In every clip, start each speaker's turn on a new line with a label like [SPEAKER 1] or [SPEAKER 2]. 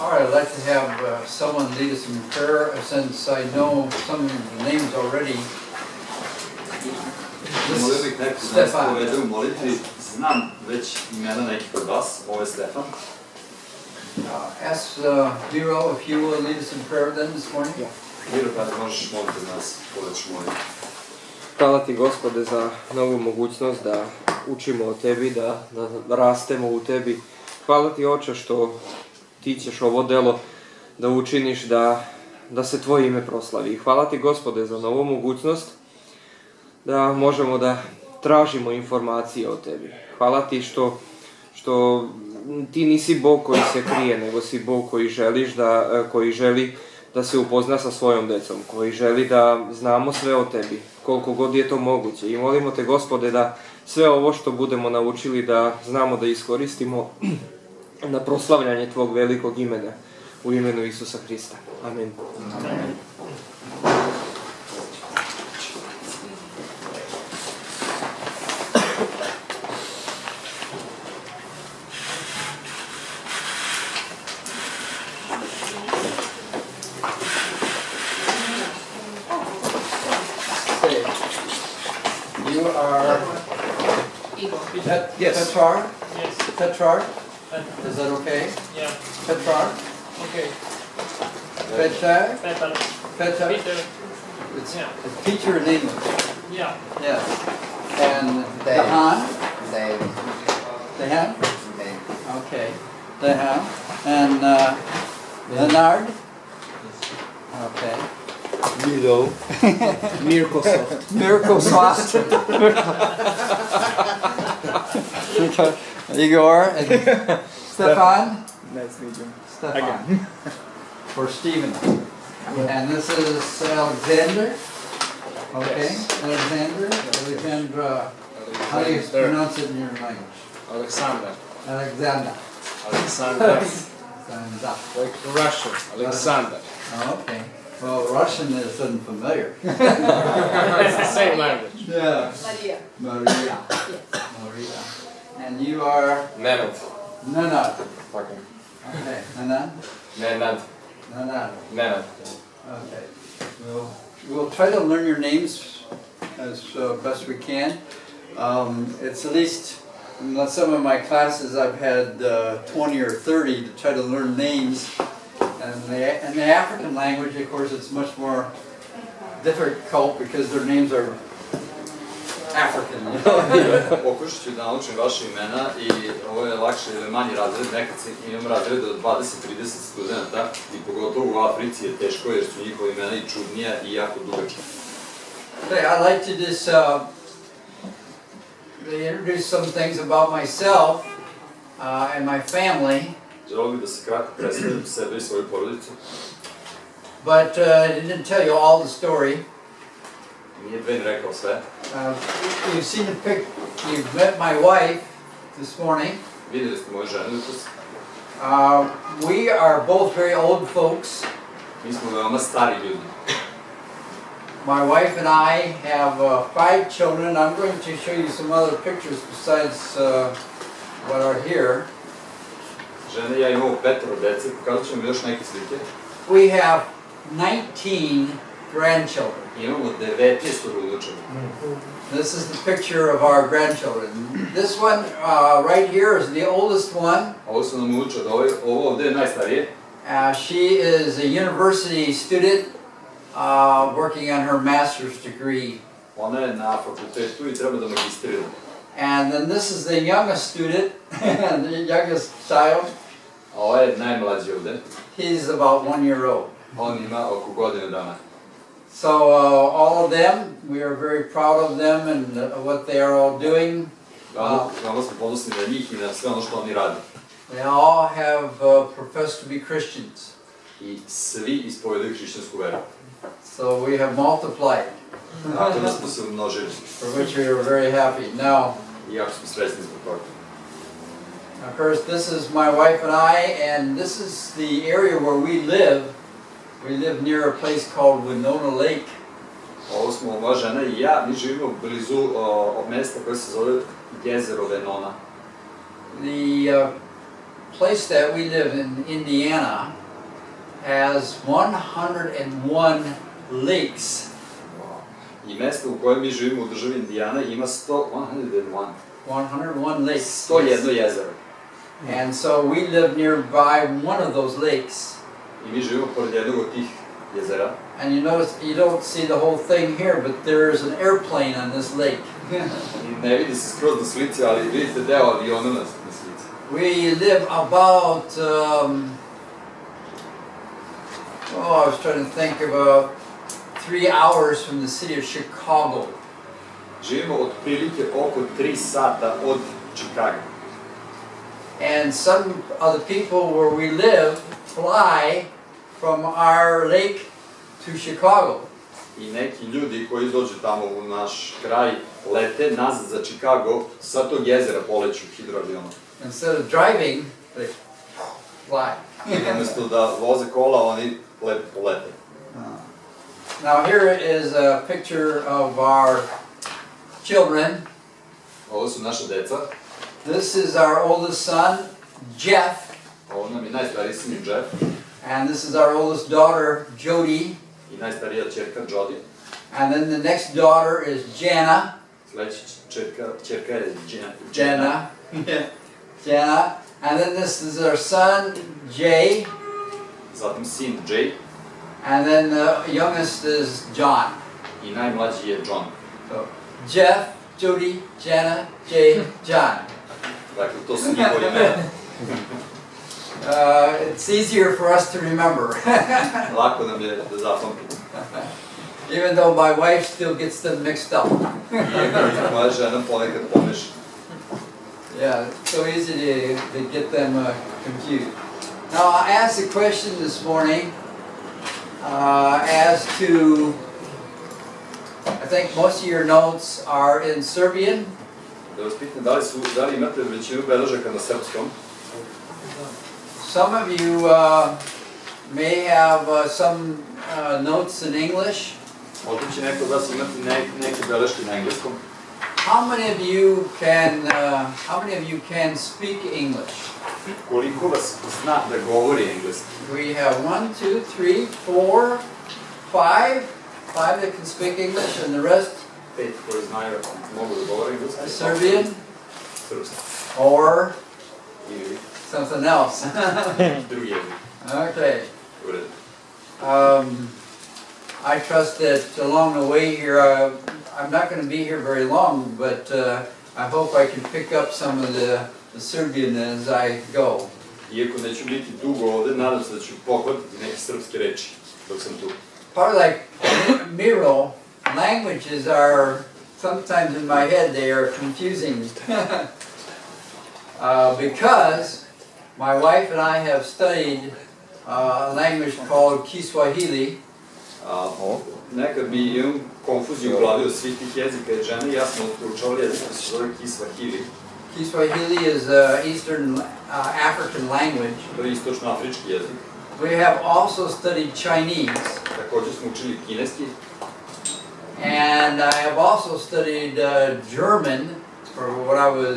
[SPEAKER 1] All right, I'd like to have someone lead us in prayer, since I know some of the names already.
[SPEAKER 2] Molio bih neko da nas povede u molitvi, znam već imena nekih od vas, ovo je Stefan.
[SPEAKER 1] Ask Miro if you will lead us in prayer then this morning.
[SPEAKER 2] Miro, kada možeš moliti da nas povedeš u molitvi.
[SPEAKER 3] Hvala ti, Gospode, za novu mogućnost da učimo o tebi, da rastemo u tebi. Hvala ti, Oče, što ti ćeš ovo delo da učiniš da se tvoje ime proslavi. Hvala ti, Gospode, za novu mogućnost da možemo da tražimo informacije o tebi. Hvala ti što ti nisi Bog koji se krije, nego si Bog koji želi da se upozna sa svojom decom, koji želi da znamo sve o tebi, koliko god je to moguće. I molimo te, Gospode, da sve ovo što budemo naučili da znamo da iskoristimo na proslavljanje tvog velikog imena, u imenu Isusa Hrista. Amen.
[SPEAKER 1] Amen. You are
[SPEAKER 4] Yes.
[SPEAKER 1] Petrarch?
[SPEAKER 4] Yes.
[SPEAKER 1] Petrarch? Is that okay?
[SPEAKER 4] Yeah.
[SPEAKER 1] Petrarch?
[SPEAKER 4] Okay.
[SPEAKER 1] Petrarch?
[SPEAKER 4] Peter.
[SPEAKER 1] Petrarch?
[SPEAKER 4] Peter.
[SPEAKER 1] It's
[SPEAKER 4] Yeah.
[SPEAKER 1] teacher in English.
[SPEAKER 4] Yeah.
[SPEAKER 1] Yes. And
[SPEAKER 5] Dave.
[SPEAKER 1] Dehan?
[SPEAKER 5] Dave.
[SPEAKER 1] Dehan?
[SPEAKER 5] Dave.
[SPEAKER 1] Okay. Dehan. And Leonard? Okay.
[SPEAKER 3] Milo.
[SPEAKER 4] Microsoft.
[SPEAKER 1] Miracle-Soft. Igor and Stefan?
[SPEAKER 4] Nice to meet you.
[SPEAKER 1] Stefan.
[SPEAKER 4] Again.
[SPEAKER 1] For Stephen. And this is Alexander. Okay,
[SPEAKER 4] Yes.
[SPEAKER 1] Alexander. Alexandra. How do you pronounce it in your language?
[SPEAKER 4] Alexander.
[SPEAKER 1] Alexander.
[SPEAKER 4] Alexander.
[SPEAKER 1] Alexander.
[SPEAKER 4] Like Russian. Alexander.
[SPEAKER 1] Oh, okay. Well, Russian isn't familiar.
[SPEAKER 4] It's the same language.
[SPEAKER 1] Yeah.
[SPEAKER 6] Maria.
[SPEAKER 1] Maria.
[SPEAKER 6] Yes.
[SPEAKER 1] Maria. And you are
[SPEAKER 3] Nenad.
[SPEAKER 1] Nanad.
[SPEAKER 3] Tako.
[SPEAKER 1] Okay. Nanad?
[SPEAKER 3] Nenad.
[SPEAKER 1] Nanad.
[SPEAKER 3] Nenad.
[SPEAKER 1] Okay. We'll try to learn your names as best we can. It's at least in some of my classes I've had 20 or 30 to try to learn names. And in the African language, of course, it's much more difficult because their names are African.
[SPEAKER 2] Pokušat ću da naučim vaše imena i ovo je lakše ili manji razred, nekad imam razred od 20-30 studenta i pogotovo u Africi je teško jer su njihova imena i čudnija i jako dugačka.
[SPEAKER 1] Okay, I'd like to just introduce some things about myself and my family.
[SPEAKER 2] Želeo bih da se kratko predstavim sebe i svoju porodicu.
[SPEAKER 1] But I didn't tell you all the story.
[SPEAKER 2] Nije Ben rekao sve.
[SPEAKER 1] You've seen the pic. You've met my wife this morning.
[SPEAKER 2] Vidjeli ste moju ženu jutros.
[SPEAKER 1] We are both very old folks.
[SPEAKER 2] Mi smo veoma stari ljudi.
[SPEAKER 1] My wife and I have 5 children. I'm going to show you some other pictures besides what are here.
[SPEAKER 2] Žena i ja imamo 5 dece, pokazat ću vam još neke slike.
[SPEAKER 1] We have 19 grandchildren.
[SPEAKER 2] Imamo 19 unučeva.
[SPEAKER 1] This is the picture of our grandchildren. This one right here is the oldest one.
[SPEAKER 2] Ovo su nam unučad, ovo ovdje je najstarije.
[SPEAKER 1] She is a university student working on her master's degree.
[SPEAKER 2] Ona je na fakultetu i treba da magistrira.
[SPEAKER 1] And then this is the youngest student, the youngest child.
[SPEAKER 2] A ovo je najmlađi ovdje.
[SPEAKER 1] He's about 1 year old.
[SPEAKER 2] On ima oko godinu dana.
[SPEAKER 1] So all of them, we are very proud of them and what they are all doing.
[SPEAKER 2] Veoma smo ponosni na njih i na sve ono što oni rade.
[SPEAKER 1] They all have professed to be Christians.
[SPEAKER 2] I svi ispovedaju hrišćansku veru.
[SPEAKER 1] So we have multiplied,
[SPEAKER 2] Tako da smo se umnožili.
[SPEAKER 1] for which we are very happy. Now,
[SPEAKER 2] I jako smo srećni zbog toga.
[SPEAKER 1] of course, this is my wife and I, and this is the area where we live. We live near a place called Winona Lake.
[SPEAKER 2] Ovo smo moja žena i ja, mi živimo blizu mesta koje se zove jezero Venona.
[SPEAKER 1] The place that we live in, Indiana, has 101 lakes.
[SPEAKER 2] I mesto u kojem mi živimo u državi Indijana ima 101
[SPEAKER 1] lakes.
[SPEAKER 2] 101 jezero.
[SPEAKER 1] And so we live nearby one of those lakes.
[SPEAKER 2] I mi živimo pored jednog od tih jezera.
[SPEAKER 1] And you notice you don't see the whole thing here, but there is an airplane on this lake.
[SPEAKER 2] I ne vidi se skroz na slici, ali vidite deo aviona na slici.
[SPEAKER 1] We live about, I was trying to think, about 3 hours from the city of Chicago.
[SPEAKER 2] Živimo otprilike oko 3 sata od Chicaga.
[SPEAKER 1] And some of the people where we live fly from our lake to Chicago.
[SPEAKER 2] I neki ljudi koji dođu tamo u naš kraj lete nazad za Chicago, sa tog jezera poleću hidroavionom.
[SPEAKER 1] Instead of driving, they fly.
[SPEAKER 2] I umjesto da voze kola, oni lepo polete.
[SPEAKER 1] Now here is a picture of our children.
[SPEAKER 2] Ovo su naša deca.
[SPEAKER 1] This is our oldest son, Jeff.
[SPEAKER 2] Ovo nam je najstariji sin Jeff.
[SPEAKER 1] And this is our oldest daughter, Jody.
[SPEAKER 2] I najstarija čerka Jody.
[SPEAKER 1] And then the next daughter is Jana.
[SPEAKER 2] Sljedeća čerka je
[SPEAKER 1] Jana. Jana. And then this is our son, Jay.
[SPEAKER 2] Zatim sin Jay.
[SPEAKER 1] And then the youngest is John.
[SPEAKER 2] I najmlađi je John.
[SPEAKER 1] So, Jeff, Jody, Jana, Jay, John.
[SPEAKER 2] Dakle, to su njihovi imena.
[SPEAKER 1] It's easier for us to remember.
[SPEAKER 2] Lako nam je da zapamtimo.
[SPEAKER 1] Even though my wife still gets them mixed up.
[SPEAKER 2] Moja žena ponekad pomeša.
[SPEAKER 1] Yeah, it's so easy to get them confused. Now, I asked a question this morning as to, I think most of your notes are in Serbian.
[SPEAKER 2] Da vas pitam, da li imate većinu beležaka na srpskom?
[SPEAKER 1] Some of you may have some notes in English.
[SPEAKER 2] Možda će neko od vas imati neke beleške na engleskom.
[SPEAKER 1] How many of you can speak English?
[SPEAKER 2] Koliko vas zna da govori engleski?
[SPEAKER 1] We have 1, 2, 3, 4, 5. 5 that can speak English, and the rest
[SPEAKER 2] 5 koji znaju, mogu da govore engleski.
[SPEAKER 1] Serbian
[SPEAKER 2] Srpski.
[SPEAKER 1] or
[SPEAKER 2] Ili
[SPEAKER 1] something else.
[SPEAKER 2] drugi jezik.
[SPEAKER 1] Okay.
[SPEAKER 2] U redu.
[SPEAKER 1] I trust that along the way here, I'm not going to be here very long, but I hope I can pick up some of the Serbian as I go.
[SPEAKER 2] Iako neću biti dugo ovde, nadam se da ću pohvatiti neke srpske reči dok sam tu.
[SPEAKER 1] Part like Miro, languages are, sometimes in my head, they are confusing. Because my wife and I have studied a language called Kiswahili.
[SPEAKER 2] Nekad mi imam konfuziju u glavi od svih tih jezika, jer žena i ja smo učali jezik koji se zove Kiswahili.
[SPEAKER 1] Kiswahili is Eastern African language.
[SPEAKER 2] To je istočno-afrički jezik.
[SPEAKER 1] We have also studied Chinese.
[SPEAKER 2] Također smo učili kineski.
[SPEAKER 1] And I have also studied German for when I was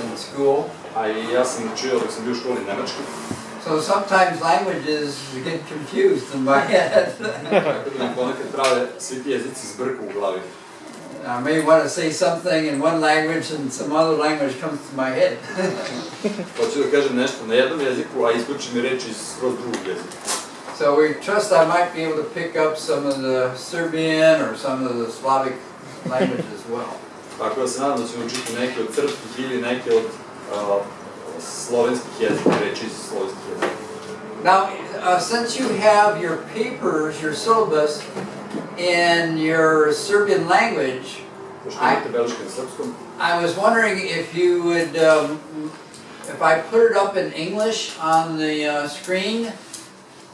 [SPEAKER 1] in school.
[SPEAKER 2] A i ja sam učio dok sam bio u školi nemački.
[SPEAKER 1] So sometimes languages get confused in my head.
[SPEAKER 2] Tako da mi ponekad prave svi ti jezici zbrku u glavi.
[SPEAKER 1] I may want to say something in one language and some other language comes to my head.
[SPEAKER 2] Hoću da kažem nešto na jednom jeziku, a isključi mi reči iz skroz drugog jezika.
[SPEAKER 1] So we trust I might be able to pick up some of the Serbian or some of the Slavic languages as well.
[SPEAKER 2] Tako da se nadam da ćemo učiti neke od srpskih ili neke od slovenskih jezika, reči iz slovenskih jezika.
[SPEAKER 1] Now, since you have your papers, your syllabus in your Serbian language,
[SPEAKER 2] Pošto imate beleške na srpskom,
[SPEAKER 1] I was wondering if you would, if I put it up in English on the screen,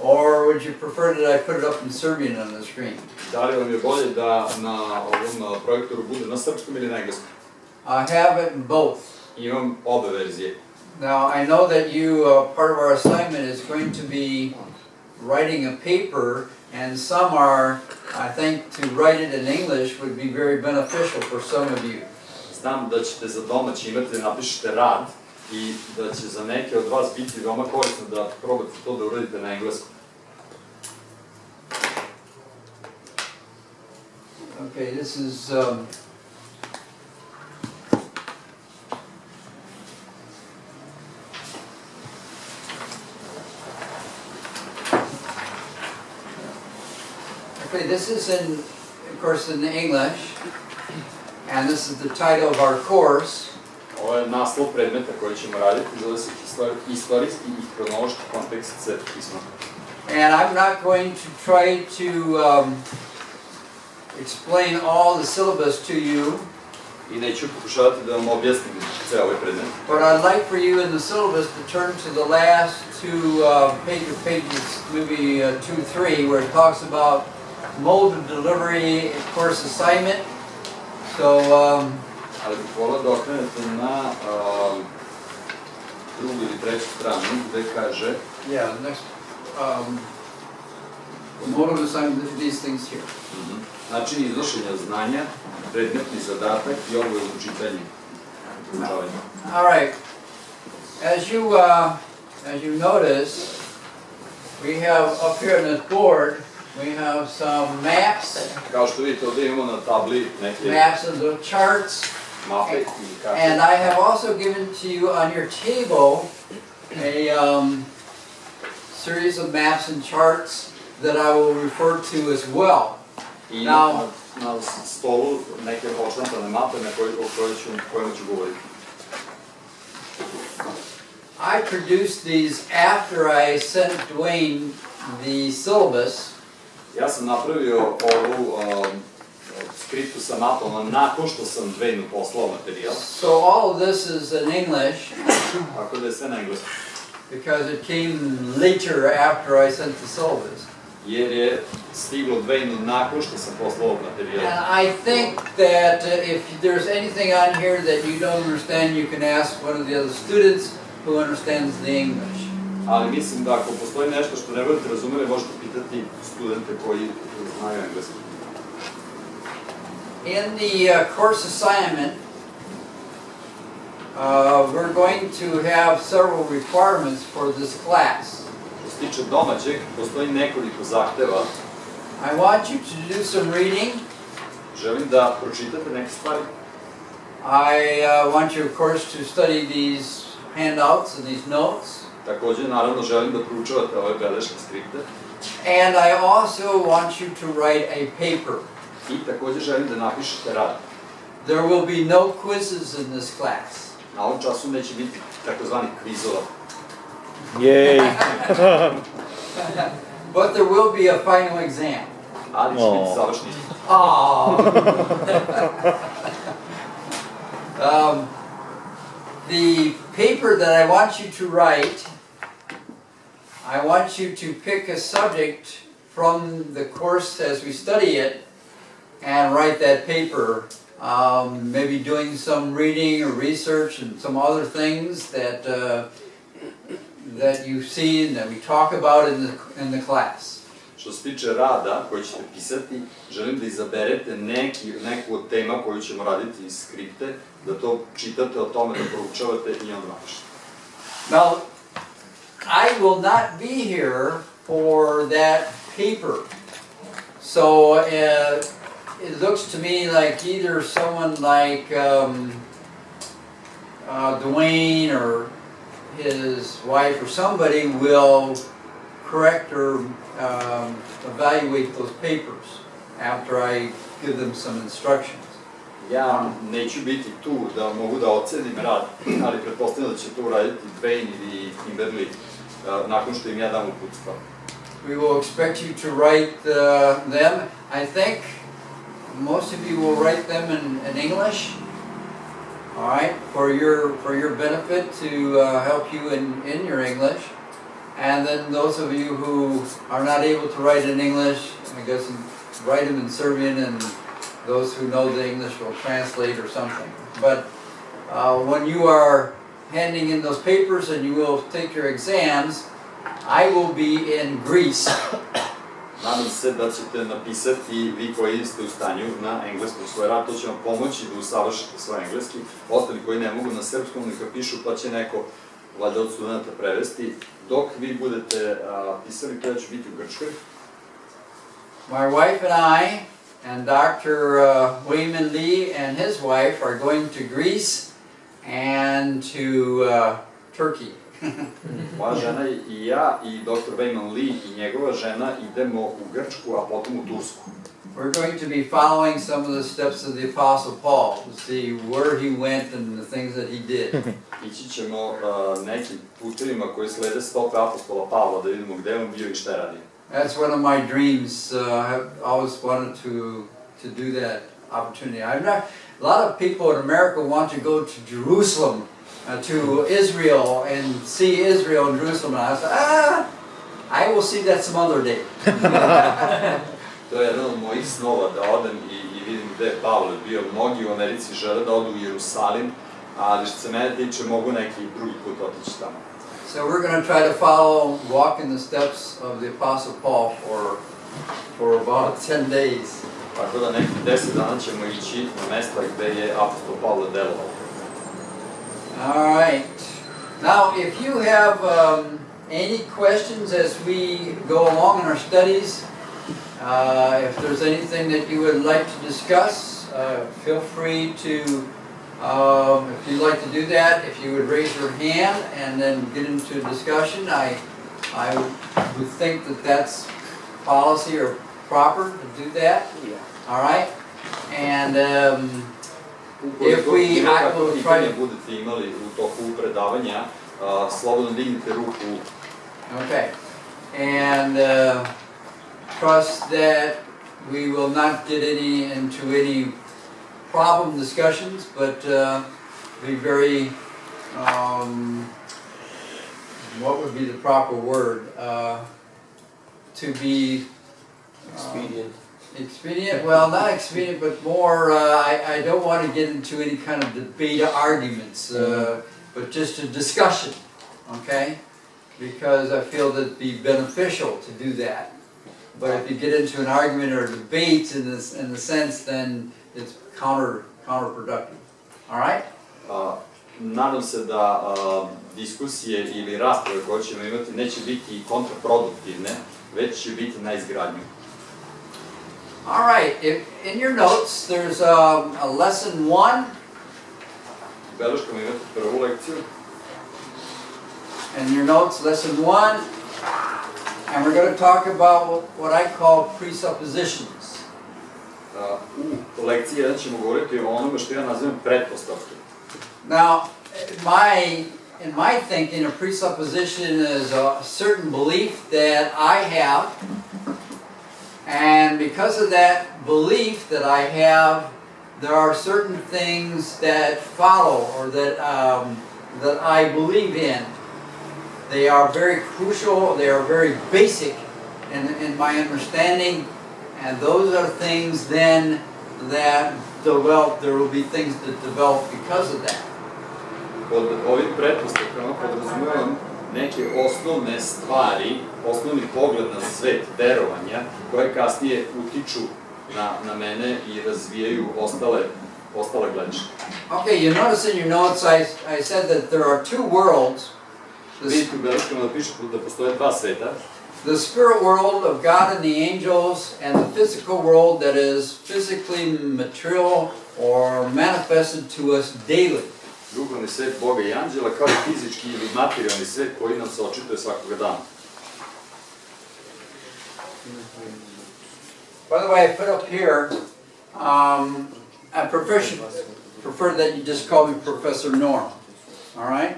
[SPEAKER 1] or would you prefer that I put it up in Serbian on the screen?
[SPEAKER 2] da li vam je bolje da na ovom projektoru bude na srpskom ili na engleskom?
[SPEAKER 1] I have it in both.
[SPEAKER 2] Imam obe verzije.
[SPEAKER 1] Now, I know that you, part of our assignment is going to be writing a paper, and some are, I think, to write it in English would be very beneficial for some of you.
[SPEAKER 2] Znam da ćete za domaći imati da napišete rad i da će za neke od vas biti veoma korisno da probate to da uradite na engleskom.
[SPEAKER 1] Okay, this is okay, this is of course, in English, and this is the title of our course.
[SPEAKER 2] Ovo je naslov predmeta koji ćemo raditi, zove se Istorijski i hronološki kontekst Svetog pisma.
[SPEAKER 1] And I'm not going to try to explain all the syllabus to you,
[SPEAKER 2] I neću pokušavati da vam objasnim ceo ovaj predmet.
[SPEAKER 1] but I'd like for you in the syllabus to turn to the last two pages, maybe 2, 3, where it talks about mode of delivery, course assignment. So,
[SPEAKER 2] Ali bih volao da okrenete na drugu ili treću stranu gde kaže
[SPEAKER 1] yeah, next, mode of assignment, these things here.
[SPEAKER 2] način iznošenja znanja, predmetni zadatak i obavezno čitanje.
[SPEAKER 1] All right. As you notice, we have up here on this board, we have some maps,
[SPEAKER 2] Kao što vidite, ovdje imamo na tabli neke
[SPEAKER 1] maps of the charts,
[SPEAKER 2] mape i karte.
[SPEAKER 1] and I have also given to you on your table a series of maps and charts that I will refer to as well.
[SPEAKER 2] I
[SPEAKER 1] Now-
[SPEAKER 2] na stolu neke odštampane mape o kojima ću govoriti.
[SPEAKER 1] I produced these after I sent Dwayne the syllabus,
[SPEAKER 2] Ja sam napravio ovu skriptu sa mapama nakon što sam Dwayne poslao materijal,
[SPEAKER 1] so all of this is in English
[SPEAKER 2] tako da je sve na engleskom.
[SPEAKER 1] because it came later after I sent the syllabus.
[SPEAKER 2] Jer je stiglo Dwayne nakon što sam poslao ovog materijala.
[SPEAKER 1] And I think that if there's anything on here that you don't understand, you can ask one of the other students who understands the English.
[SPEAKER 2] Ali mislim da ako postoji nešto što ne budete razumeli, možete pitati studente koji znaju engleski.
[SPEAKER 1] In the course assignment, we're going to have several requirements for this class.
[SPEAKER 2] Što se tiče domaćeg, postoji nekoliko zahteva.
[SPEAKER 1] I want you to do some reading.
[SPEAKER 2] Želim da pročitate neke stvari.
[SPEAKER 1] I want you, of course, to study these handouts and these notes.
[SPEAKER 2] Takođe, naravno, želim da proučavate ove beleške skripte.
[SPEAKER 1] And I also want you to write a paper.
[SPEAKER 2] I takođe želim da napišete rad.
[SPEAKER 1] There will be no quizzes in this class.
[SPEAKER 2] Na ovom času neće biti takozvanih kvizova.
[SPEAKER 3] Jej!
[SPEAKER 1] But there will be a final exam.
[SPEAKER 2] Ali će biti završni ispit.
[SPEAKER 1] The paper that I want you to write, I want you to pick a subject from the course as we study it and write that paper. Maybe doing some reading or research and some other things that that you see and that we talk about in the class.
[SPEAKER 2] Što se tiče rada koji ćete pisati, želim da izaberete neku od tema koju ćemo raditi iz skripte, da to čitate, o tome da proučavate i onda napišete.
[SPEAKER 1] Now, I will not be here for that paper. So it looks to me like either someone like Dwayne or his wife or somebody will correct or evaluate those papers after I give them some instructions.
[SPEAKER 2] Ja neću biti tu da mogu da ocenim rad, ali pretpostavljam da će to uraditi Dwayne ili Kimberly nakon što im ja dam uputstva.
[SPEAKER 1] We will expect you to write them. I think most of you will write them in English. All right, for your benefit to help you in your English. And then those of you who are not able to write in English, I guess write them in Serbian, and those who know the English will translate or something. But when you are handing in those papers and you will take your exams, I will be in Greece
[SPEAKER 2] Nadam se da ćete napisati, vi koji ste u stanju, na engleskom svoj rad, to će vam pomoći da usavršite svoj engleski. Ostali koji ne mogu na srpskom, neka pišu, pa će neko, valjda od studenta, prevesti. Dok vi budete pisali, to ja ću biti u Grčkoj.
[SPEAKER 1] My wife and I and Dr. Wayman Lee and his wife are going to Greece and to Turkey.
[SPEAKER 2] Moja žena i ja i dr. Wayman Lee i njegova žena idemo u Grčku, a potom u Tursku.
[SPEAKER 1] We're going to be following some of the steps of the Apostle Paul to see where he went and the things that he did.
[SPEAKER 2] Ići ćemo nekim putevima koji slede stope apostola Pavla da vidimo gde on bio i šta je radio.
[SPEAKER 1] That's one of my dreams. I've always wanted to do that opportunity. A lot of people in America want to go to Jerusalem, to Israel, and see Israel and Jerusalem. And I said, I will see that some other day.
[SPEAKER 2] To je jedan od mojih snova, da odem i vidim gde je Pavle bio. Mnogi u Americi žele da odu u Jerusalim, ali što se mene tiče, mogu neki drugi put otići tamo.
[SPEAKER 1] So we're going to try to walk in the steps of the Apostle Paul for about 10 days.
[SPEAKER 2] Tako da nekih 10 dana ćemo ići na mesta gde je apostol Pavle delovao.
[SPEAKER 1] All right. Now, if you have any questions as we go along in our studies, if there's anything that you would like to discuss, feel free to, if you'd like to do that, if you would raise your hand and then get into a discussion. I would think that that's policy or proper to do that.
[SPEAKER 3] Yeah.
[SPEAKER 1] All right. And if we, I will try to.
[SPEAKER 2] Budete imali u toku predavanja, slobodno dignite ruku.
[SPEAKER 1] Okay. And trust that we will not get into any problem discussions, but be very, what would be the proper word? To be expedient, well, not expedient, but more, I don't want to get into any kind of debate or arguments, but just a discussion, okay? Because I feel that it'd be beneficial to do that. But if you get into an argument or debate in the sense, then it's counterproductive. All right?
[SPEAKER 2] Nadam se da diskusije ili rasprave koje ćemo imati neće biti kontraproduktivne, već će biti na izgradnju.
[SPEAKER 1] All right. In your notes, there's a lesson 1.
[SPEAKER 2] U beleškama imate prvu lekciju.
[SPEAKER 1] In your notes, lesson 1. And we're going to talk about what I call presuppositions.
[SPEAKER 2] U lekciji 1 ćemo govoriti o onome što ja nazivam pretpostavke.
[SPEAKER 1] Now, in my thinking, a presupposition is a certain belief that I have, and because of that belief that I have, there are certain things that follow or that I believe in. They are very crucial, they are very basic in my understanding, and those are things then that develop, there will be things that develop because of that.
[SPEAKER 2] Pod ovim pretpostavkama podrazumevam neke osnovne stvari, osnovni pogled na svet, verovanja, koje kasnije utiču na mene i razvijaju ostale gledišta.
[SPEAKER 1] Okay, you notice in your notes I said that there are two worlds.
[SPEAKER 2] Vidite u beleškama da piše da postoje dva sveta.
[SPEAKER 1] The spirit world of God and the angels, and the physical world that is physically material or manifested to us daily.
[SPEAKER 2] Duhovni svet Boga i anđela, kao i fizički ili materijalni svet koji nam se očituje svakoga dana.
[SPEAKER 1] By the way, I put up here, I prefer that you just call me Professor Norm. All right?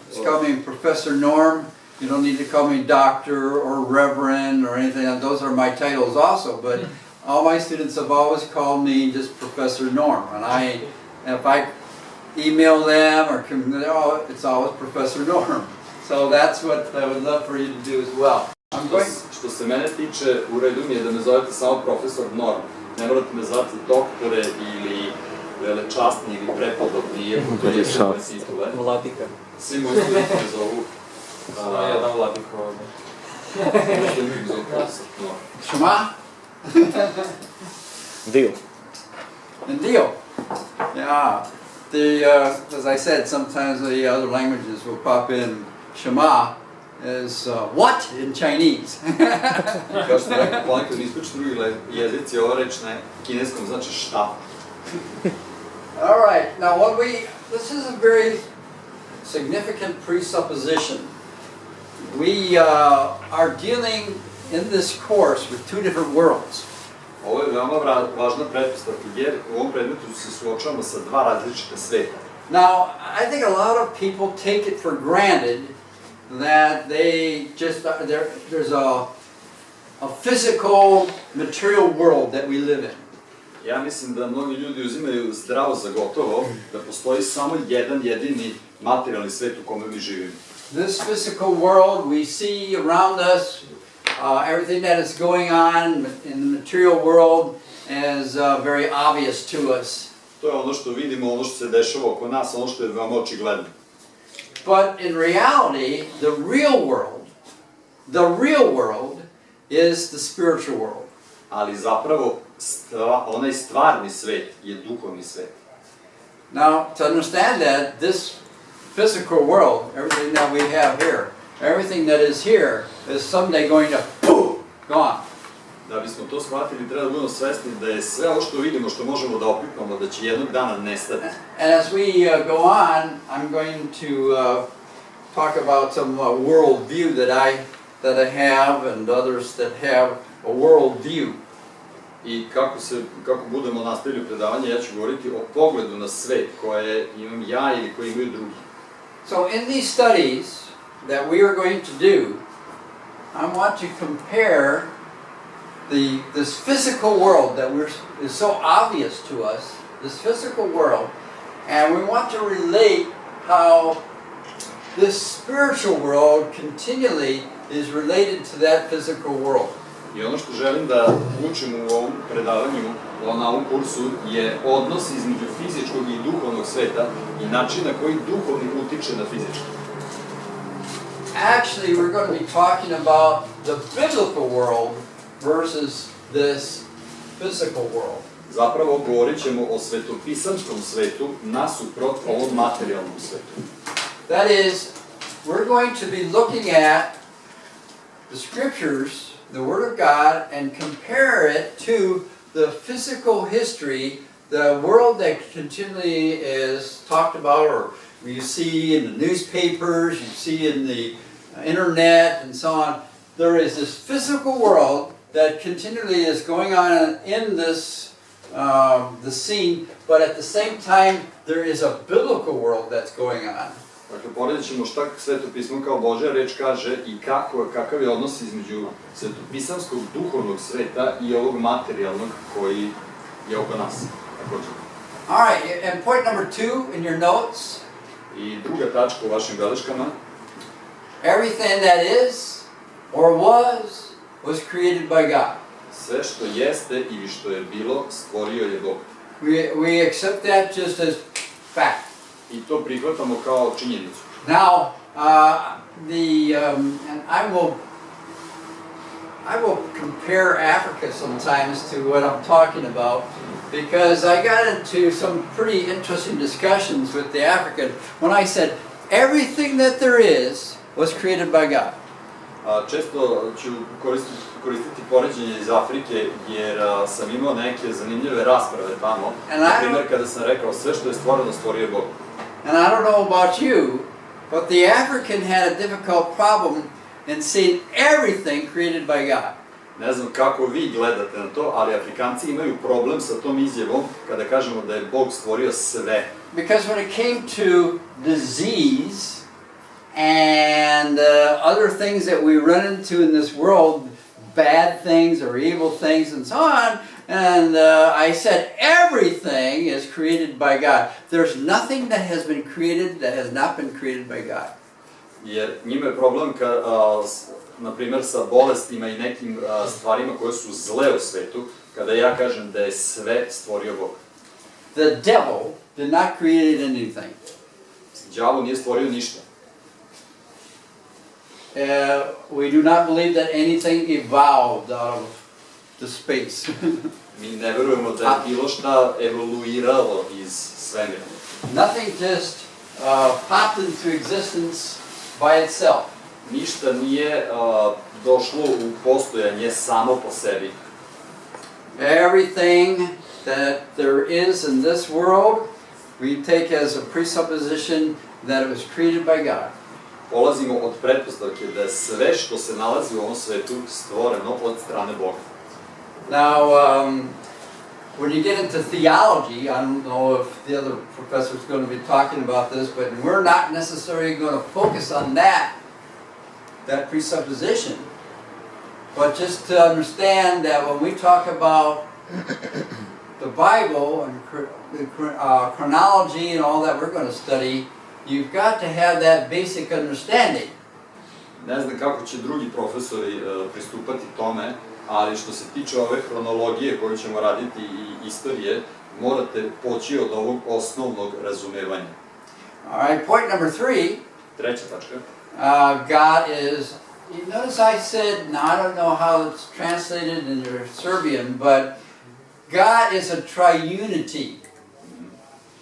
[SPEAKER 1] Just call me Professor Norm. You don't need to call me doctor or reverend or anything. Those are my titles also, but all my students have always called me just Professor Norm. And if I email them or it's always Professor Norm. So that's what I would love for you to do as well.
[SPEAKER 2] Što se mene tiče, u redu mi je da me zovete samo Profesor Norm. Ne morate me zvati doktore ili velečasni ili prepodobni, iako to je sve moje titule.
[SPEAKER 3] Vladika.
[SPEAKER 2] Svi moji studenti me zovu.
[SPEAKER 3] Samo jedan vladika ovdje.
[SPEAKER 2] Što mi uz oposa.
[SPEAKER 1] Shema
[SPEAKER 3] Deal.
[SPEAKER 1] and deal. Yeah. As I said, sometimes the other languages will pop in. Shema is what in Chinese.
[SPEAKER 2] Kao što rekao, ponekad ispriču drugi jezici, ova reč na kineskom znači šta.
[SPEAKER 1] All right. Now, this is a very significant presupposition. We are dealing in this course with two different worlds.
[SPEAKER 2] Ovo je veoma važna pretpostavka, jer u ovom predmetu se suočavamo sa dva različita sveta.
[SPEAKER 1] Now, I think a lot of people take it for granted that they just there's a physical, material world that we live in.
[SPEAKER 2] Ja mislim da mnogi ljudi uzimaju zdravo za gotovo da postoji samo jedan jedini materijalni svet u kome mi živimo.
[SPEAKER 1] This physical world we see around us, everything that is going on in the material world is very obvious to us.
[SPEAKER 2] To je ono što vidimo, ono što se dešava oko nas, ono što je veoma očigledno.
[SPEAKER 1] But in reality, the real world is the spiritual world.
[SPEAKER 2] Ali zapravo onaj stvarni svet je duhovni svet.
[SPEAKER 1] Now, to understand that, this physical world, everything that we have here, everything that is here is someday going to poof, gone.
[SPEAKER 2] Da bismo to shvatili, treba da budemo svesni da je sve ovo što vidimo, što možemo da opipamo, da će jednog dana nestati.
[SPEAKER 1] And as we go on, I'm going to talk about some world view that I have and others that have a world view.
[SPEAKER 2] I kako budemo nastavili predavanje, ja ću govoriti o pogledu na svet koje imam ja ili koje imaju drugi.
[SPEAKER 1] So in these studies that we are going to do, I want to compare this physical world that is so obvious to us, this physical world, and we want to relate how this spiritual world continually is related to that physical world.
[SPEAKER 2] I ono što želim da učim u ovom predavanju, na ovom kursu, je odnos između fizičkog i duhovnog sveta i način na koji duhovni utiče na fizički.
[SPEAKER 1] Actually, we're going to be talking about the biblical world versus this physical world.
[SPEAKER 2] Zapravo govorit ćemo o svetopisanskom svetu nasuprot ovom materijalnom svetu.
[SPEAKER 1] That is, we're going to be looking at the scriptures, the Word of God, and compare it to the physical history, the world that continually is talked about, or you see in the newspapers, you see in the internet, and so on. There is this physical world that continually is going on in this the scene, but at the same time there is a biblical world that's going on.
[SPEAKER 2] Dakle, poredit ćemo šta Sveto pismo kao Božja reč kaže i kakav je odnos između svetopisanskog duhovnog sveta i ovog materijalnog koji je oko nas.
[SPEAKER 1] All right, and point number 2 in your notes.
[SPEAKER 2] I druga tačka u vašim beleškama.
[SPEAKER 1] Everything that is or was created by God.
[SPEAKER 2] Sve što jeste ili što je bilo, stvorio je Bog.
[SPEAKER 1] We accept that just as fact.
[SPEAKER 2] I to prihvatamo kao činjenicu.
[SPEAKER 1] Now, and I will compare Africa sometimes to what I'm talking about, because I got into some pretty interesting discussions with the African when I said everything that there is was created by God.
[SPEAKER 2] Često ću koristiti poređenje iz Afrike, jer sam imao neke zanimljive rasprave tamo. Na primjer, kada sam rekao sve što je stvoreno, stvorio je Bog.
[SPEAKER 1] And I don't know about you, but the African had a difficult problem in seeing everything created by God.
[SPEAKER 2] Ne znam kako vi gledate na to, ali Afrikanci imaju problem sa tom izjavom kada kažemo da je Bog stvorio sve.
[SPEAKER 1] Because when it came to disease and other things that we run into in this world, bad things or evil things and so on, and I said everything is created by God. There's nothing that has been created that has not been created by God.
[SPEAKER 2] Jer njima je problem, na primjer, sa bolestima i nekim stvarima koje su zle u svetu, kada ja kažem da je sve stvorio Bog.
[SPEAKER 1] The devil did not create anything.
[SPEAKER 2] Đavo nije stvorio ništa.
[SPEAKER 1] we do not believe that anything evolved out of the space.
[SPEAKER 2] Mi ne verujemo da je bilo šta evoluiralo iz svemira.
[SPEAKER 1] Nothing just popped into existence by itself.
[SPEAKER 2] Ništa nije došlo u postojanje samo po sebi.
[SPEAKER 1] Everything that there is in this world, we take as a presupposition that it was created by God.
[SPEAKER 2] Polazimo od pretpostavke da je sve što se nalazi u ovom svetu stvoreno od strane Boga.
[SPEAKER 1] Now, when you get into theology, I don't know if the other professor is going to be talking about this, but we're not necessarily going to focus on that presupposition. But just to understand that when we talk about the Bible and chronology and all that we're going to study, you've got to have that basic understanding.
[SPEAKER 2] Ne znam kako će drugi profesori pristupati tome, ali što se tiče ove hronologije koju ćemo raditi i istorije, morate poći od ovog osnovnog razumevanja.
[SPEAKER 1] All right, point number 3.
[SPEAKER 2] Treća tačka.
[SPEAKER 1] God is, you notice I said, now I don't know how it's translated in your Serbian, but God is a triunity.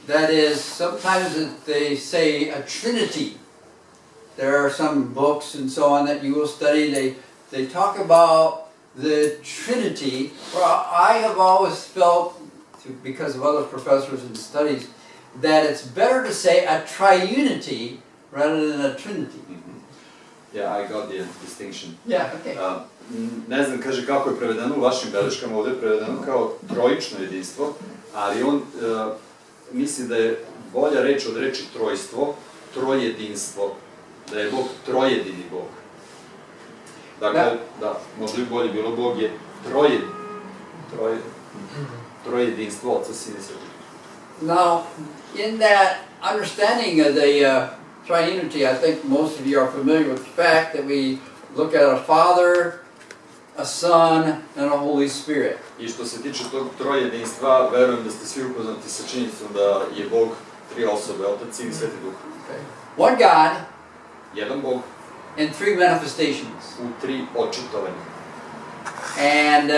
[SPEAKER 1] That is, sometimes they say a trinity. There are some books and so on that you will study. They talk about the Trinity. Well, I have always felt, because of other professors and studies, that it's better to say a triunity rather than a trinity.
[SPEAKER 2] Yeah, I got the distinction.
[SPEAKER 1] Yeah, okay.
[SPEAKER 2] Ne znam, kaže kako je prevedeno u vašim beleškama, ovdje je prevedeno kao trojično jedinstvo, ali on misli da je bolja reč od reči trojstvo, trojedinstvo, da je Bog trojedini Bog. Dakle, da, možda bi bolje bilo, Bog je trojedinstvo, Oca, Sina i Svetoga.
[SPEAKER 1] Now, in that understanding of the triunity, I think most of you are familiar with the fact that we look at a Father, a Son, and a Holy Spirit.
[SPEAKER 2] I što se tiče tog trojedinstva, verujem da ste svi upoznati sa činjenicom da je Bog tri osobe, Otac, Sin i Sveti Duh.
[SPEAKER 1] One God,
[SPEAKER 2] Jedan Bog
[SPEAKER 1] and 3 manifestations.
[SPEAKER 2] u 3 očitovanja.
[SPEAKER 1] And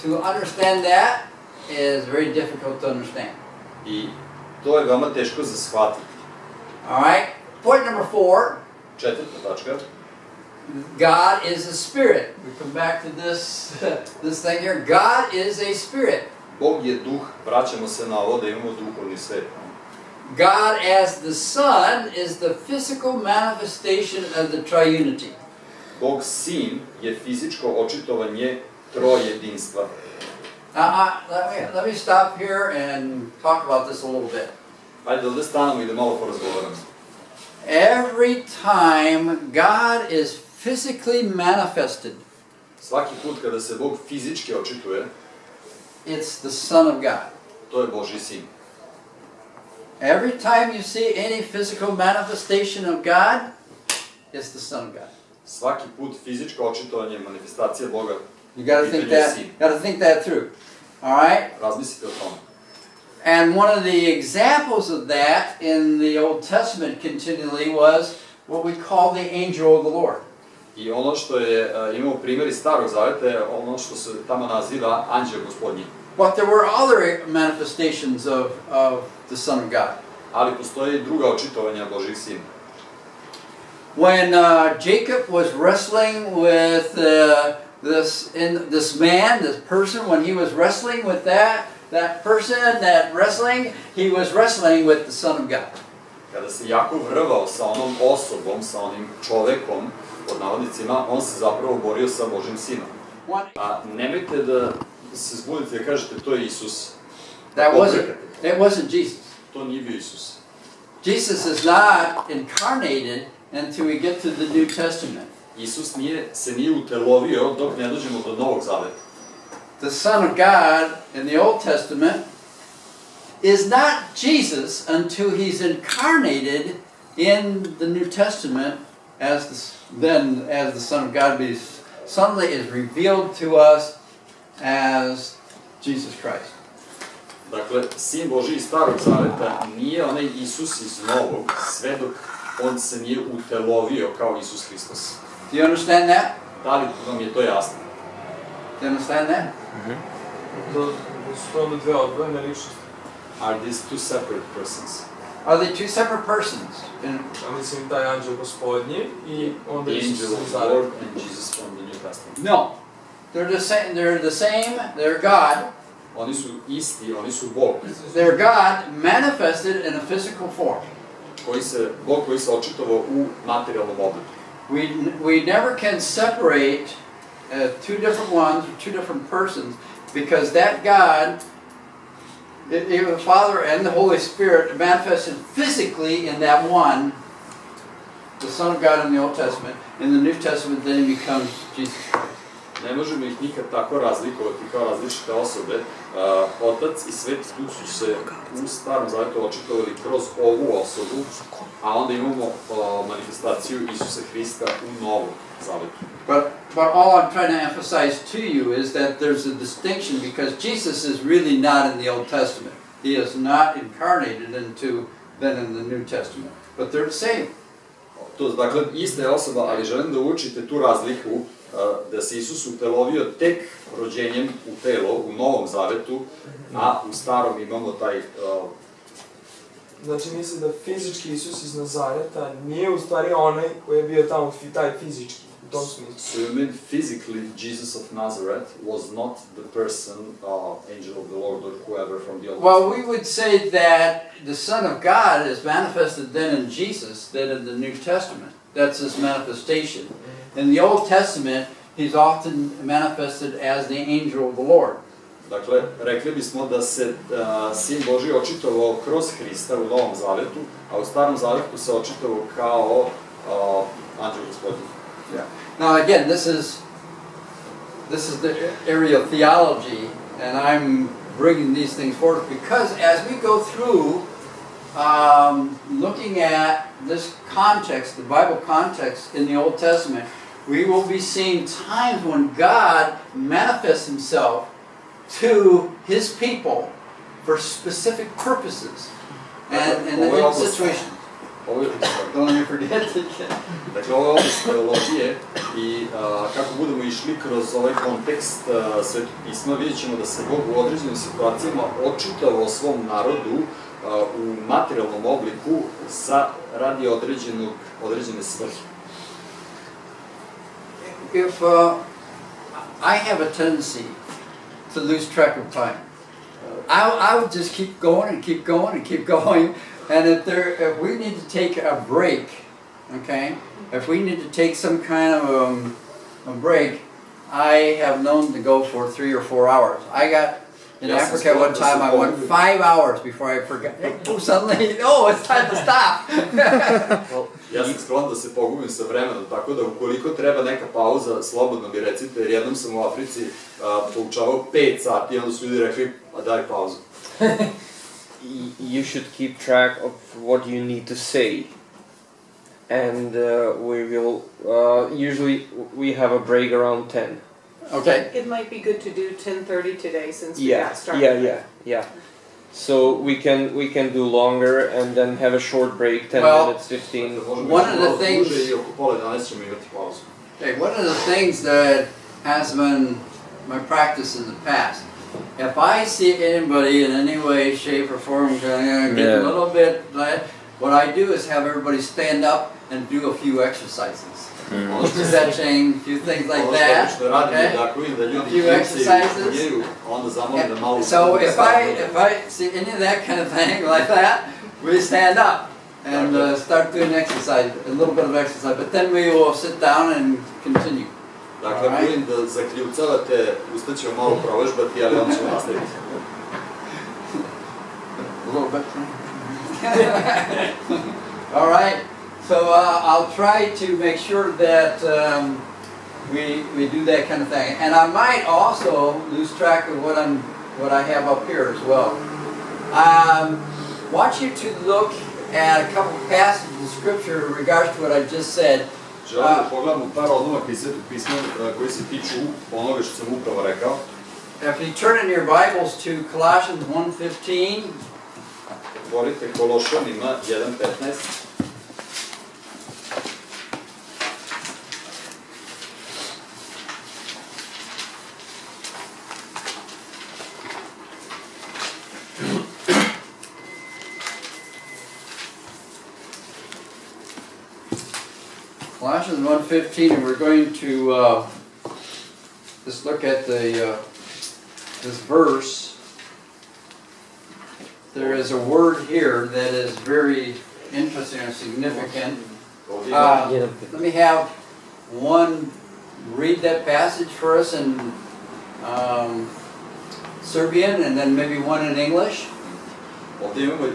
[SPEAKER 1] to understand that is very difficult to understand.
[SPEAKER 2] I to je veoma teško za shvatiti.
[SPEAKER 1] All right. Point number 4.
[SPEAKER 2] Četvrta tačka.
[SPEAKER 1] God is a spirit. We come back to this thing here. God is a spirit.
[SPEAKER 2] Bog je duh, vraćamo se na ovo da imamo duhovni svet.
[SPEAKER 1] God as the Son is the physical manifestation of the triunity.
[SPEAKER 2] Bog Sin je fizičko očitovanje trojedinstva.
[SPEAKER 1] Let me stop here and talk about this a little bit.
[SPEAKER 2] Ajde da stanemo i da malo porazgovaramo.
[SPEAKER 1] Every time God is physically manifested,
[SPEAKER 2] Svaki put kada se Bog fizički očituje,
[SPEAKER 1] it's the Son of God.
[SPEAKER 2] to je Božji Sin.
[SPEAKER 1] Every time you see any physical manifestation of God, it's the Son of God.
[SPEAKER 2] Svaki put fizičko očitovanje manifestacija Boga.
[SPEAKER 1] You got to think that through. All right?
[SPEAKER 2] Razmislite o tome.
[SPEAKER 1] And one of the examples of that in the Old Testament continually was what we call the angel of the Lord.
[SPEAKER 2] I ono što je imamo primjeri Starog Zaveta je ono što se tamo naziva anđeo Gospodnji.
[SPEAKER 1] But there were other manifestations of the Son of God.
[SPEAKER 2] Ali postoje i druga očitovanja Božjih Sina.
[SPEAKER 1] When Jacob was wrestling with this person, when he was wrestling with that person, that wrestling, he was wrestling with the Son of God.
[SPEAKER 2] Kada se Jakov rvao sa onom osobom, sa onim čovekom, pod navodnicima, on se zapravo borio sa Božjim Sinom. A nemojte da se zbudite da kažete to je Isus.
[SPEAKER 1] It wasn't Jesus.
[SPEAKER 2] To nije bio Isus.
[SPEAKER 1] Jesus is not incarnated until we get to the New Testament.
[SPEAKER 2] Isus se nije utelovio dok ne dođemo do Novog Zaveta.
[SPEAKER 1] The Son of God in the Old Testament is not Jesus until he's incarnated in the New Testament as the Son of God suddenly is revealed to us as Jesus Christ.
[SPEAKER 2] Dakle, Sin Božji iz Starog Zaveta nije onaj Isus iz Novog, sve dok on se nije utelovio kao Isus Hristos.
[SPEAKER 1] Do you understand that?
[SPEAKER 2] Da li vam je to jasno?
[SPEAKER 1] Do you understand that?
[SPEAKER 3] To su onda dve odvojene ličnosti.
[SPEAKER 2] Are these two separate persons?
[SPEAKER 1] Are they two separate persons?
[SPEAKER 3] Ja mislim taj anđel gospodnji i onda
[SPEAKER 2] The
[SPEAKER 3] Isus
[SPEAKER 2] angel of the
[SPEAKER 3] Nazaret.
[SPEAKER 2] Lord and Jesus from the New Testament.
[SPEAKER 1] No. They're the same, they're God.
[SPEAKER 2] Oni su isti, oni su Bog.
[SPEAKER 1] They're God manifested in a physical form.
[SPEAKER 2] Bog koji se očitovao u materijalnom obliku.
[SPEAKER 1] We never can separate two different ones or two different persons, because that God, the Father and the Holy Spirit, manifested physically in that one, the Son of God in the Old Testament. In the New Testament, then He becomes Jesus Christ.
[SPEAKER 2] Ne možemo ih nikad tako razlikovati kao različite osobe. Otac i Sveti Duh su se u Starom Zavetu očitovali kroz ovu osobu, a onda imamo manifestaciju Isusa Hrista u Novom Zavetu.
[SPEAKER 1] But all I'm trying to emphasize to you is that there's a distinction, because Jesus is really not in the Old Testament. He is not incarnated into the New Testament. But they're the same.
[SPEAKER 2] Dakle, ista je osoba, ali želim da učite tu razliku da se Isus utelovio tek rođenjem u telo, u Novom Zavetu, a u Starom imamo taj...
[SPEAKER 5] Znači misli da fizički Isus iz Nazareta nije u stvari onaj koji je bio tamo, taj fizički, u tom smislu.
[SPEAKER 2] So you mean physically Jesus of Nazareth was not the person, angel of the Lord or whoever from the Old Testament?
[SPEAKER 1] Well, we would say that the Son of God is manifested then in Jesus than in the New Testament. That's His manifestation. In the Old Testament, He's often manifested as the angel of the Lord.
[SPEAKER 2] Dakle, rekli bismo da se Sin Božji očitovao kroz Hrista u Novom Zavetu, a u Starom Zavetu se očitovao kao anđel Gospodin.
[SPEAKER 1] Yeah. Now again, this is the area of theology, and I'm bringing these things forward because as we go through looking at this context, the Bible context in the Old Testament, we will be seeing times when God manifests Himself to His people for specific purposes and in different situations. Don't let me forget to
[SPEAKER 2] Dakle, ovo je oblast teologije i kako budemo išli kroz ovaj kontekst Svetog pisma, vidjet ćemo da se Bog u određenim situacijama očitavao svom narodu u materijalnom obliku radi određene svrhe.
[SPEAKER 1] If I have a tendency to lose track of time, I would just keep going and keep going and keep going. And if we need to take a break, okay, if we need to take some kind of a break, I have known to go for 3 or 4 hours. I got in Africa one time, I went 5 hours before I forgot. Suddenly, it's time to stop.
[SPEAKER 2] Ja sam sklon da se pogubim sa vremenom, tako da ukoliko treba neka pauza, slobodno mi recite, jer jednom sam u Africi poučavao 5 sati i onda su ljudi rekli, daj pauzu.
[SPEAKER 3] You should keep track of what you need to say, and we will usually we have a break around 10.
[SPEAKER 1] Okay.
[SPEAKER 6] It might be good to do 10:30 today since we got started.
[SPEAKER 3] Yeah. So we can do longer and then have a short break, 10 minutes, 15.
[SPEAKER 1] One of the things. Okay, one of the things that has been my practice in the past. If I see anybody in any way, shape, or form get a little bit, what I do is have everybody stand up and do a few exercises. Stretching, a few things like that. Okay? A few exercises. So if I see any of that kind of thing like that, we stand up and start doing exercise, a little bit of exercise, but then we will sit down and continue.
[SPEAKER 2] Dakle, volim da zakljucavate, ustaćemo malo provežbati, ali onda ćemo nastaviti.
[SPEAKER 1] A little bit. All right. So I'll try to make sure that we do that kind of thing, and I might also lose track of what I have up here as well. Want you to look at a couple passages of scripture in regards to what I just said.
[SPEAKER 2] Želim da pogledamo par odlomaka iz Svetog pisma koji se tiču onoga što sam upravo rekao.
[SPEAKER 1] If you turn in your Bibles to Colossians 1:15.
[SPEAKER 2] Otvorite Kološanima 1:15.
[SPEAKER 1] Colossians 1:15, and we're going to just look at this verse. There is a word here that is very interesting and significant. Let me have one read that passage for us in Serbian, and then maybe one in English.
[SPEAKER 2] Ovdje imamo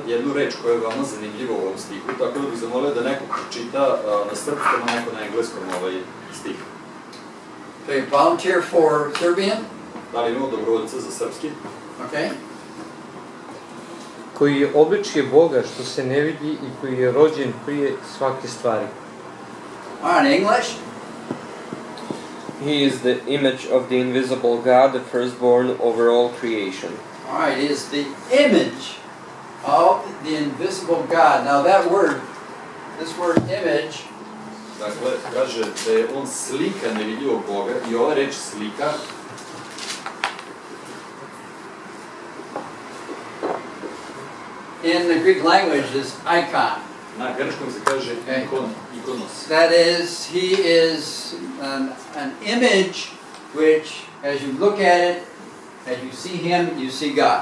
[SPEAKER 2] jednu reč koja je veoma zanimljiva u ovom stihu, tako da bih zamolio da neko pročita na srpskom, a neko na engleskom ovaj stih.
[SPEAKER 1] Okay, volunteer for Serbian.
[SPEAKER 2] Da li imamo dobrovoljca za srpski?
[SPEAKER 1] Okay.
[SPEAKER 7] Koji je obličje Boga što se ne vidi i koji je rođen prije svake stvari.
[SPEAKER 1] All right, English.
[SPEAKER 3] He is the image of the invisible God, the firstborn over all creation.
[SPEAKER 1] All right, is the image of the invisible God. Now that word, this word image,
[SPEAKER 2] Dakle, kaže da je on slika nevidljivog Boga i ova reč slika
[SPEAKER 1] in the Greek language is icon.
[SPEAKER 2] na grčkom se kaže ikonos.
[SPEAKER 1] That is, he is an image which, as you look at it, as you see him, you see God.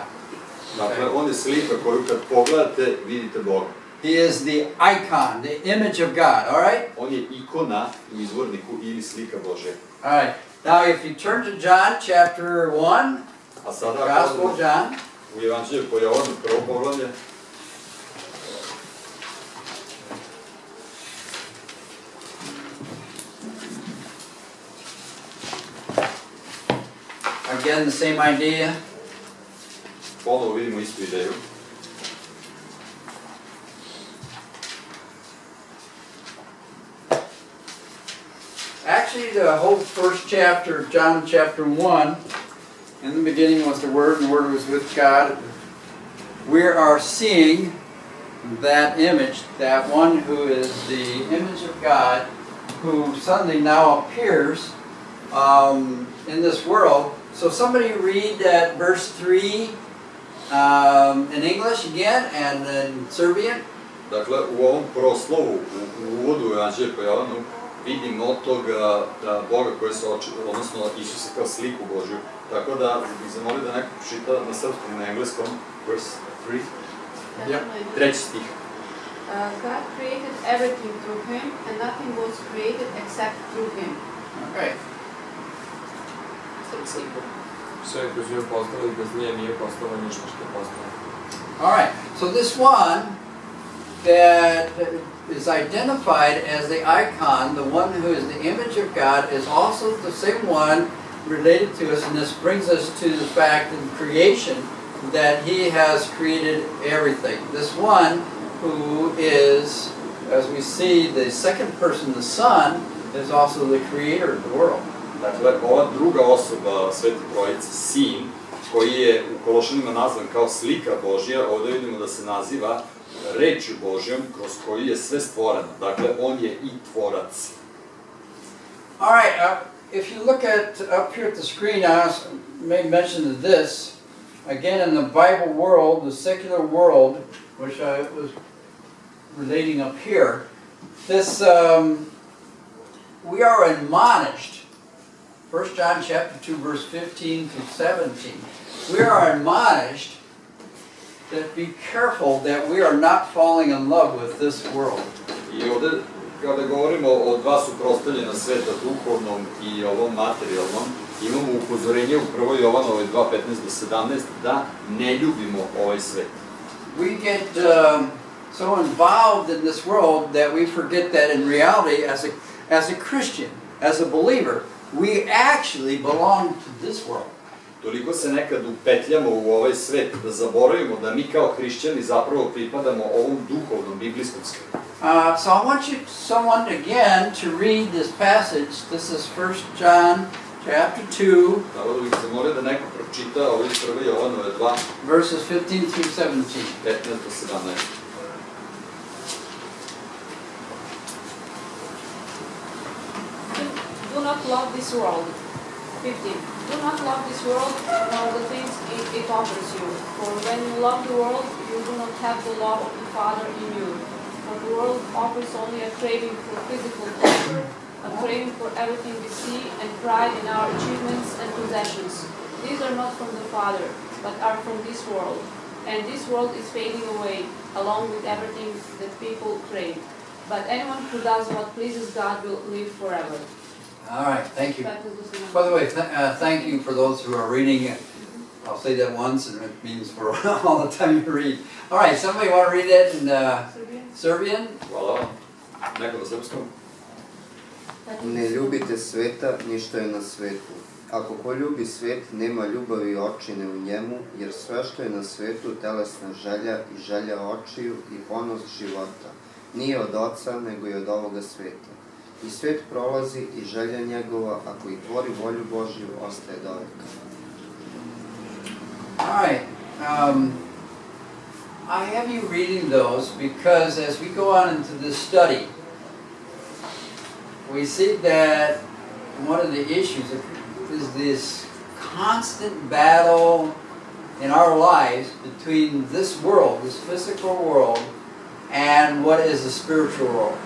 [SPEAKER 2] Dakle, on je slika koju kad pogledate vidite Boga.
[SPEAKER 1] He is the icon, the image of God, all right?
[SPEAKER 2] On je ikona u izvorniku ili slika Božja.
[SPEAKER 1] All right. Now if you turn to John chapter 1,
[SPEAKER 2] A sada
[SPEAKER 1] Gospel of John,
[SPEAKER 2] u Evanđelju po Jovanu prvo poglavlje,
[SPEAKER 1] again the same idea.
[SPEAKER 2] ponovo vidimo istu ideju.
[SPEAKER 1] Actually, the whole first chapter, John chapter 1, in the beginning was the Word, and the Word was with God. We are seeing that image, that one who is the image of God, who suddenly now appears in this world. So somebody read that verse 3 in English again and in Serbian.
[SPEAKER 2] Dakle, u ovom proslovu, u uvodu u Evanđelju po Jovanu, vidimo tog Boga koji se odnosno Isusa kao sliku Božju. Tako da bih zamolio da neko pročita na srpskom i na engleskom, verse 3.
[SPEAKER 1] Yep.
[SPEAKER 2] Treći stih.
[SPEAKER 8] God created everything through him, and nothing was created except through him.
[SPEAKER 1] Okay.
[SPEAKER 5] Sve je kroz nju postalo i bez nje nije postalo ništa što je postalo.
[SPEAKER 1] All right. So this one that is identified as the icon, the one who is the image of God, is also the same one related to us, and this brings us to the fact in creation that he has created everything. This one who is, as we see, the second person, the Son, is also the creator of the world.
[SPEAKER 2] Dakle, ova druga osoba Svete Trojice, Sin, koji je u Kološanima nazvan kao slika Božja, ovdje vidimo da se naziva rečju Božjom kroz koju je sve stvoreno. Dakle, on je i tvorac.
[SPEAKER 1] All right, if you look at up here at the screen, I may mention this. Again, in the Bible world, the secular world, which I was relating up here, this, we are admonished. 1 John chapter 2, verse 15 to 17. We are admonished that be careful that we are not falling in love with this world.
[SPEAKER 2] I ovdje, kada govorimo o dva suprotstavljena sveta, duhovnom i ovom materijalnom, imamo upozorenje u 1. Jovanovoj 2:15 do 17 da ne ljubimo ovaj svet.
[SPEAKER 1] We get so involved in this world that we forget that in reality, as a Christian, as a believer, we actually belong to this world.
[SPEAKER 2] Toliko se nekad upetljamo u ovaj svet da zaboravimo da mi kao hrišćani zapravo pripadamo ovom duhovnom biblijskom svetu.
[SPEAKER 1] So I want someone again to read this passage. This is 1 John chapter 2,
[SPEAKER 2] Tako da bih zamolio da neko pročita ovih 1. Jovanove 2,
[SPEAKER 1] verses 15 through 17.
[SPEAKER 2] 15 do 17.
[SPEAKER 8] Do not love this world. 15. Do not love this world nor the things it offers you. For when you love the world, you do not have the love of the Father in you. for the world offers only a craving for physical pleasure, a craving for everything we see, and pride in our achievements and possessions. These are not from the Father, but are from this world. And this world is fading away, along with everything that people crave. But anyone who does what pleases God will live forever.
[SPEAKER 1] All right, thank you.
[SPEAKER 8] That was the
[SPEAKER 1] By the way, thank you for those who are reading it. I'll say that once, and it means for all the time you read. All right, somebody want to read it in Serbian?
[SPEAKER 2] Hvala vam. Neko na srpskom?
[SPEAKER 9] Ne ljubite sveta, ni što je na svetu. Ako ko ljubi svet, nema ljubavi očine u njemu, jer sve što je na svetu, telesna želja i želja očiju i ponos života, nije od oca, nego i od ovoga sveta. I svet prolazi i želja njegova, ako i tvori volju Božju, ostaje do veka.
[SPEAKER 1] All right. I have you reading those because as we go on into this study, we see that one of the issues is this constant battle in our lives between this world, this physical world, and what is the spiritual world.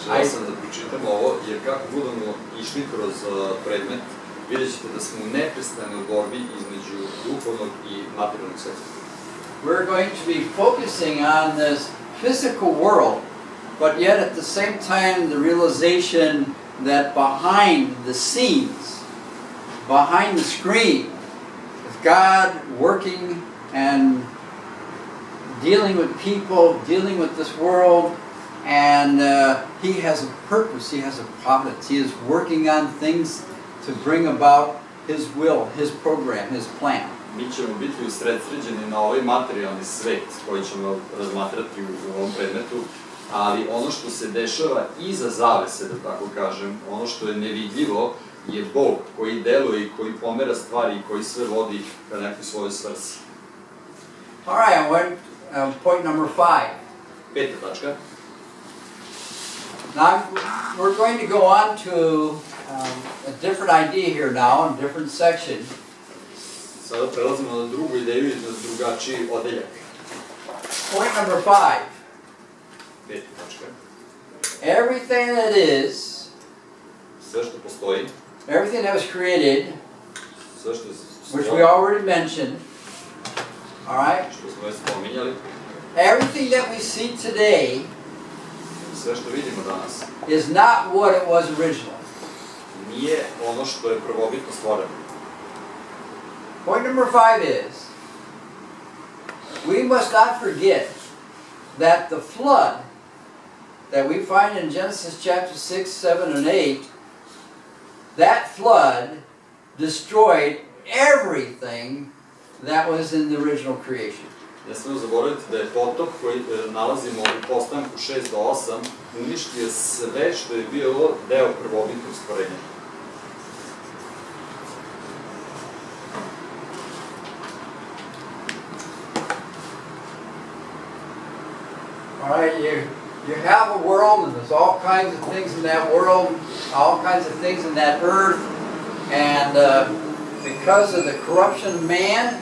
[SPEAKER 2] Želeo sam da pročitam ovo, jer kako budemo išli kroz predmet, vidjet ćete da smo u neprestanoj borbi između duhovnog i materijalnog sveta.
[SPEAKER 1] We're going to be focusing on this physical world, but yet at the same time the realization that behind the scenes, behind the screen, is God working and dealing with people, dealing with this world, and He has a purpose, He has a providence. He is working on things to bring about His will, His program, His plan.
[SPEAKER 2] Mi ćemo biti usredsređeni na ovaj materijalni svet koji ćemo razmatrati u ovom predmetu, ali ono što se dešava iza zavese, da tako kažem, ono što je nevidljivo, je Bog koji deluje i koji pomera stvari i koji sve vodi ka nekoj svojoj svrsi.
[SPEAKER 1] All right, I went point number 5.
[SPEAKER 2] Peta tačka.
[SPEAKER 1] Now we're going to go on to a different idea here now, a different section.
[SPEAKER 2] Sada prelazimo na drugu ideju i na drugačiji odeljak.
[SPEAKER 1] Point number 5.
[SPEAKER 2] Peta tačka.
[SPEAKER 1] Everything that is,
[SPEAKER 2] Sve što postoji,
[SPEAKER 1] everything that was created,
[SPEAKER 2] sve što je
[SPEAKER 1] which we already mentioned, all right,
[SPEAKER 2] što smo već spominjali,
[SPEAKER 1] everything that we see today
[SPEAKER 2] sve što vidimo danas,
[SPEAKER 1] is not what it was originally.
[SPEAKER 2] nije ono što je prvobitno stvoreno.
[SPEAKER 1] Point number 5 is, we must not forget that the flood that we find in Genesis chapter 6, 7, and 8, that flood destroyed everything that was in the original creation.
[SPEAKER 2] Ne smemo zaboraviti da je potop koji nalazimo u postanku 6 do 8 uništio sve što je bilo deo prvobitnog stvorenja.
[SPEAKER 1] All right, you have a world, and there's all kinds of things in that world, all kinds of things in that earth, and because of the corruption of man,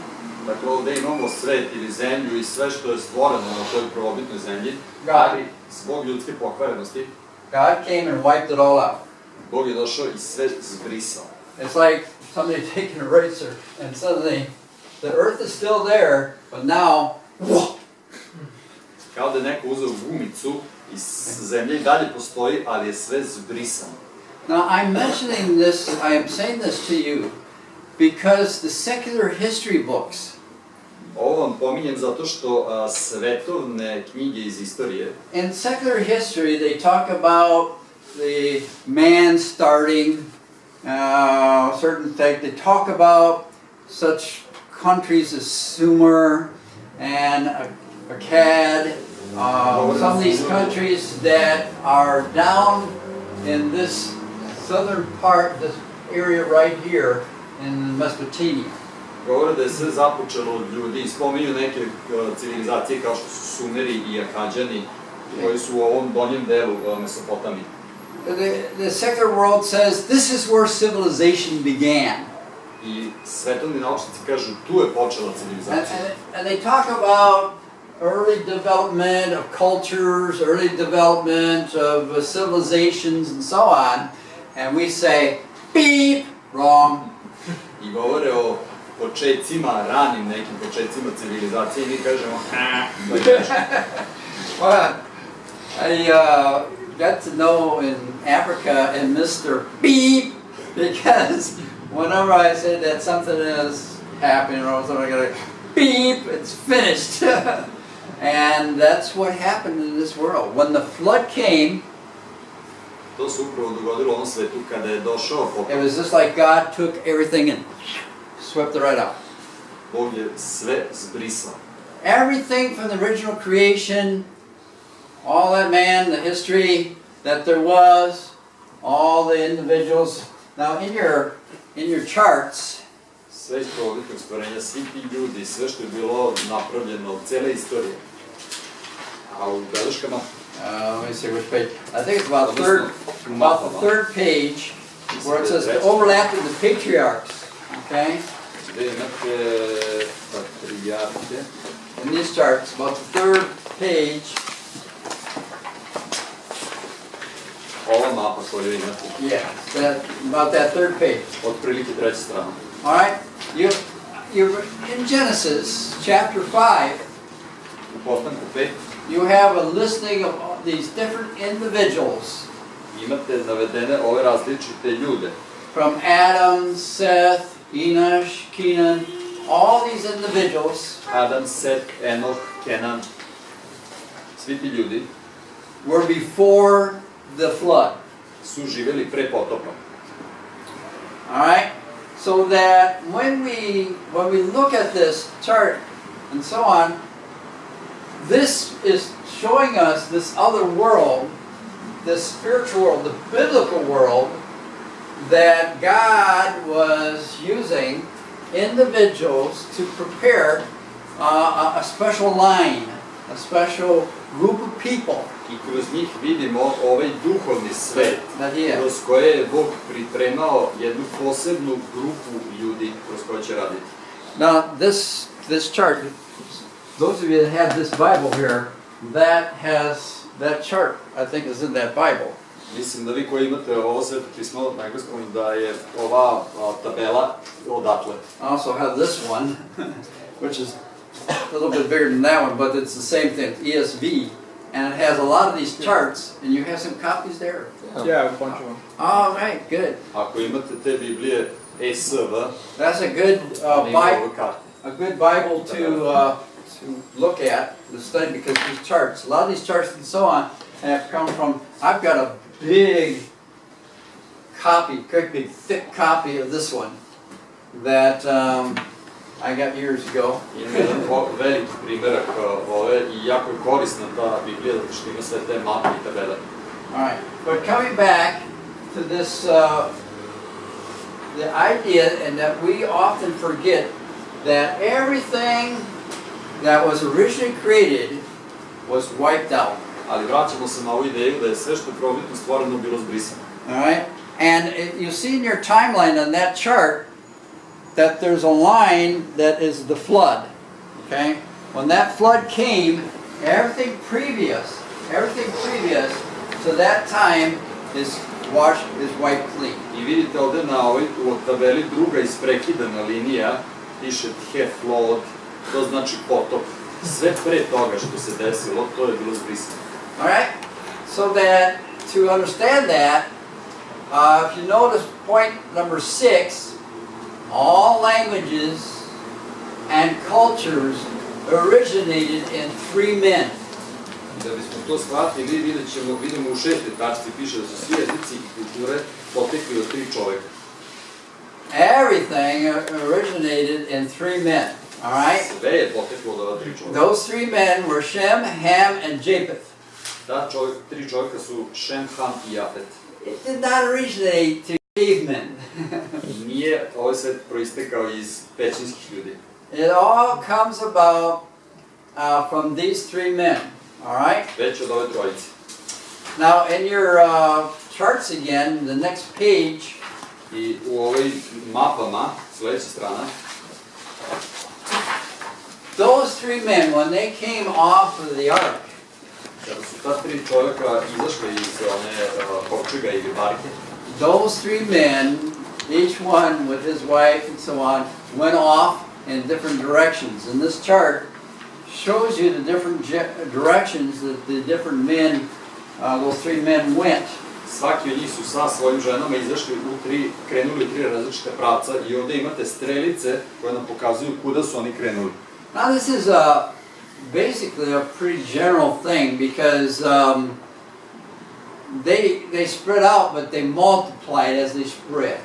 [SPEAKER 2] Dakle, ovdje imamo svet ili zemlju i sve što je stvoreno na toj prvobitnoj zemlji,
[SPEAKER 1] God.
[SPEAKER 2] ali zbog ljudske pokvarenosti,
[SPEAKER 1] God came and wiped it all out.
[SPEAKER 2] Bog je došao i sve zbrisao.
[SPEAKER 1] It's like somebody taking a eraser, and suddenly the earth is still there, but now, whoa,
[SPEAKER 2] Kao da je neko uzeo gumicu i zemlja i dalje postoji, ali je sve zbrisano.
[SPEAKER 1] Now I'm mentioning this, I am saying this to you, because the secular history books,
[SPEAKER 2] Ovo vam pominjem zato što svetovne knjige iz istorije,
[SPEAKER 1] in secular history they talk about the man starting certain things. They talk about such countries as Sumer and Akkad, some of these countries that are down in this southern part, this area right here in Mesopotamia.
[SPEAKER 2] govore da je sve započelo od ljudi i spominju neke civilizacije kao što su Sumeri i Akađani, koji su u ovom donjem delu Mesopotamije.
[SPEAKER 1] The secular world says this is where civilization began.
[SPEAKER 2] I svetovni naučnici kažu tu je počela civilizacija.
[SPEAKER 1] And they talk about early development of cultures, early development of civilizations and so on, and we say, beep, wrong.
[SPEAKER 2] I govore o početcima, ranim nekim početcima civilizacije i mi kažemo
[SPEAKER 1] Well, I got to know in Africa and Mr. Beep, because whenever I say that something is happening or something, I gotta beep, it's finished. And that's what happened in this world. When the flood came,
[SPEAKER 2] to se upravo dogodilo u ovom svetu kada je došao potop.
[SPEAKER 1] it was just like God took everything and swept it right out.
[SPEAKER 2] Bog je sve zbrisao.
[SPEAKER 1] Everything from the original creation, all that man, the history that there was, all the individuals. Now in your charts,
[SPEAKER 2] Sve iz prvobitnog stvorenja, svi ti ljudi, sve što je bilo napravljeno, cele istorije. A u beleškama,
[SPEAKER 1] let me see which page. I think it's about the third page, where it says overlapping the patriarchs. Okay,
[SPEAKER 2] gde imate patrijarhe,
[SPEAKER 1] in these charts, about the third page.
[SPEAKER 2] ova mapa koju imate,
[SPEAKER 1] Yeah, about that third page.
[SPEAKER 2] otprilike treća strana.
[SPEAKER 1] All right, you're in Genesis chapter 5.
[SPEAKER 2] U postanku 5
[SPEAKER 1] You have a listing of all these different individuals,
[SPEAKER 2] imate navedene ove različite ljude.
[SPEAKER 1] from Adam, Seth, Enosh, Kenan, all these individuals
[SPEAKER 2] Adam, Set, Enoch, Kenan, svi ti ljudi
[SPEAKER 1] were before the flood.
[SPEAKER 2] su živjeli pre potopa.
[SPEAKER 1] All right, so that when we look at this chart and so on, this is showing us this other world, this spiritual world, the biblical world, that God was using individuals to prepare a special line, a special group of people.
[SPEAKER 2] I kroz njih vidimo ovaj duhovni svet,
[SPEAKER 1] That he had.
[SPEAKER 2] kroz koje je Bog pripremao jednu posebnu grupu ljudi kroz koje će raditi.
[SPEAKER 1] Now this chart, those of you that have this Bible here, that chart I think is in that Bible.
[SPEAKER 2] Mislim da vi koji imate ovo sveto pismo na engleskom, da je ova tabela odatle.
[SPEAKER 1] I also have this one, which is a little bit bigger than that one, but it's the same thing, ESV, and it has a lot of these charts, and you have some copies there.
[SPEAKER 5] Yeah, a bunch of them.
[SPEAKER 1] All right, good.
[SPEAKER 2] Ako imate te Biblije ESV,
[SPEAKER 1] That's a good
[SPEAKER 2] oni imaju
[SPEAKER 1] Bible.
[SPEAKER 2] ove karte.
[SPEAKER 1] A good Bible to look at, to study, because these charts, a lot of these charts and so on, have come from. I've got a big copy, great big thick copy of this one that I got years ago.
[SPEAKER 2] Ima jedan veliki primjerak ove i jako je korisna ta Biblija zato što ima sve te mape i tabele.
[SPEAKER 1] All right, but coming back to this, the idea, and that we often forget that everything that was originally created was wiped out.
[SPEAKER 2] Ali vraćamo se na ovu ideju da je sve što je prvobitno stvoreno bilo zbrisano.
[SPEAKER 1] All right, and you see in your timeline on that chart that there's a line that is the flood. Okay, when that flood came, everything previous to that time is wiped clean.
[SPEAKER 2] I vidite ovde na ovoj tabeli druga isprekidana linija, piše Heflod, to znači potop. Sve pre toga što se desilo, to je bilo zbrisano.
[SPEAKER 1] All right, so that to understand that, if you notice point number 6, all languages and cultures originated in 3 men.
[SPEAKER 2] Da bismo to shvatili, vidimo u 6. tačci piše da su svi jezici i kulture potekli od 3 čoveka.
[SPEAKER 1] Everything originated in 3 men. All right?
[SPEAKER 2] Sve je poteklo od ova 3 čoveka.
[SPEAKER 1] Those 3 men were Shem, Ham, and Japheth.
[SPEAKER 2] Ta 3 čoveka su Šem, Ham i Jafet.
[SPEAKER 1] It did not originate to cavemen.
[SPEAKER 2] Nije ovaj svet proistekao iz pećinskih ljudi.
[SPEAKER 1] It all comes about from these 3 men. All right?
[SPEAKER 2] Već od ove trojice.
[SPEAKER 1] Now, in your charts again, the next page,
[SPEAKER 2] I u ovoj mapama, sledeća strana,
[SPEAKER 1] those three men, when they came off of the ark,
[SPEAKER 2] Kada su ta tri čovjeka izašli iz one kovčega ili barke,
[SPEAKER 1] those three men, each one with his wife and so on, went off in different directions. And this chart shows you the different directions that the different men, those three men went.
[SPEAKER 2] svaki od njih su sa svojim ženama izašli krenuli u tri različite pravca i ovdje imate strelice koje nam pokazuju kuda su oni krenuli.
[SPEAKER 1] Now this is basically a pretty general thing because they spread out, but they multiplied as they spread.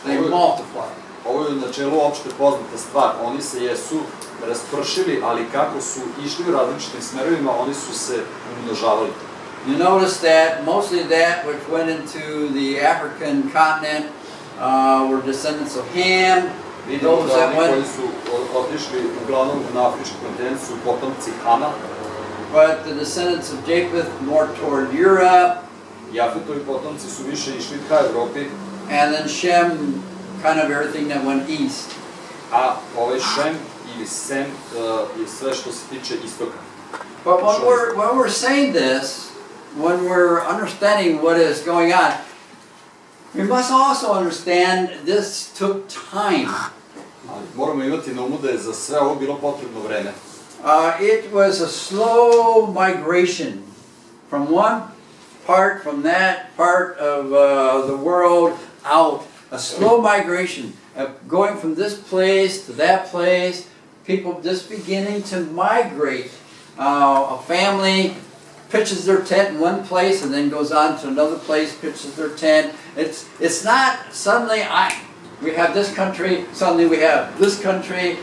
[SPEAKER 1] They multiplied.
[SPEAKER 2] Ovo je u načelu opšte poznata stvar. Oni se jesu raspršili, ali kako su išli u različitim smerovima, oni su se umnožavali.
[SPEAKER 1] You notice that mostly that which went into the African continent were descendants of Ham.
[SPEAKER 2] Vidimo da oni koji su otišli uglavnom na afrički kontinent su potomci Hama.
[SPEAKER 1] But the descendants of Japheth more toward Europe.
[SPEAKER 2] Jafetovi potomci su više išli ka Evropi.
[SPEAKER 1] And then Shem, kind of everything that went east.
[SPEAKER 2] A ovaj Šem ili Sem je sve što se tiče istoka.
[SPEAKER 1] But when we're saying this, when we're understanding what is going on, we must also understand this took time.
[SPEAKER 2] Moramo imati na umu da je za sve ovo bilo potrebno vreme.
[SPEAKER 1] It was a slow migration from one part, from that part of the world out. A slow migration of going from this place to that place. People just beginning to migrate. A family pitches their tent in one place and then goes on to another place, pitches their tent. It's not suddenly we have this country, suddenly we have this country,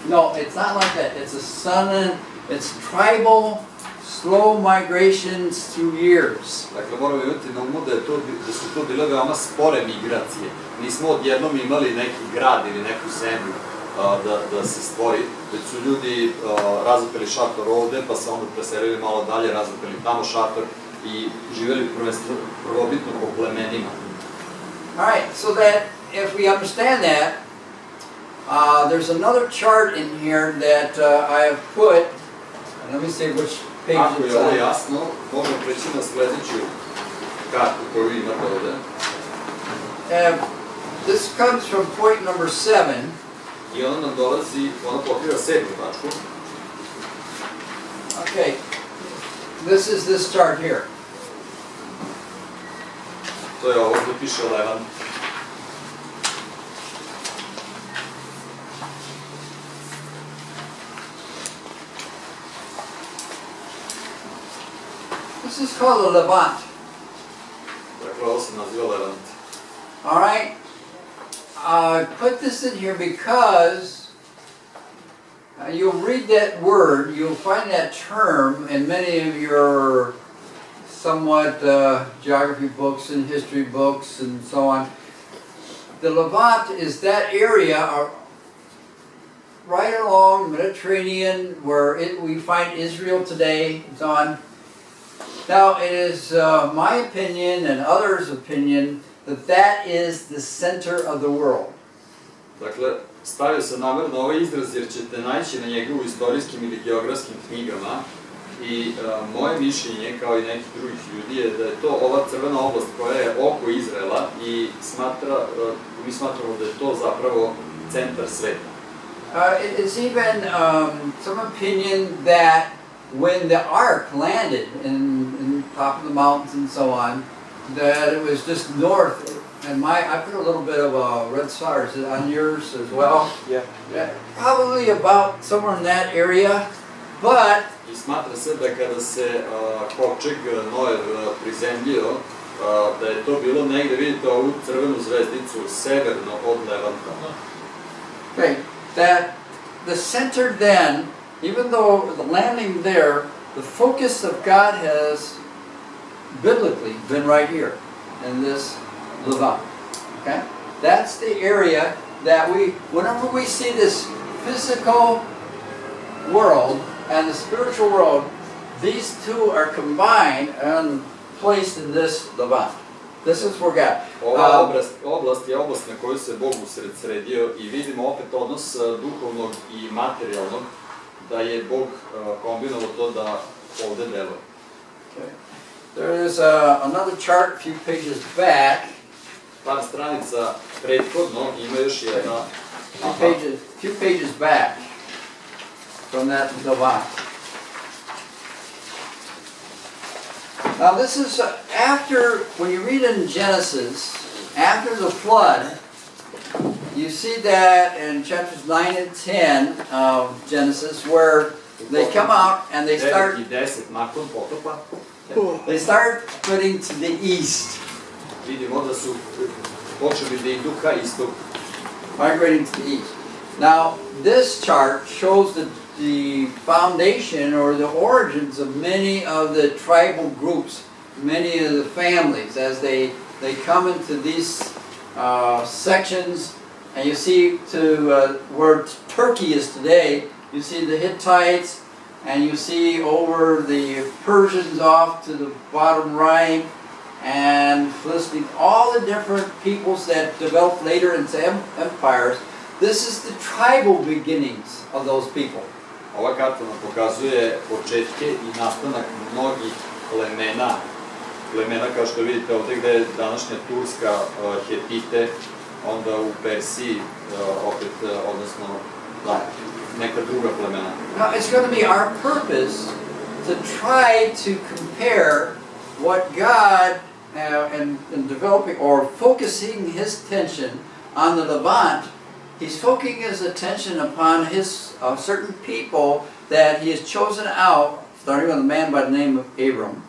[SPEAKER 1] no, it's not like that. It's tribal, slow migrations through years.
[SPEAKER 2] Dakle, moramo imati na umu da su to bile veoma spore migracije. Nismo odjednom imali neki grad ili neku zemlju da se stvori, već su ljudi razapeli šator ovde, pa se onda preselili malo dalje, razapeli tamo šator i živeli prvobitno po plemenima.
[SPEAKER 1] Alright, so that if we understand that, there's another chart in here that I have put, let me see which page
[SPEAKER 2] Ako
[SPEAKER 1] it's
[SPEAKER 2] je ovo
[SPEAKER 1] on.
[SPEAKER 2] jasno, možemo preći na sledeću kartu koju imate ovde.
[SPEAKER 1] This comes from point number 7.
[SPEAKER 2] I ona nam dolazi, ona pokriva 7. tačku.
[SPEAKER 1] Okay, this is this chart here.
[SPEAKER 2] To je ovo gde piše Levan.
[SPEAKER 1] This is called a Levant.
[SPEAKER 2] Dakle, ovo se naziva Levant.
[SPEAKER 1] All right. I put this in here because you'll read that word, you'll find that term in many of your somewhat geography books and history books and so on. The Levant is that area right along the Mediterranean where we find Israel today and so on. Now, it is my opinion and others' opinion that is the center of the world.
[SPEAKER 2] Dakle, stavio sam namerno ovaj izraz jer ćete naći na njega u istorijskim ili geografskim knjigama i moje mišljenje, kao i nekih drugih ljudi, je da je to ova crvena oblast koja je oko Izraela i mi smatramo da je to zapravo centar sveta.
[SPEAKER 1] It's even some opinion that when the ark landed in top of the mountains and so on, that it was just north. And I put a little bit of red stars on yours as well.
[SPEAKER 3] Yeah.
[SPEAKER 1] Probably about somewhere in that area, but
[SPEAKER 2] I smatra se da kada se kovčeg Noev prizemljio, da je to bilo negde, vidite ovu crvenu zvezdicu, severno od Levanta.
[SPEAKER 1] okay, that the center then, even though the landing there, the focus of God has biblically been right here in this Levant. Okay? That's the area that whenever we see this physical world and the spiritual world, these two are combined and placed in this Levant. This is where God.
[SPEAKER 2] Ova oblast je oblast na koju se Bog usredsredio i vidimo opet odnos duhovnog i materijalnog, da je Bog kombinovao to da ovde deluje.
[SPEAKER 1] There is another chart a few pages back.
[SPEAKER 2] Par stranica prethodno ima još jedna.
[SPEAKER 1] Few pages back from that Levant. Now this is after, when you read in Genesis, after the flood, you see that in chapters 9 and 10 of Genesis, where they come out and they start putting to the east.
[SPEAKER 2] Vidimo da su počeli da idu ka istoku.
[SPEAKER 1] Migrating to the east. Now, this chart shows the foundation or the origins of many of the tribal groups, many of the families, as they come into these sections. And you see to where Turkey is today, you see the Hittites, and you see over the Persians off to the bottom right, and Philistines, all the different peoples that developed later into empires. This is the tribal beginnings of those people.
[SPEAKER 2] Ova karta nam pokazuje početke i nastanak mnogih plemena kao što vidite ovdje gde je današnja Turska, Hetite, onda u Persiji opet, odnosno neka druga plemena.
[SPEAKER 1] Now it's going to be our purpose to try to compare what God in developing or focusing his attention on the Levant. He's focusing his attention upon his certain people that he has chosen out, starting with a man by the name of Abram.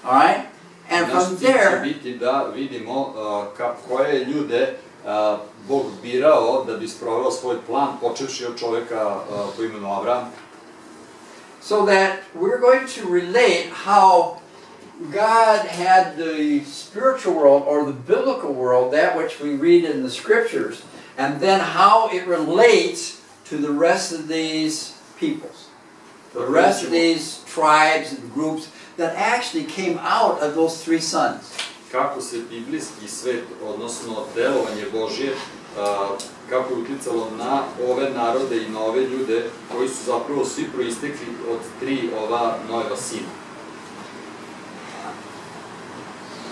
[SPEAKER 1] All right? And from there,
[SPEAKER 2] biti da vidimo koje ljude Bog birao da bi sproveo svoj plan, počevši od čoveka po imenu Avram.
[SPEAKER 1] So that we're going to relate how God had the spiritual world or the biblical world, that which we read in the scriptures, and then how it relates to the rest of these peoples, the rest of these tribes and groups that actually came out of those three sons.
[SPEAKER 2] Kako se biblijski svet, odnosno delovanje Božje, kako je uticalo na ove narode i na ove ljude koji su zapravo svi proistekli od tri ova Noeva sina.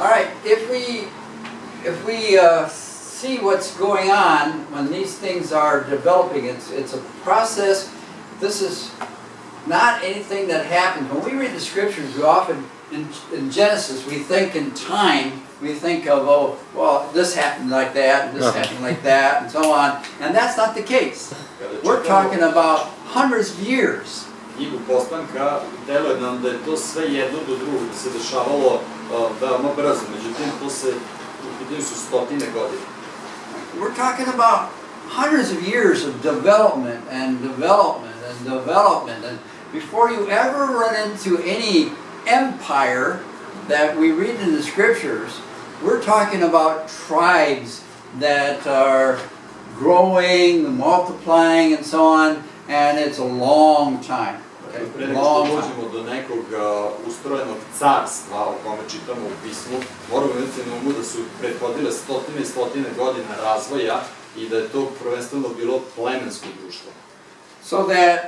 [SPEAKER 1] All right, if we see what's going on when these things are developing, it's a process. This is not anything that happens. When we read the scriptures, we often, in Genesis, we think in time, we think of, oh, well, this happened like that, and this happened like that, and so on. And that's not the case. We're talking about hundreds of years.
[SPEAKER 2] Knjigu Postanka deluje nam da je to sve jedno do drugog, da se dešavalo veoma brzo, međutim to se u pitanju su stotine godina.
[SPEAKER 1] We're talking about hundreds of years of development and development and development, and before you ever run into any empire that we read in the scriptures, we're talking about tribes that are growing, multiplying, and so on, and it's a long time.
[SPEAKER 2] Pre nego što dođemo do nekog ustrojenog carstva o kome čitamo u pismu, moramo imati na umu da su prethodile stotine i stotine godina razvoja i da je to prvenstveno bilo plemensko društvo.
[SPEAKER 1] So that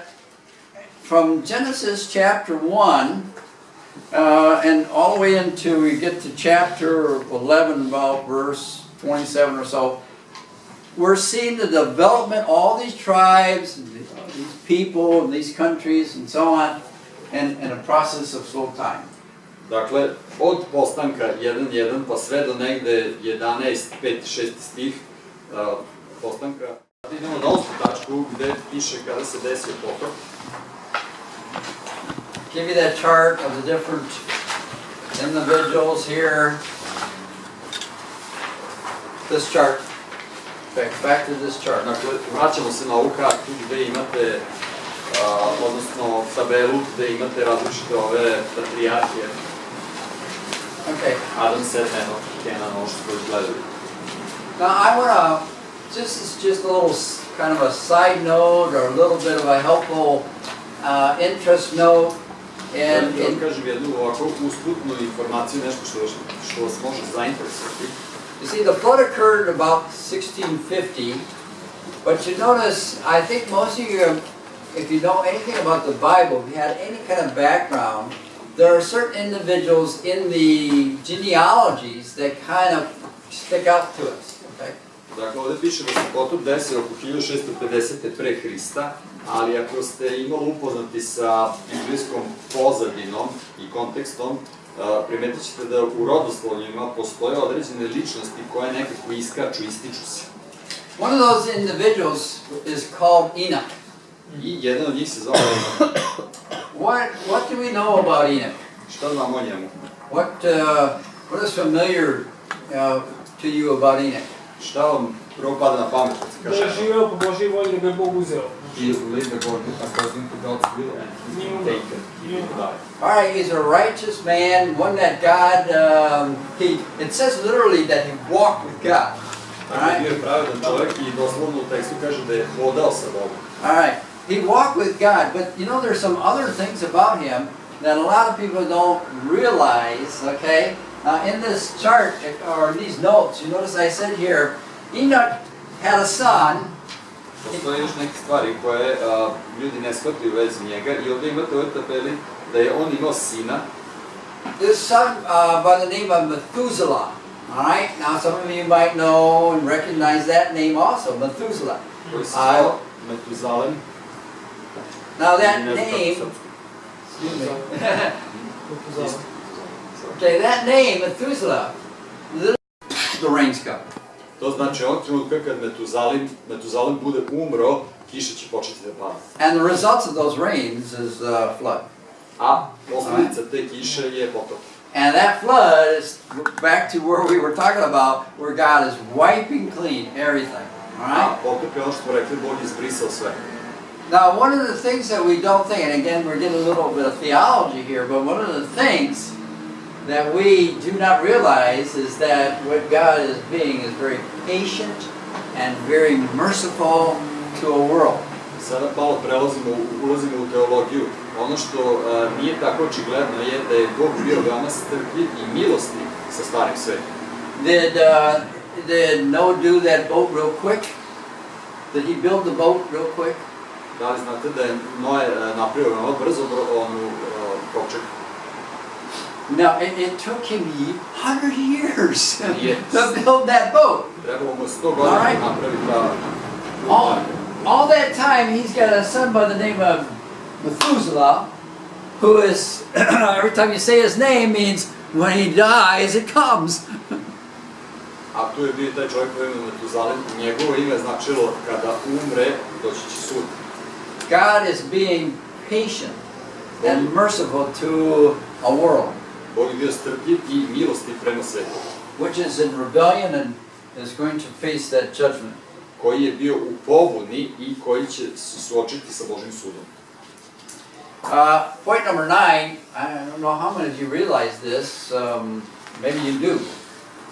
[SPEAKER 1] from Genesis chapter 1 and all the way into we get to chapter 11, about verse 27 or so, we're seeing the development, all these tribes, these people, these countries, and so on, in a process of slow time.
[SPEAKER 2] Dakle, od Postanka 1.1 pa sve do negde 11, 5, 6 stih Postanka. Idemo na 8. tačku gde piše kada se desio potop.
[SPEAKER 1] Give you that chart of the different individuals here. This chart. Back to this chart.
[SPEAKER 2] Dakle, vraćamo se na ovu kartu gde imate, odnosno tabelu gde imate različite ove patrijarhije.
[SPEAKER 1] Okay.
[SPEAKER 2] Adam, Seth, Enoch, Kenan, ovo što izgledaju.
[SPEAKER 1] Now I want to, this is just a little kind of a side note or a little bit of a helpful interest note.
[SPEAKER 2] Ja kažem jednu ovako usputnu informaciju, nešto što vas može zainteresovati.
[SPEAKER 1] You see, the flood occurred about 1650, but you notice, I think most of you, if you know anything about the Bible, if you had any kind of background, there are certain individuals in the genealogies that kind of stick out to us. Okay?
[SPEAKER 2] Dakle, ovdje piše da se potop desio oko 1650. pre Hrista, ali ako ste imali upoznati sa biblijskom pozadinom i kontekstom, primetit ćete da u rodoslovljima postoje određene ličnosti koje nekako iskaču, ističu se.
[SPEAKER 1] One of those individuals is called Enoch.
[SPEAKER 2] I jedan od njih se zove Enoch.
[SPEAKER 1] What do we know about Enoch?
[SPEAKER 2] Šta znamo o njemu?
[SPEAKER 1] What is familiar to you about Enoch?
[SPEAKER 2] Šta vam prvo pada na pamet kad se
[SPEAKER 5] Da
[SPEAKER 2] kaže
[SPEAKER 5] je živeo po Božoj volji da ga je Bog uzeo.
[SPEAKER 2] He lived according to God's will and he was taken. He didn't die.
[SPEAKER 1] Alright, he's a righteous man, one that God, it says literally that he walked with God.
[SPEAKER 2] Dakle, bio je pravedan čovjek i doslovno u tekstu kaže da je hodao sa Bogom.
[SPEAKER 1] Alright, he walked with God, but you know there's some other things about him that a lot of people don't realize, okay? In this chart, or in these notes, you notice I said here, Enoch had a son.
[SPEAKER 2] Postoje još neke stvari koje ljudi ne shvataju u vezi njega i ovdje imate u ovoj tabeli da je on imao sina.
[SPEAKER 1] This son by the name of Methuselah. Alright, now some of you might know and recognize that name also, Methuselah.
[SPEAKER 2] Koji se zvao Metuzalem.
[SPEAKER 1] Now that name, excuse me. Okay, that name, Methuselah, the rains come.
[SPEAKER 2] To znači on trenutka kad Metuzalem bude umro, kiša će početi da pada.
[SPEAKER 1] And the results of those rains is flood.
[SPEAKER 2] A posljedica te kiše je potop.
[SPEAKER 1] And that flood is back to where we were talking about, where God is wiping clean everything. Alright?
[SPEAKER 2] A potop je ono što smo rekli, Bog je izbrisao sve.
[SPEAKER 1] Now, one of the things that we don't think, and again, we're getting a little bit of theology here, but one of the things that we do not realize is that what God is being is very patient and very merciful to a world.
[SPEAKER 2] Sada malo ulazimo u teologiju. Ono što nije tako očigledno je da je Bog bio veoma strpljiv i milostiv sa starim svetom.
[SPEAKER 1] Did Noah do that boat real quick? Did he build the boat real quick?
[SPEAKER 2] Da li znate da je Noe napravio veoma brzo onu kovčeg?
[SPEAKER 1] No, it took him 100 years to build that boat.
[SPEAKER 2] Trebalo mu 100 godina da napravi ta...
[SPEAKER 1] All that time, he's got a son by the name of Methuselah, who is, every time you say his name means when he dies, it comes.
[SPEAKER 2] A tu je bio taj čovjek koji ima Metuzalem, njegovo ime značilo kada umre, doći će sud.
[SPEAKER 1] God is being patient and merciful to a world.
[SPEAKER 2] Bog je bio strpljiv i milostiv prema svetu.
[SPEAKER 1] Which is in rebellion and is going to face that judgment.
[SPEAKER 2] Koji je bio u pobuni i koji će se suočiti sa Božim sudom.
[SPEAKER 1] Point number 9, I don't know how many of you realize this, maybe you do,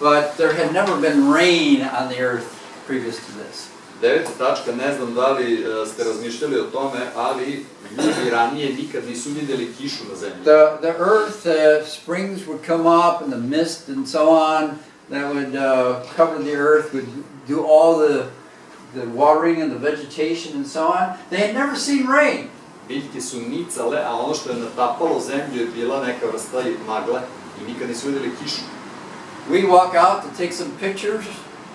[SPEAKER 1] but there had never been rain on the earth previous to this.
[SPEAKER 2] 9. tačka, ne znam da li ste razmišljali o tome, ali ljudi ranije nikad nisu vidjeli kišu na zemlji.
[SPEAKER 1] The earth, springs would come up and the mist and so on, that would cover the earth, would do all the watering and the vegetation and so on. They had never seen rain.
[SPEAKER 2] Biljke su nicale, a ono što je natapalo zemlju je bila neka vrsta magle i nikad nisu vidjeli kišu.
[SPEAKER 1] We walk out to take some pictures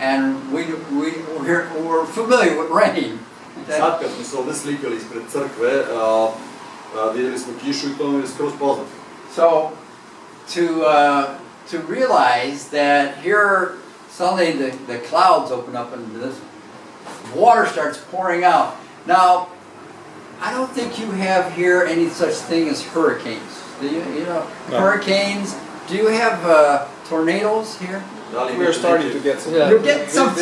[SPEAKER 1] and we're familiar with rain.
[SPEAKER 2] Sad kad smo se ovdje slikali ispred crkve, vidjeli smo kišu i to nam je skroz poznato.
[SPEAKER 1] So, to realize that here suddenly the clouds open up and this water starts pouring out. Now, I don't think you have here any such thing as hurricanes. Do you? You know, no. Hurricanes. Do you have tornadoes here?
[SPEAKER 4] We're starting to get some.
[SPEAKER 1] Yeah. You're getting some.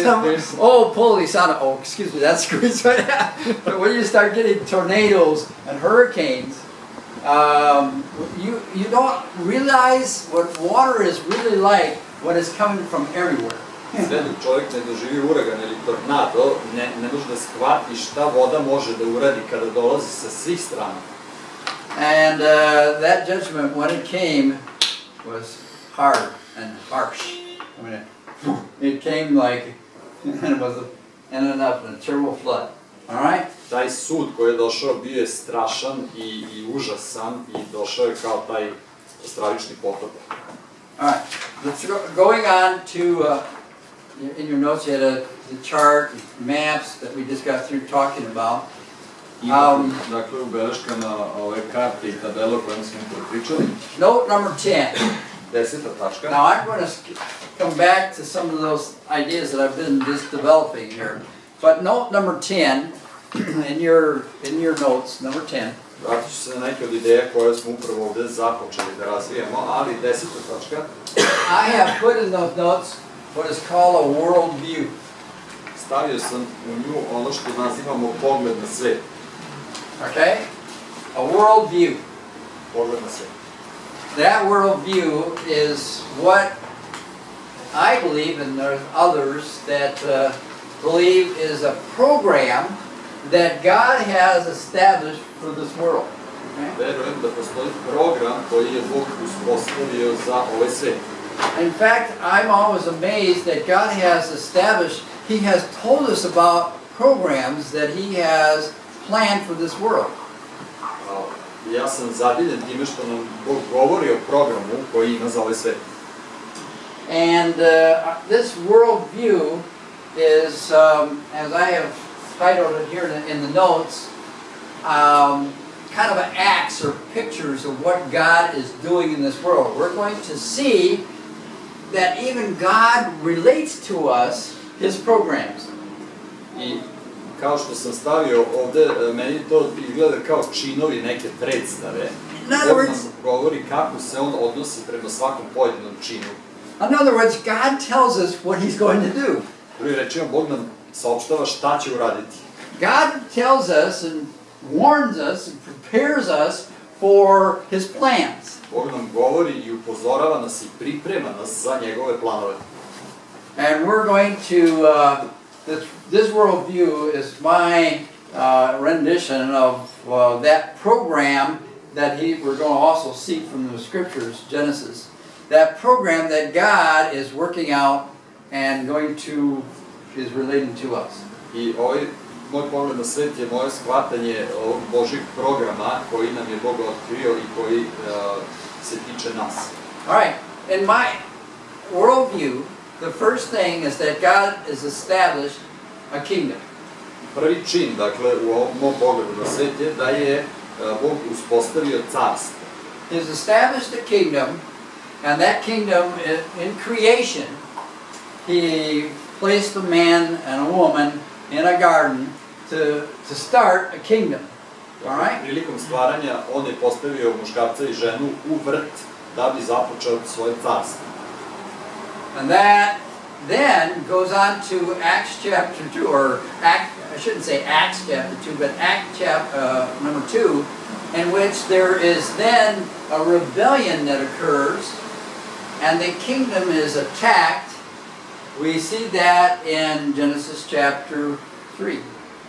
[SPEAKER 1] Oh, Polisana. Oh, excuse me. That's squeezed right out. But when you start getting tornadoes and hurricanes, you don't realize what water is really like when it's coming from everywhere.
[SPEAKER 2] Sve dok čovjek ne doživi uragan ili tornado, ne može da shvati šta voda može da uradi kada dolazi sa svih strana.
[SPEAKER 1] And that judgment, when it came, was hard and harsh. I mean, it came like, and it was ended up in a terrible flood. All right?
[SPEAKER 2] Taj sud koji je došao bio je strašan i užasan i došao je kao taj stravični potop.
[SPEAKER 1] All right. Let's going on to, in your notes you had the chart, maps that we just got through talking about.
[SPEAKER 2] Dakle, u beleškama ove karte i tabele o kojem smo pričali.
[SPEAKER 1] Note number 10.
[SPEAKER 2] 10. tačka.
[SPEAKER 1] Now I'm going to come back to some of those ideas that I've been just developing here. But note number 10 in your notes, number 10.
[SPEAKER 2] Vratit ću se na neke od ideja koje smo upravo ovde započeli da razvijamo, ali 10. tačka.
[SPEAKER 1] I have put in those notes what is called a world view.
[SPEAKER 2] Stavio sam u nju ono što nazivamo pogled na svet.
[SPEAKER 1] Okay? A world view.
[SPEAKER 2] Pogled na svet.
[SPEAKER 1] That world view is what I believe, and there's others that believe is a program that God has established for this world. Okay?
[SPEAKER 2] Verujem da postoji program koji je Bog uspostavio za ovaj svet.
[SPEAKER 1] In fact, I'm always amazed that God has established, He has told us about programs that He has planned for this world.
[SPEAKER 2] Ja sam zadivljen time što nam Bog govori o programu koji ima za ovaj svet.
[SPEAKER 1] And this world view is, as I have titled it here in the notes, kind of an acts or pictures of what God is doing in this world. We're going to see that even God relates to us His programs.
[SPEAKER 2] I kao što sam stavio ovde, meni to izgleda kao činovi neke predstave. Bog nam govori kako se on odnosi prema svakom pojedinom činu.
[SPEAKER 1] In other words, God tells us what He's going to do.
[SPEAKER 2] Drugim rečima, Bog nam saopštava šta će uraditi.
[SPEAKER 1] God tells us and warns us and prepares us for His plans.
[SPEAKER 2] Bog nam govori i upozorava nas i priprema nas za njegove planove.
[SPEAKER 1] And we're going to, this world view is my rendition of that program that we're going to also see from the scriptures, Genesis. That program that God is working out and is relating to us.
[SPEAKER 2] I ovaj moj pogled na svet je moje shvatanje ovog Božjeg programa koji nam je Bog otkrio i koji se tiče nas.
[SPEAKER 1] All right, in my worldview, the first thing is that God has established a kingdom.
[SPEAKER 2] Prvi čin, dakle, u ovom mom pogledu na svet je da je Bog uspostavio carstvo.
[SPEAKER 1] He has established a kingdom, and that kingdom in creation, He placed a man and a woman in a garden to start a kingdom. All right?
[SPEAKER 2] Prilikom stvaranja on je postavio muškarca i ženu u vrt da bi započeo svoje carstvo.
[SPEAKER 1] And that then goes on to Acts chapter 2, or I shouldn't say Acts chapter 2, but Acts number 2, in which there is then a rebellion that occurs, and the kingdom is attacked. We see that in Genesis chapter 3.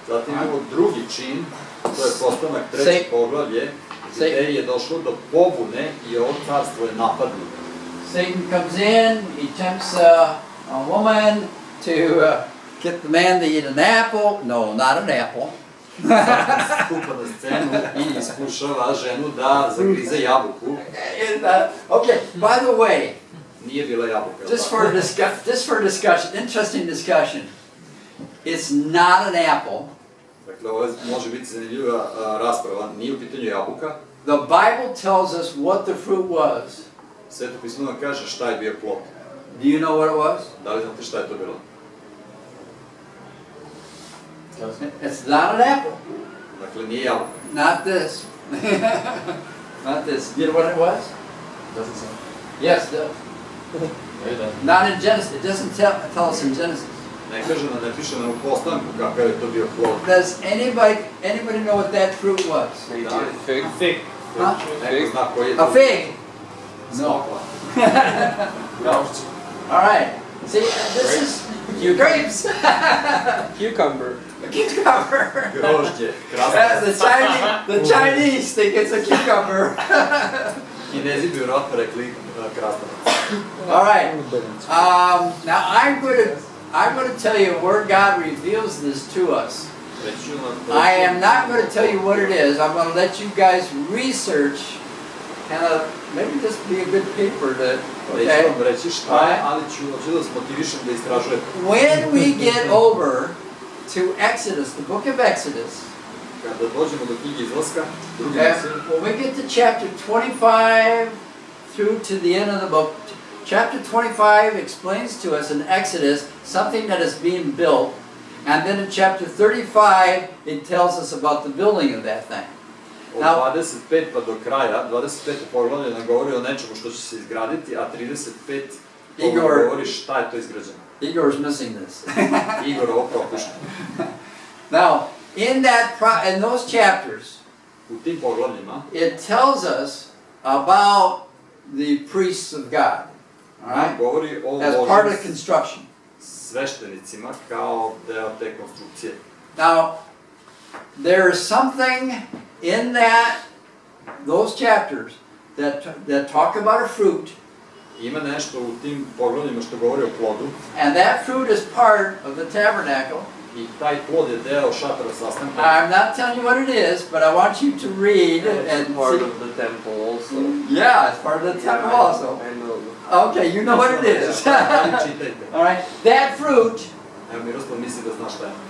[SPEAKER 2] Zatim imamo drugi čin, to je postanak treće poglavlje, gdje je došlo do pobune i ovo carstvo je napadnuto.
[SPEAKER 1] Satan comes in, he tempts a woman to get the man to eat an apple. No, not an apple.
[SPEAKER 2] Stupa na scenu i iskušava ženu da zagrize jabuku.
[SPEAKER 1] Okay, by the way,
[SPEAKER 2] nije bila jabuka.
[SPEAKER 1] Just for discussion, interesting discussion. It's not an apple.
[SPEAKER 2] Dakle, ovo može biti zanimljiva rasprava. Nije u pitanju jabuka.
[SPEAKER 1] The Bible tells us what the fruit was.
[SPEAKER 2] Sveto pismo nam kaže šta je bio plod.
[SPEAKER 1] Do you know what it was?
[SPEAKER 2] Da li znate šta je to bilo?
[SPEAKER 1] It's not an apple.
[SPEAKER 2] Dakle, nije jabuka.
[SPEAKER 1] Not this. Not this. You know what it was?
[SPEAKER 2] Doesn't say.
[SPEAKER 1] Yes, it does. Not in Genesis. It doesn't tell us in Genesis.
[SPEAKER 2] Ne kaže nam, ne piše nam u postanku kakav je to bio plod.
[SPEAKER 1] Does anybody know what that fruit was?
[SPEAKER 3] Fig.
[SPEAKER 1] Huh?
[SPEAKER 2] Neko zna koji je to.
[SPEAKER 1] A fig. No. No. All right. See, this is grapes.
[SPEAKER 3] Cucumber.
[SPEAKER 1] A cucumber.
[SPEAKER 2] Grožđe, krastavac.
[SPEAKER 1] The Chinese think it's a cucumber.
[SPEAKER 2] Kinezi bi vjerojatno rekli krastavac.
[SPEAKER 1] All right. Now I'm going to tell you where God reveals this to us. I am not going to tell you what it is. I'm going to let you guys research, and maybe this would be a good paper to. Okay. When we get over to Exodus, the book of Exodus, when we get to chapter 25 through to the end of the book, chapter 25 explains to us in Exodus something that is being built, and then in chapter 35 it tells us about the building of that thing.
[SPEAKER 2] Od 25 pa do kraja, 25. poglavlje nam govori o nečemu što će se izgraditi, a 35 govori šta je to izgrađeno.
[SPEAKER 1] Igor is missing this.
[SPEAKER 2] Igor ovo propušta.
[SPEAKER 1] Now, in those chapters,
[SPEAKER 2] U tim poglavljima,
[SPEAKER 1] it tells us about the priests of God. All right?
[SPEAKER 2] Govori o
[SPEAKER 1] as part of the construction.
[SPEAKER 2] Sveštenicima kao deo te konstrukcije.
[SPEAKER 1] Now, there is something in those chapters that talk about a fruit.
[SPEAKER 2] Ima nešto u tim poglavljima što govori o plodu.
[SPEAKER 1] And that fruit is part of the tabernacle.
[SPEAKER 2] I taj plod je deo šatora sastanka.
[SPEAKER 1] I'm not telling you what it is, but I want you to read and
[SPEAKER 3] part
[SPEAKER 1] see.
[SPEAKER 3] of the temple also.
[SPEAKER 1] Yeah, it's part of the temple also.
[SPEAKER 3] I know.
[SPEAKER 1] Okay, you know what it is. All right, that fruit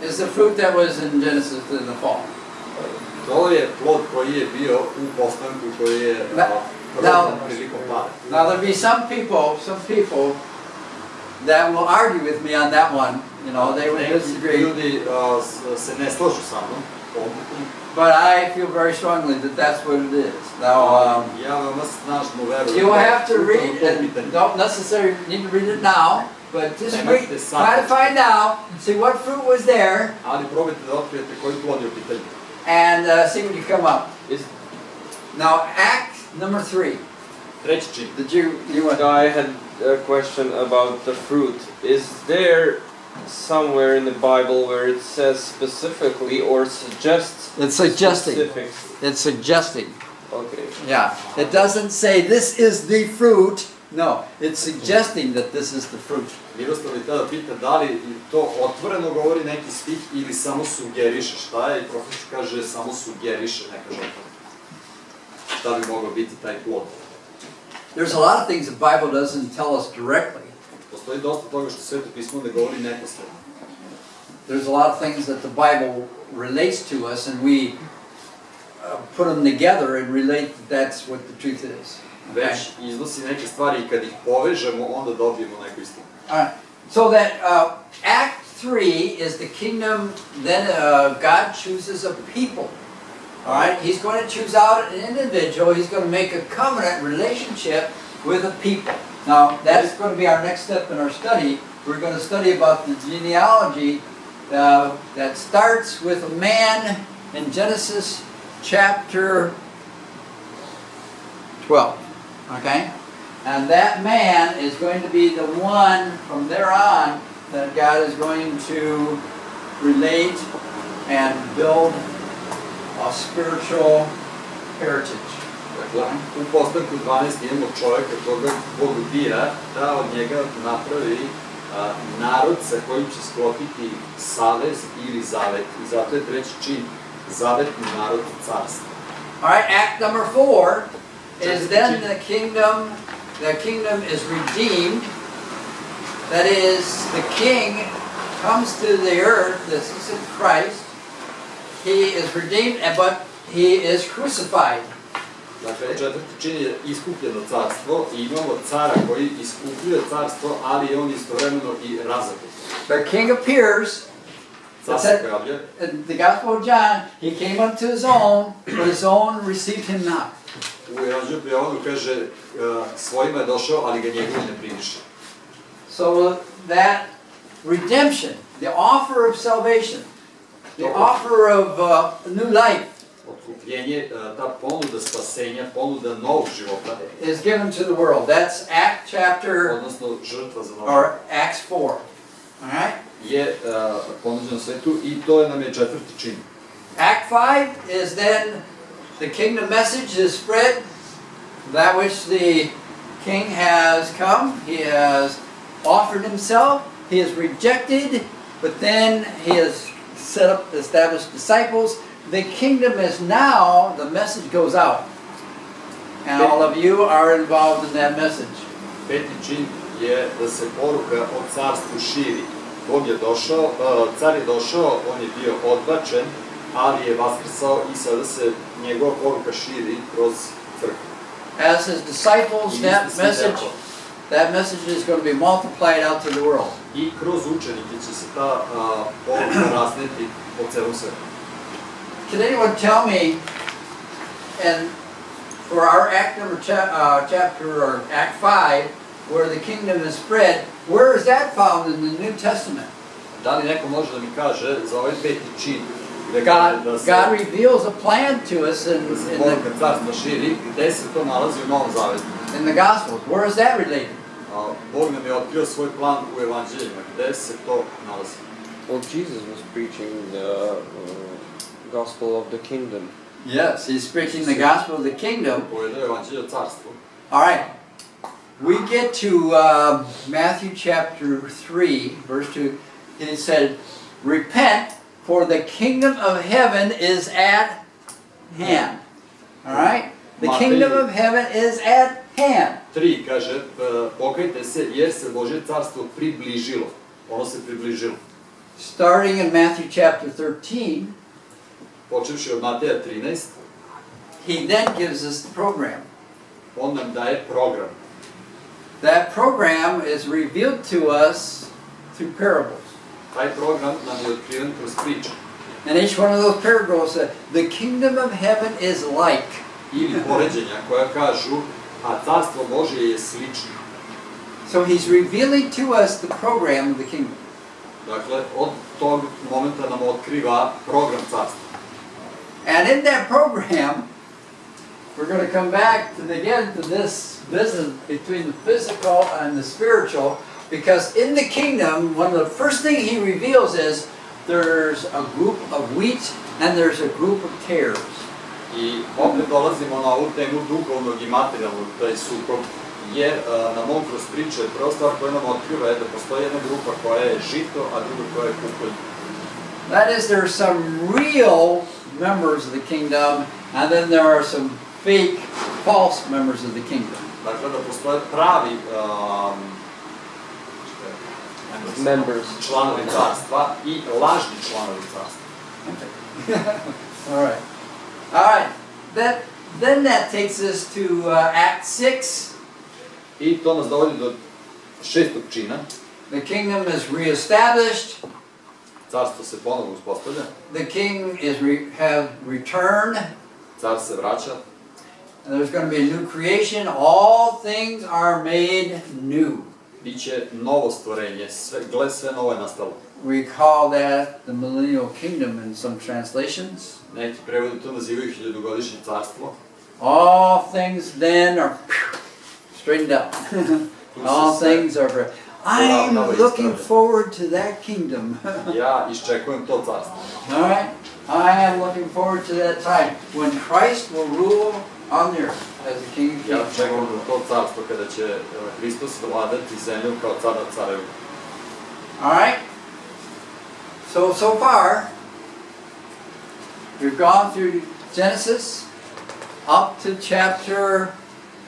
[SPEAKER 1] is the fruit that was in Genesis in the fall.
[SPEAKER 2] To je plod koji je bio u postanku koji je prilikom pada.
[SPEAKER 1] Now there'll be some people that will argue with me on that one. You know, they would disagree.
[SPEAKER 2] Ljudi se ne slažu sa mnom.
[SPEAKER 1] But I feel very strongly that that's what it is. Now, you have to read, and don't necessarily need to read it now, but just read, try to find out, see what fruit was there, and see what you come up. Now, Act number 3. Did you want?
[SPEAKER 3] I had a question about the fruit. Is there somewhere in the Bible where it says specifically or suggests?
[SPEAKER 1] It's suggesting.
[SPEAKER 3] Specifics?
[SPEAKER 1] It's suggesting.
[SPEAKER 3] Okay.
[SPEAKER 1] Yeah. It doesn't say this is the fruit. No, it's suggesting that this is the fruit.
[SPEAKER 2] Miroslav je tada pita da li to otvoreno govori neki stih ili samo sugeriše. Šta je? I profesor kaže samo sugeriše, ne kaže otvoreno. Šta bi moglo biti taj plod?
[SPEAKER 1] There's a lot of things the Bible doesn't tell us directly.
[SPEAKER 2] Postoji dosta toga što Sveto pismo ne govori neposredno.
[SPEAKER 1] There's a lot of things that the Bible relates to us, and we put them together and relate that that's what the truth is.
[SPEAKER 2] Već iznosi neke stvari i kad ih povežemo, onda dobijemo neku istinu.
[SPEAKER 1] Alright, so that Act 3 is the kingdom, then God chooses a people. Alright, He's going to choose out an individual, He's going to make a covenant relationship with a people. Now, that's going to be our next step in our study. We're going to study about the genealogy that starts with a man in Genesis chapter 12. Okay? And that man is going to be the one from there on that God is going to relate and build a spiritual heritage.
[SPEAKER 2] U postanku 12 imamo čovjeka koga Bog bira da od njega napravi narod sa kojim će sklopiti savez ili zavet. I zato je treći čin zavetni narod carstva.
[SPEAKER 1] Alright, Act number 4 is then the kingdom is redeemed. That is, the king comes to the earth, this is in Christ. He is redeemed, but he is crucified.
[SPEAKER 2] Dakle, četvrti čin je iskupljeno carstvo i imamo cara koji iskupljuje carstvo, ali je on istovremeno i razapet.
[SPEAKER 1] The king appears.
[SPEAKER 2] Car se pojavlja.
[SPEAKER 1] In the Gospel of John, he came unto his own, but his own received him not.
[SPEAKER 2] U Evanđelju po Jovanu kaže svojima je došao, ali ga njegovi ne primiše.
[SPEAKER 1] So that redemption, the offer of salvation, the offer of new life,
[SPEAKER 2] Otkupljenje, ta ponuda spasenja, ponuda novog života
[SPEAKER 1] is given to the world. That's Act chapter,
[SPEAKER 2] odnosno žrtva za novo
[SPEAKER 1] or Acts 4. All right?
[SPEAKER 2] je ponuđeno svetu i to nam je četvrti čin.
[SPEAKER 1] Act 5 is then the kingdom message is spread, that which the king has come, he has offered himself, he is rejected, but then he has established disciples. The kingdom is now, the message goes out. And all of you are involved in that message.
[SPEAKER 2] Peti čin je da se poruka o carstvu širi. Bog je došao, car je došao, on je bio odbačen, ali je vaskrsao i sada se njegova poruka širi kroz crkvu.
[SPEAKER 1] As his disciples, that message is going to be multiplied out to the world.
[SPEAKER 2] I kroz učenike će se ta poruka razneti po celom svetu.
[SPEAKER 1] Can anyone tell me, and for our act number chapter or Act 5, where the kingdom is spread, where is that found in the New Testament?
[SPEAKER 2] Da li neko može da mi kaže za ovaj peti čin gde
[SPEAKER 1] God reveals a plan to us in
[SPEAKER 2] poruka carstva širi, gde se to nalazi u Novom Zavetu?
[SPEAKER 1] In the Gospels. Where is that related?
[SPEAKER 2] Bog nam je otkrio svoj plan u evanđeljima, gde se to nalazi?
[SPEAKER 3] Well, Jesus was preaching the gospel of the kingdom.
[SPEAKER 1] Yes, he's preaching the gospel of the kingdom.
[SPEAKER 2] Povedao evanđelje o carstvu.
[SPEAKER 1] All right. We get to Matthew chapter 3, verse 2. He said, repent, for the kingdom of heaven is at hand. All right? The kingdom of heaven is at hand.
[SPEAKER 2] 3 kaže, pokajte se jer se Božje carstvo približilo. Ono se približilo.
[SPEAKER 1] Starting in Matthew chapter 13,
[SPEAKER 2] počevši od Mateja 13,
[SPEAKER 1] he then gives us the program.
[SPEAKER 2] On nam daje program.
[SPEAKER 1] That program is revealed to us through parables.
[SPEAKER 2] Taj program nam je otkriven kroz priče.
[SPEAKER 1] And each one of those parables said, the kingdom of heaven is like.
[SPEAKER 2] Ili poređenja koja kažu, a carstvo Božje je slično.
[SPEAKER 1] So he's revealing to us the program of the kingdom.
[SPEAKER 2] Dakle, od tog momenta nam otkriva program carstva.
[SPEAKER 1] And in that program, we're going to come back to this business between the physical and the spiritual, because in the kingdom, one of the first things he reveals is there's a group of wheat and there's a group of tares.
[SPEAKER 2] I opet dolazimo na ovu temu duhovnog i materijalnog, taj sukob, jer nam on kroz priče prva stvar koja nam otkriva je da postoji jedna grupa koja je žito, a druga koja je kukolj.
[SPEAKER 1] That is, there are some real members of the kingdom, and then there are some fake, false members of the kingdom.
[SPEAKER 2] Dakle, da postoje pravi članovi carstva i lažni članovi carstva.
[SPEAKER 1] All right. All right. Then that takes us to Act 6.
[SPEAKER 2] I to nas dovodi do 6. čina.
[SPEAKER 1] The kingdom is reestablished.
[SPEAKER 2] Carstvo se ponovo uspostavlja.
[SPEAKER 1] The king has returned.
[SPEAKER 2] Car se vraća.
[SPEAKER 1] And there's going to be a new creation. All things are made new.
[SPEAKER 2] Biće novo stvorenje. Sve novo je nastalo.
[SPEAKER 1] We call that the millennial kingdom in some translations.
[SPEAKER 2] Neki prevodi to nazivaju hiljadugodišnje carstvo.
[SPEAKER 1] All things then are straightened out. All things are. I'm looking forward to that kingdom.
[SPEAKER 2] Ja iščekujem to carstvo.
[SPEAKER 1] All right? I am looking forward to that time when Christ will rule on the earth as the King of Kings.
[SPEAKER 2] Ja čekam na to carstvo kada će Hristos vladati zemljom kao car nad carevima.
[SPEAKER 1] All right? So far, we've gone through Genesis up to chapter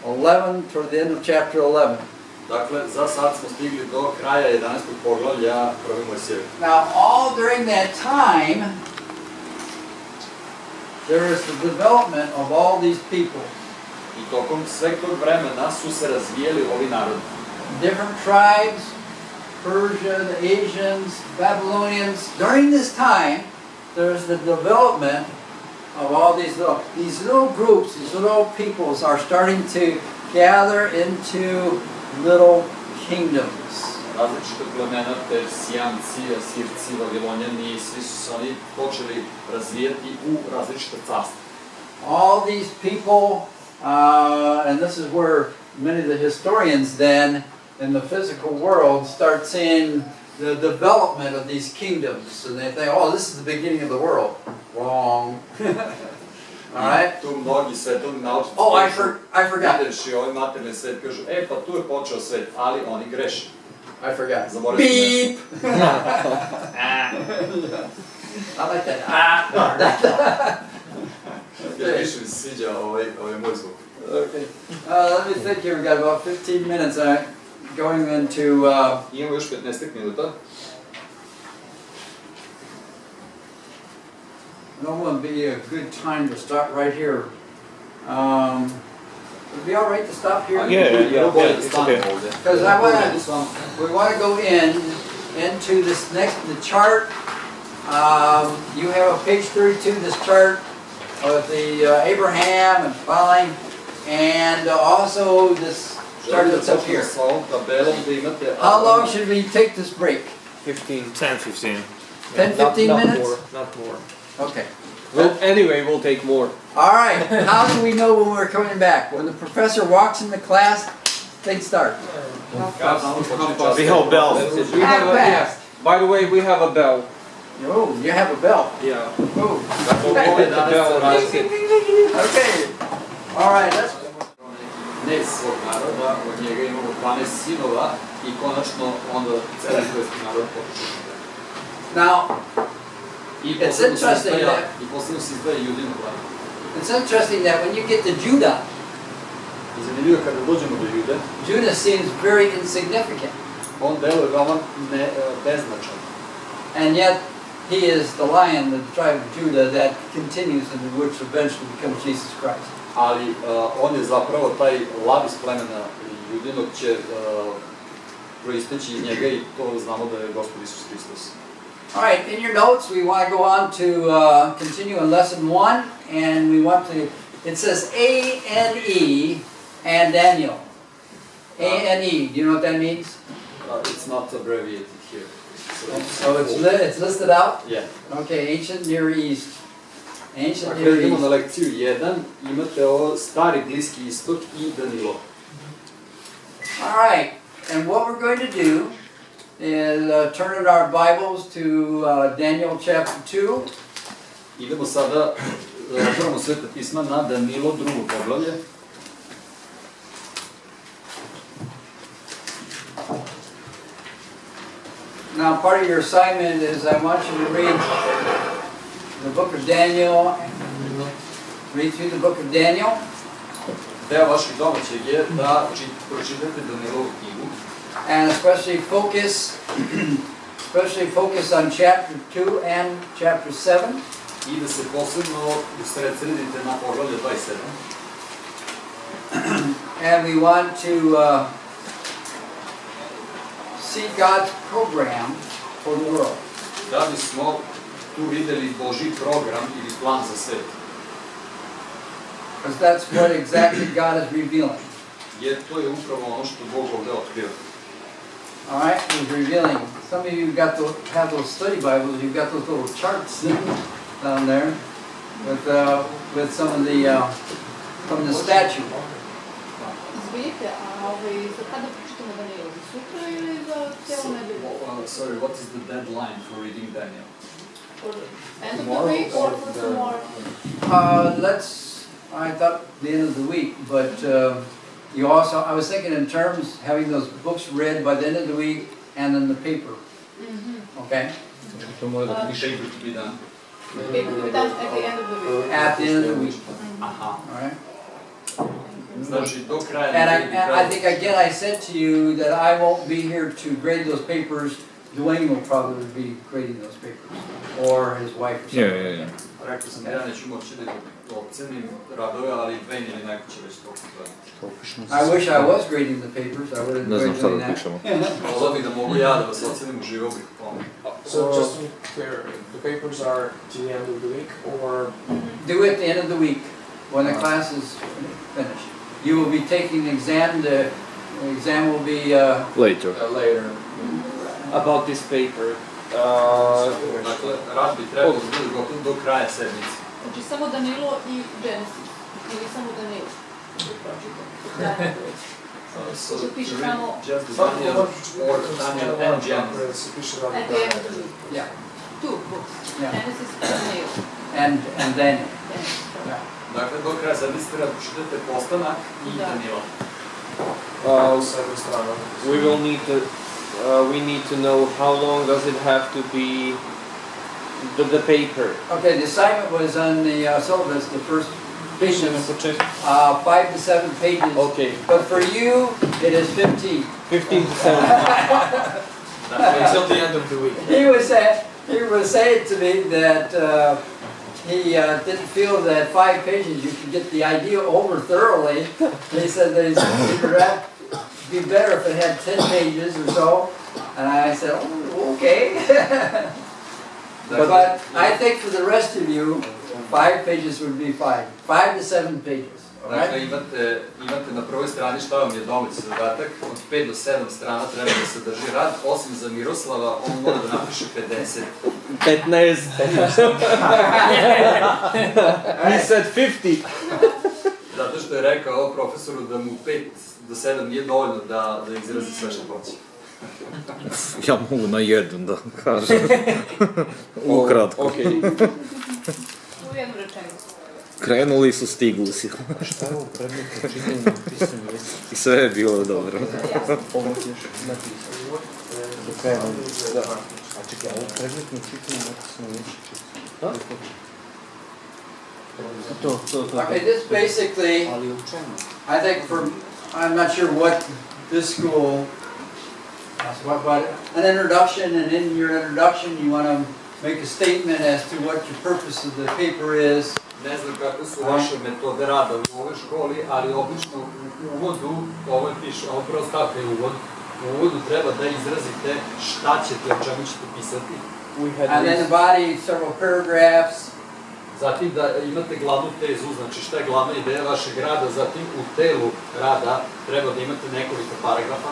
[SPEAKER 1] 11, toward the end of chapter 11.
[SPEAKER 2] Dakle, za sad smo stigli do kraja 11. poglavlja prve Mojsijevi.
[SPEAKER 1] Now, all during that time, there is the development of all these people.
[SPEAKER 2] I tokom sveg tog vremena su se razvijeli ovi narodi.
[SPEAKER 1] Different tribes, Persia, the Asians, Babylonians. During this time, there's the development of all these little groups, these little peoples are starting to gather into little kingdoms.
[SPEAKER 2] Različite plemena, Persijanci, Asirci, Vavilonjani, svi su se oni počeli razvijati u različite carstva.
[SPEAKER 1] All these people, and this is where many of the historians then in the physical world start seeing the development of these kingdoms. And they think, oh, this is the beginning of the world. Wrong. All right.
[SPEAKER 2] Tu mnogi svetovni naučnici
[SPEAKER 1] Oh, I forgot.
[SPEAKER 2] videvši ovaj materijalni svet, kažu, pa tu je počeo svet, ali oni greše.
[SPEAKER 1] I forgot.
[SPEAKER 2] Zaboravio sam
[SPEAKER 1] Beep. I like that.
[SPEAKER 2] Više mi se sviđa ovaj moj zvuk.
[SPEAKER 1] Okay. Let me think here. We got about 15 minutes. Going into.
[SPEAKER 2] Imamo još 15 minuta.
[SPEAKER 1] That would be a good time to start right here. Would it be all right to stop here?
[SPEAKER 7] It's okay.
[SPEAKER 1] Because we want to go into this the chart. You have a page 32, this chart of the Abraham and following, and also this chart that's up here. How long should we take this break?
[SPEAKER 3] 15.
[SPEAKER 4] 10, 15.
[SPEAKER 1] 10, 15 minutes?
[SPEAKER 3] Not more.
[SPEAKER 1] Okay.
[SPEAKER 3] Anyway, we'll take more.
[SPEAKER 1] All right. How do we know when we're coming back? When the professor walks in the class, things start.
[SPEAKER 4] We hold bells.
[SPEAKER 3] We have
[SPEAKER 1] fast.
[SPEAKER 3] By the way, we have a bell.
[SPEAKER 1] Oh, you have a bell.
[SPEAKER 3] Yeah.
[SPEAKER 1] Oh.
[SPEAKER 3] Hit the bell and that's it.
[SPEAKER 1] Okay. All right. Let's.
[SPEAKER 2] Ne svog naroda, od njega imamo 12 sinova i konačno onda celi izraelski narod potiče.
[SPEAKER 1] Now,
[SPEAKER 2] I
[SPEAKER 1] It's interesting that-
[SPEAKER 2] posledno se izdvaja Judino plan.
[SPEAKER 1] it's interesting that when you get to Judah,
[SPEAKER 2] I zanimljivo kada dođemo do Jude,
[SPEAKER 1] Judah seems very insignificant,
[SPEAKER 2] on deluje veoma beznačan.
[SPEAKER 1] and yet he is the lion, the tribe of Judah, that continues and which eventually becomes Jesus Christ.
[SPEAKER 2] Ali on je zapravo taj lav iz plemena Judinog će proisteći iz njega i to znamo da je Gospod Isus Hristos.
[SPEAKER 1] All right, in your notes, we want to go on to continue in lesson 1, and we want to, it says A-N-E and Daniel. A-N-E, do you know what that means?
[SPEAKER 2] It's not abbreviated here.
[SPEAKER 1] So it's listed out?
[SPEAKER 2] Yeah.
[SPEAKER 1] Okay, ancient Near East. Ancient
[SPEAKER 2] Dakle,
[SPEAKER 1] Near
[SPEAKER 2] idemo
[SPEAKER 1] East.
[SPEAKER 2] na lekciju 1, imate ovo stari Bliski istok i Danilo.
[SPEAKER 1] All right, and what we're going to do is turn in our Bibles to Daniel chapter 2.
[SPEAKER 2] Idemo sada, otvoramo Sveta pisma na Danilo, 2. poglavlje.
[SPEAKER 1] Now, part of your assignment is I want you to read the book of Daniel. Read through the book of Daniel.
[SPEAKER 2] Deo vašeg domaćeg je da pročitate Danilovu knjigu.
[SPEAKER 1] And especially focus on chapter 2 and chapter 7.
[SPEAKER 2] I da se posebno usredsredite na poglavlje 27.
[SPEAKER 1] And we want to see God's program for the world.
[SPEAKER 2] Da bismo tu videli Božji program ili plan za svet.
[SPEAKER 1] Because that's what exactly God is revealing.
[SPEAKER 2] Jer to je upravo ono što Bog ovde otkriva.
[SPEAKER 1] All right, He's revealing. Some of you have those study Bibles. You've got those little charts down there with some of the from the statue.
[SPEAKER 8] Izvinite, a za kada pročitamo Daniela? Za sutra ili za cijelu nedelju?
[SPEAKER 2] Sorry, what is the deadline for reading Daniel?
[SPEAKER 8] For end of the week or for tomorrow?
[SPEAKER 1] I thought the end of the week, but I was thinking in terms having those books read by the end of the week and in the paper. Okay?
[SPEAKER 7] To mora da
[SPEAKER 2] Paper to be done.
[SPEAKER 8] It will be done at the end of the week.
[SPEAKER 1] At the end of the week.
[SPEAKER 2] Aha.
[SPEAKER 1] All right?
[SPEAKER 2] Znači, do kraja
[SPEAKER 1] And I think again I said to you that I won't be here to grade those papers. Dwayne will probably be grading those papers, or his wife or something.
[SPEAKER 4] Yeah.
[SPEAKER 2] Rekao sam, ja neću moći da ocenim radove, ali Dwayne ili neko će već to gledati.
[SPEAKER 1] I wish I was grading the papers. I would have
[SPEAKER 4] Ne znam
[SPEAKER 1] enjoyed
[SPEAKER 4] šta
[SPEAKER 1] doing
[SPEAKER 4] da
[SPEAKER 1] that.
[SPEAKER 4] pišemo.
[SPEAKER 2] Volio bih da mogu ja da vas ocenim u živog tome.
[SPEAKER 5] So just to be clear, the papers are to the end of the week, or
[SPEAKER 1] Do it at the end of the week when the class is finished. You will be taking the exam. The exam will be
[SPEAKER 4] Later.
[SPEAKER 5] later.
[SPEAKER 3] About this paper.
[SPEAKER 2] Dakle, rad bi trebalo da bude gotov do kraja sedmice.
[SPEAKER 8] Znači samo Danilo i Genesis. Ili samo Danilo.
[SPEAKER 2] So
[SPEAKER 8] Če piše
[SPEAKER 2] to read
[SPEAKER 8] samo
[SPEAKER 2] just Daniel or Daniel and Genesis.
[SPEAKER 8] at the end of the week.
[SPEAKER 1] yeah,
[SPEAKER 8] 2 books.
[SPEAKER 1] Yeah.
[SPEAKER 8] Genesis and Daniel.
[SPEAKER 1] and Daniel.
[SPEAKER 8] Genesis.
[SPEAKER 1] Yeah.
[SPEAKER 2] Dakle, do kraja semestra čitate postanak i Danila.
[SPEAKER 3] We need to know how long does it have to be the paper.
[SPEAKER 1] Okay, the assignment was on the syllabus, the first pages, 5 to 7 pages.
[SPEAKER 3] Okay.
[SPEAKER 1] But for you, it is 15.
[SPEAKER 3] 15 to 7.
[SPEAKER 5] Until the end of the week.
[SPEAKER 1] He was saying to me that he didn't feel that 5 pages you could get the idea over thoroughly. He said that it'd be better if it had 10 pages or so. And I said, oh, okay. But I think for the rest of you, 5 pages would be fine. 5 to 7 pages.
[SPEAKER 2] Dakle, imate na prvoj strani šta vam je domaći zadatak, od 5 do 7 strana treba da se drži rad, osim za Miroslava, on mora da napiše 50.
[SPEAKER 3] 15. He said 50.
[SPEAKER 2] Zato što je rekao profesoru da mu 5 do 7 nije dovoljno da izrazi sve što hoće.
[SPEAKER 4] Ja mogu na jedan da kažem. Ukratko.
[SPEAKER 3] Okay.
[SPEAKER 8] U jednu rečenicu.
[SPEAKER 4] Krenuli su, stigli si.
[SPEAKER 7] Šta je ovo predmetno čitanje pisanje jezik?
[SPEAKER 4] I sve je bilo dobro.
[SPEAKER 7] Ovo ćeš napisati. Do kraja ovdje. A čekaj, ovo predmetno čitanje napisano jezik.
[SPEAKER 1] Okay, this basically,
[SPEAKER 7] Ali u čemu?
[SPEAKER 1] I think I'm not sure what this school, but an introduction, and in your introduction you want to make a statement as to what your purpose of the paper is.
[SPEAKER 2] Ne znam kako su vaše metode rada u ovoj školi, ali obično u uvodu, ovo piše, ovo prva stavka je uvod, u uvodu treba da izrazite šta ćete, o čemu ćete pisati.
[SPEAKER 1] And then the body, several paragraphs.
[SPEAKER 2] Zatim da imate glavnu tezu, znači šta je glavna ideja vašeg rada, zatim u telu rada treba da imate nekoliko paragrafa.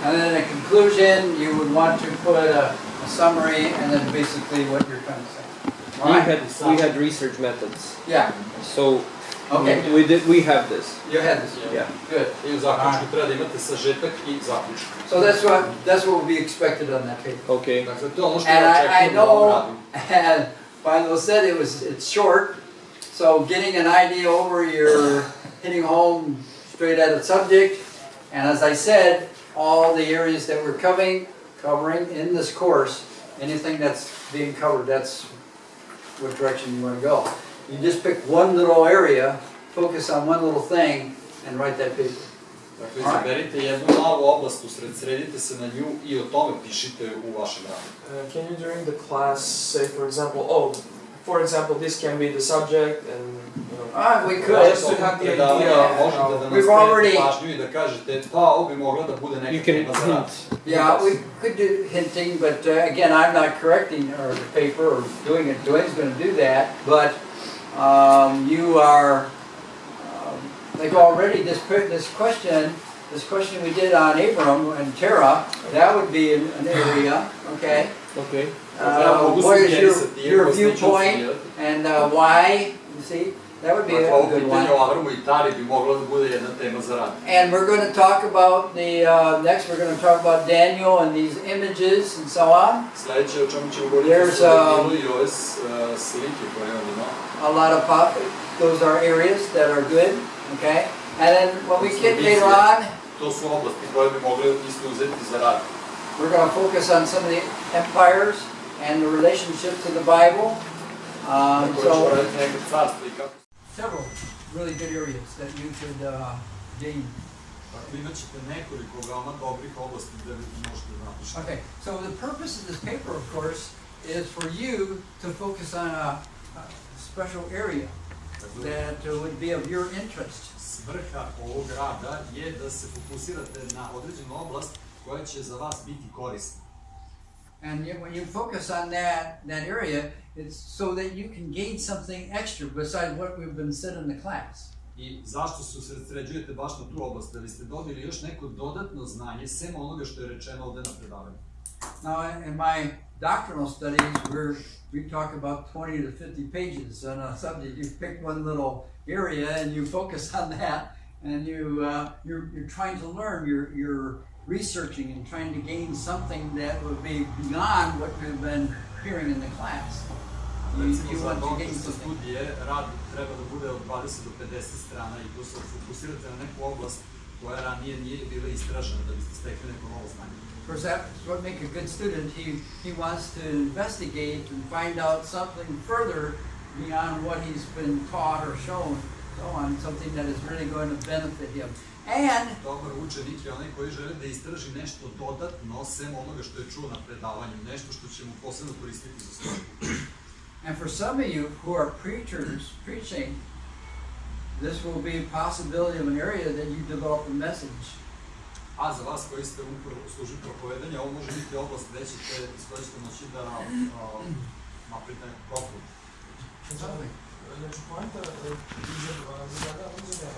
[SPEAKER 1] And then in a conclusion, you would want to put a summary and then basically what you're trying to say.
[SPEAKER 3] We had research methods.
[SPEAKER 1] Yeah.
[SPEAKER 3] So
[SPEAKER 1] Okay.
[SPEAKER 3] we have this.
[SPEAKER 1] You had this.
[SPEAKER 3] Yeah.
[SPEAKER 1] Good.
[SPEAKER 2] I u zaključku treba da imate sažetak i zaključak.
[SPEAKER 1] So that's what will be expected on that paper.
[SPEAKER 3] Okay.
[SPEAKER 2] Dakle, to je ono što
[SPEAKER 1] And
[SPEAKER 2] ja
[SPEAKER 1] I
[SPEAKER 2] očekujem u ovom
[SPEAKER 1] know,
[SPEAKER 2] radu.
[SPEAKER 1] and Philo said it's short, so getting an idea over, you're hitting home straight at a subject. And as I said, all the areas that we're covering in this course, anything that's being covered, that's what direction you want to go. You just pick one little area, focus on one little thing, and write that paper.
[SPEAKER 2] Dakle, izaberite jednu malu oblast, usredite se na nju i o tome pišite u vašem radu.
[SPEAKER 5] Can you during the class say, for example, this can be the subject, and
[SPEAKER 1] We could.
[SPEAKER 5] Just to have the idea.
[SPEAKER 2] Možete da
[SPEAKER 1] We've already-
[SPEAKER 2] nastavite pažnju i da kažete, pa ovo bi mogla da bude
[SPEAKER 3] You
[SPEAKER 2] neka
[SPEAKER 3] can
[SPEAKER 2] tema za rad.
[SPEAKER 3] hint.
[SPEAKER 1] Yeah, we could do hinting, but again, I'm not correcting the paper or doing it. Dwayne's going to do that, but you are like already this question we did on Abram and Terah. That would be an area, okay.
[SPEAKER 3] Okay.
[SPEAKER 1] What is your viewpoint and why? You see, that would be
[SPEAKER 2] Ovo
[SPEAKER 1] a good
[SPEAKER 2] pitanje
[SPEAKER 1] one.
[SPEAKER 2] o Avramu i Tari bi mogla da bude jedna tema za rad.
[SPEAKER 1] And we're going to talk about next we're going to talk about Daniel and these images and so on.
[SPEAKER 2] Sljedeće o čemu ćemo govoriti
[SPEAKER 1] There's,
[SPEAKER 2] su Danielu i ove slike koje imamo.
[SPEAKER 1] A lot of those are areas that are good, okay? And then when we get later on,
[SPEAKER 2] To su oblasti koje bi mogli isto uzeti za rad.
[SPEAKER 1] we're going to focus on some of the empires and the relationship to the Bible.
[SPEAKER 2] Tako da ćemo raditi neke carstva i kako.
[SPEAKER 1] Several really good areas that you could gain.
[SPEAKER 2] Dakle, imat ćete nekoliko veoma dobrih oblasti gde vi možete da napišete.
[SPEAKER 1] Okay, so the purpose of this paper, of course, is for you to focus on a special area that would be of your interest.
[SPEAKER 2] Svrha ovog rada je da se fokusirate na određenu oblast koja će za vas biti korisna.
[SPEAKER 1] And when you focus on that area, it's so that you can gain something extra besides what we've been said in the class.
[SPEAKER 2] I zašto se usredsređujete baš na tu oblast? Da biste dobili još neko dodatno znanje, sem onoga što je rečeno ovde na predavanju.
[SPEAKER 1] Now, in my doctoral studies, we talk about 20 to 50 pages on a subject. You pick one little area and you focus on that, and you're trying to learn. You're researching and trying to gain something that would be beyond what we've been hearing in the class.
[SPEAKER 2] Recimo za
[SPEAKER 1] want to gain
[SPEAKER 2] doktorske
[SPEAKER 1] something.
[SPEAKER 2] studije rad treba da bude od 20 do 50 strana i tu se fokusirate na neku oblast koja ranije nije bila istražena da biste stekli neko novo znanje.
[SPEAKER 1] Of course, that's what makes a good student. He wants to investigate and find out something further beyond what he's been taught or shown, so on, something that is really going to benefit him. And
[SPEAKER 2] Dobar učenik je onaj koji želi da istraži nešto dodatno sem onoga što je čuo na predavanju, nešto što će mu posebno koristiti za svoje.
[SPEAKER 1] And for some of you who are preachers, preaching, this will be a possibility of an area that you develop a message.
[SPEAKER 2] A za vas koji ste upravo služili propovedanje, ovo može biti oblast gde ćete iskoristiti moći da napravite neku propovu.
[SPEAKER 5] Znači, poenta uzene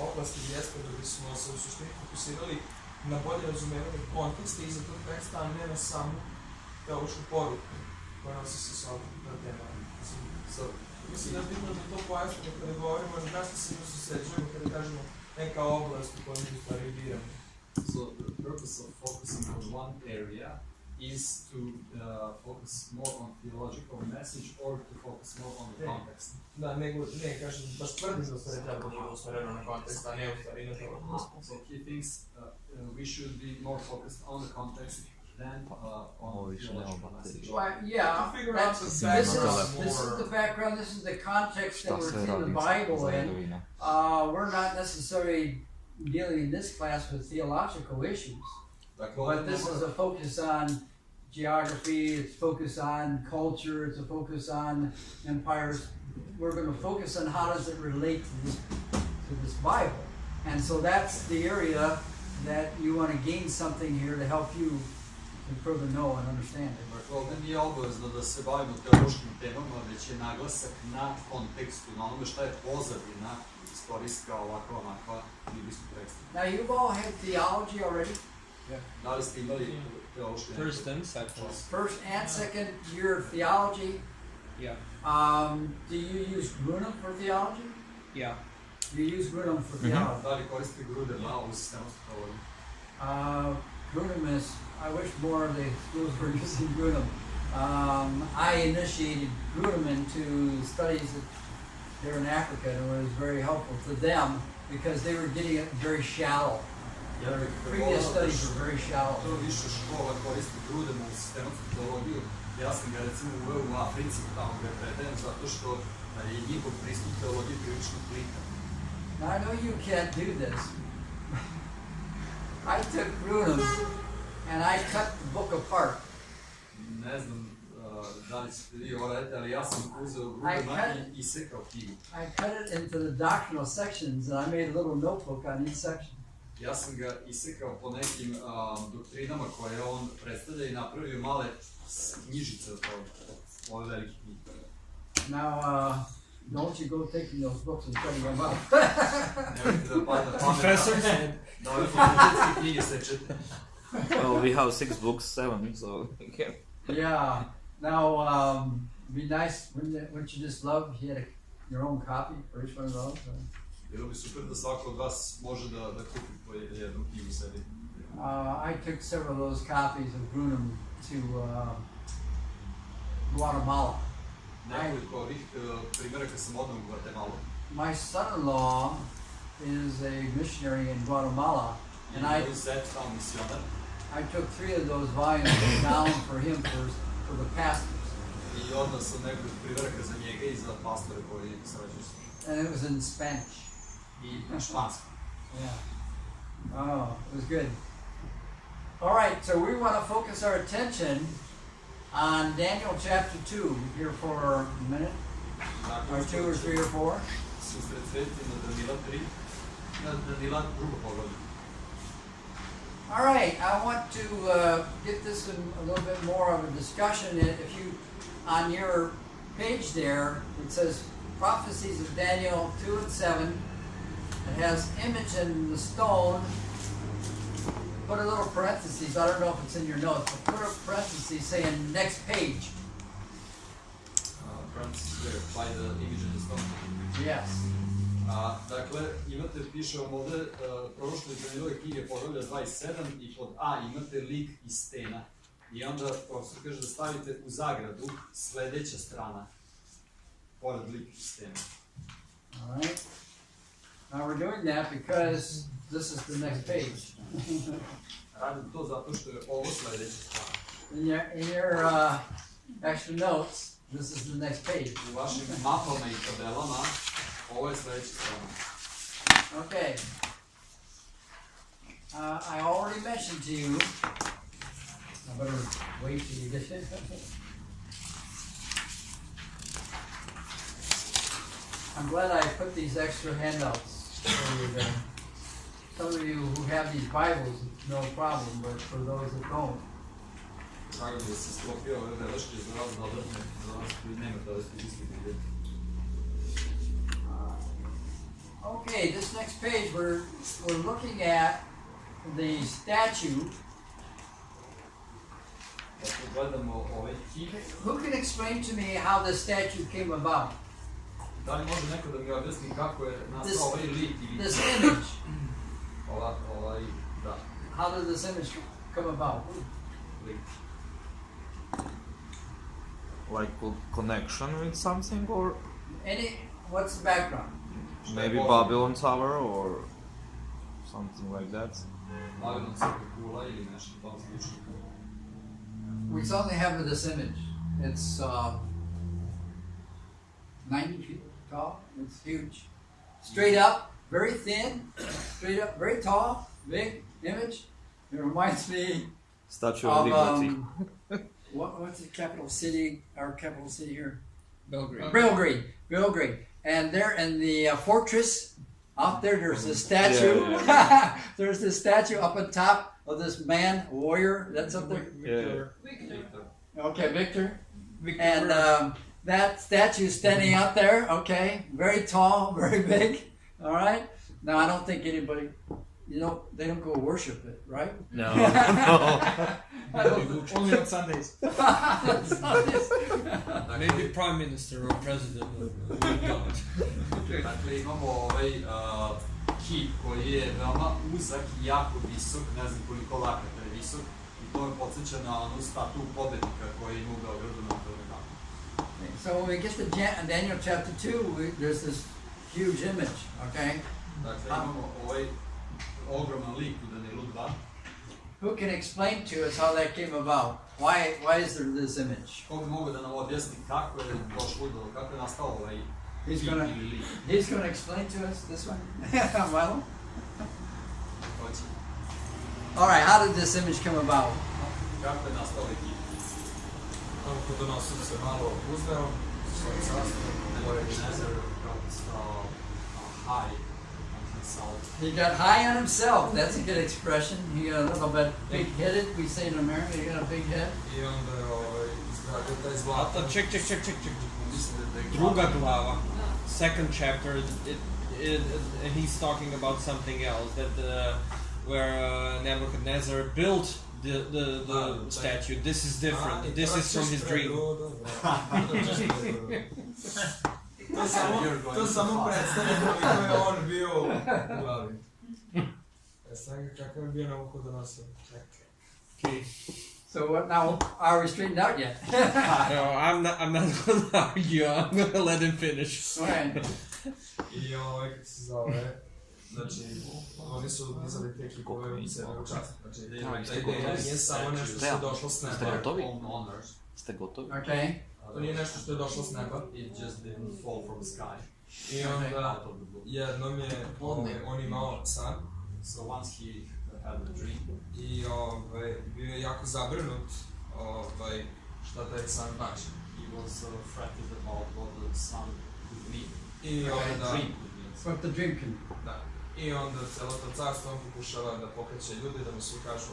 [SPEAKER 5] oblasti jeste da bismo se u suštini fokusirali na bolje razumevanje konteksta iza tog teksta, a ne na samu teološku poruku koja nosi sa sobom na tema. Mislim da je bitno da to pojasnimo kada govorimo na što se susrećujemo kada kažemo neka oblast u kojoj mi u stvari biramo.
[SPEAKER 2] So the purpose of focusing on one area is to focus more on theological message or to focus more on the context.
[SPEAKER 5] Da, nego, kažem, baš tvrdim da stvari treba da bude usmereno na kontekst, a ne u stvari na teološku.
[SPEAKER 2] So he thinks we should be more focused on the context than on theological message.
[SPEAKER 1] Well, yeah,
[SPEAKER 5] To figure out the
[SPEAKER 1] this
[SPEAKER 5] background
[SPEAKER 1] is the background, this is the context that we're in the Bible in. We're not necessarily dealing in this class with theological issues, but this is a focus on geography, it's focus on culture, it's a focus on empires. We're going to focus on how does it relate to this Bible. And so that's the area that you want to gain something here to help you to further know and understand it.
[SPEAKER 2] Dakle, ovdje nije obavezno da se bavimo teološkim temama, već je naglasak na kontekstu, na onome šta je pozadina istorijska, ovakva, onakva, biblijskog teksta.
[SPEAKER 1] Now you've all had theology already?
[SPEAKER 2] Da li ste imali teološke
[SPEAKER 3] First and second.
[SPEAKER 1] First and second year of theology.
[SPEAKER 3] Yeah.
[SPEAKER 1] Do you use Grunum for theology?
[SPEAKER 3] Yeah.
[SPEAKER 1] You use Grunum for theology.
[SPEAKER 2] Da li koriste Grudema u sistemsku teologiju?
[SPEAKER 1] Grunum is, I wish more of the schools were using Grunum. I initiated Grunum into studies there in Africa, and it was very helpful to them because they were getting it very shallow. Their previous studies were very shallow.
[SPEAKER 2] To više škola koriste Grudema u sistemsku teologiju. Ja sam ga recimo uveo u Africi, tamo gde predajem, zato što je njihov pristup teologiji prilično plitan.
[SPEAKER 1] Now I know you can't do this. I took Grunum and I cut the book apart.
[SPEAKER 2] Ne znam da li ćete vi ovo raditi, ali ja sam uzeo Grudema i isekao knjigu.
[SPEAKER 1] I cut it into the doctrinal sections and I made a little notebook on each section.
[SPEAKER 2] Ja sam ga isekao po nekim doktrinama koje on predstavlja i napravio male knjižice od ove velike knjige.
[SPEAKER 1] Now, don't you go taking those books and cutting them up.
[SPEAKER 2] Nemojte da pada pamet da ove fakultetske knjige sečete.
[SPEAKER 4] Well, we have 6 books, 7, so
[SPEAKER 1] Yeah. Now, be nice, wouldn't you just love if you had your own copy for each one of those?
[SPEAKER 2] Bilo bi super da svako od vas može da kupi po jednu knjigu sebi.
[SPEAKER 1] I took several of those copies of Grunum to Guatemala.
[SPEAKER 2] Nekoliko ovih primjeraka sam odnao u Guatemala.
[SPEAKER 1] My son-in-law is a missionary in Guatemala, and I took 3 of those volumes down for him for the pastors.
[SPEAKER 2] I odnao sam nekoliko primjeraka za njega i za pastore koji sređuju se.
[SPEAKER 1] And it was in Spanish.
[SPEAKER 2] I na španskom.
[SPEAKER 1] Yeah. Oh, it was good. All right, so we want to focus our attention on Daniel chapter 2 here for a minute, or 2 or 3 or 4.
[SPEAKER 2] Susredsrediti na Danila 3, na Danila drugo poglavlje.
[SPEAKER 1] All right, I want to get this in a little bit more of a discussion. If you, on your page there, it says Prophecies of Daniel 2 and 7. It has image in the stone. Put a little parentheses, I don't know if it's in your notes, but put a parentheses saying next page.
[SPEAKER 2] Parentheses there, by the image in the stone.
[SPEAKER 1] Yes.
[SPEAKER 2] Dakle, imate, piše vam ovde, proroštvo iz Danilove knjige poglavlja 27 i pod A imate lik iz stena. I onda profesor kaže da stavite u zagradu sledeća strana. pored lik sistema.
[SPEAKER 1] All right. Now we're doing that because this is the next page.
[SPEAKER 2] Radim to zato što je ovo sledeća stvar.
[SPEAKER 1] In your extra notes, this is the next page.
[SPEAKER 2] U vašim mapama i tabelama, ovo je sledeća strana.
[SPEAKER 1] Okay. I already mentioned to you, I better wait till you get it. I'm glad I put these extra handouts for you there. Some of you who have these Bibles, no problem, but for those that don't.
[SPEAKER 2] Drago mi je da se sklopio ove beleške za vas dodatne, za vas koji nemate ove statistike.
[SPEAKER 1] Okay, this next page we're looking at the statue.
[SPEAKER 2] Dakle, gledamo ovaj kip.
[SPEAKER 1] Who can explain to me how this statue came about?
[SPEAKER 2] Da li može neko da mi objasni kako je nastao ovaj lik ili...
[SPEAKER 1] This image.
[SPEAKER 2] Da.
[SPEAKER 1] How did this image come about?
[SPEAKER 2] Lik.
[SPEAKER 4] Like connection with something, or
[SPEAKER 1] What's the background?
[SPEAKER 4] maybe Babylon Tower or something like that.
[SPEAKER 2] Babilon crkva kula ili nešto u tom sličnom.
[SPEAKER 1] We only have this image. It's 90 feet tall. It's huge. Straight up, very thin. Straight up, very tall, big image. It reminds me
[SPEAKER 4] Statue of
[SPEAKER 1] of
[SPEAKER 4] Liberty.
[SPEAKER 1] what's the capital city? Our capital city here.
[SPEAKER 3] Belgrade.
[SPEAKER 1] Belgrade. And there in the fortress, out there, there's a statue.
[SPEAKER 4] Yeah.
[SPEAKER 1] There's this statue up on top of this man, warrior, that's up there.
[SPEAKER 4] Yeah.
[SPEAKER 1] Okay, Victor. And that statue is standing out there, okay, very tall, very big, all right? Now, I don't think anybody, they don't go worship it, right?
[SPEAKER 4] No.
[SPEAKER 5] Only on Sundays.
[SPEAKER 3] Maybe prime minister or president of God.
[SPEAKER 2] Dakle, imamo ovaj kip koji je veoma uzak i jako visok, ne znam koliko lakata je visok, i to me podsjeća na onu statu pobednika koji ima u Beogradu na tome danu.
[SPEAKER 1] So when we get to Daniel chapter 2, there's this huge image, okay?
[SPEAKER 2] Dakle, imamo ovaj ogroman lik u Danielu 2.
[SPEAKER 1] Who can explain to us how that came about? Why is there this image?
[SPEAKER 2] Ko bi mogu da nam objasni kako je došlo do, kako je nastao ovaj
[SPEAKER 1] He's
[SPEAKER 2] kip
[SPEAKER 1] gonna,
[SPEAKER 2] ili lik?
[SPEAKER 1] he's gonna explain to us this one? Well,
[SPEAKER 2] Hoće.
[SPEAKER 1] all right, how did this image come about?
[SPEAKER 2] Kako je nastao ovaj kip?
[SPEAKER 5] Kako donosim se malo uzdeo, svoj sastav,
[SPEAKER 2] Nebuchadnezzar got high on himself.
[SPEAKER 1] He got high on himself. That's a good expression. He got a little bit big-headed. We say in America, he got a big head.
[SPEAKER 5] i onda je izgradio taj zlatan.
[SPEAKER 3] Check.
[SPEAKER 2] Mislim da je
[SPEAKER 3] Druga glava, second chapter, and he's talking about something else, that where Nebuchadnezzar built the statue. This is different. This is from his dream.
[SPEAKER 5] To samo predstavlja koliko je on bio u glavi. Sad kakav je bio na uhu da nosim.
[SPEAKER 3] Okay.
[SPEAKER 1] So what now? Are we straightened out yet?
[SPEAKER 3] No, I'm not gonna argue. I'm gonna let him finish.
[SPEAKER 1] Okay.
[SPEAKER 5] I kako se zove, znači, oni su dizali te kipove sebe u čast. Znači, ta ideja nije samo nešto što je došlo s neba.
[SPEAKER 4] Ste gotovi?
[SPEAKER 1] Okay.
[SPEAKER 5] To nije nešto što je došlo s neba.
[SPEAKER 2] It just didn't fall from the sky.
[SPEAKER 5] I onda jednom je on imao san.
[SPEAKER 2] So once he had a dream.
[SPEAKER 5] I bio je jako zabrinut šta taj san znači.
[SPEAKER 2] He was fretted about what the sun could mean.
[SPEAKER 5] I onda...
[SPEAKER 1] What the dream can.
[SPEAKER 5] Da. I onda celo to carstvo on pokušava da pokreće ljude, da mu svi kažu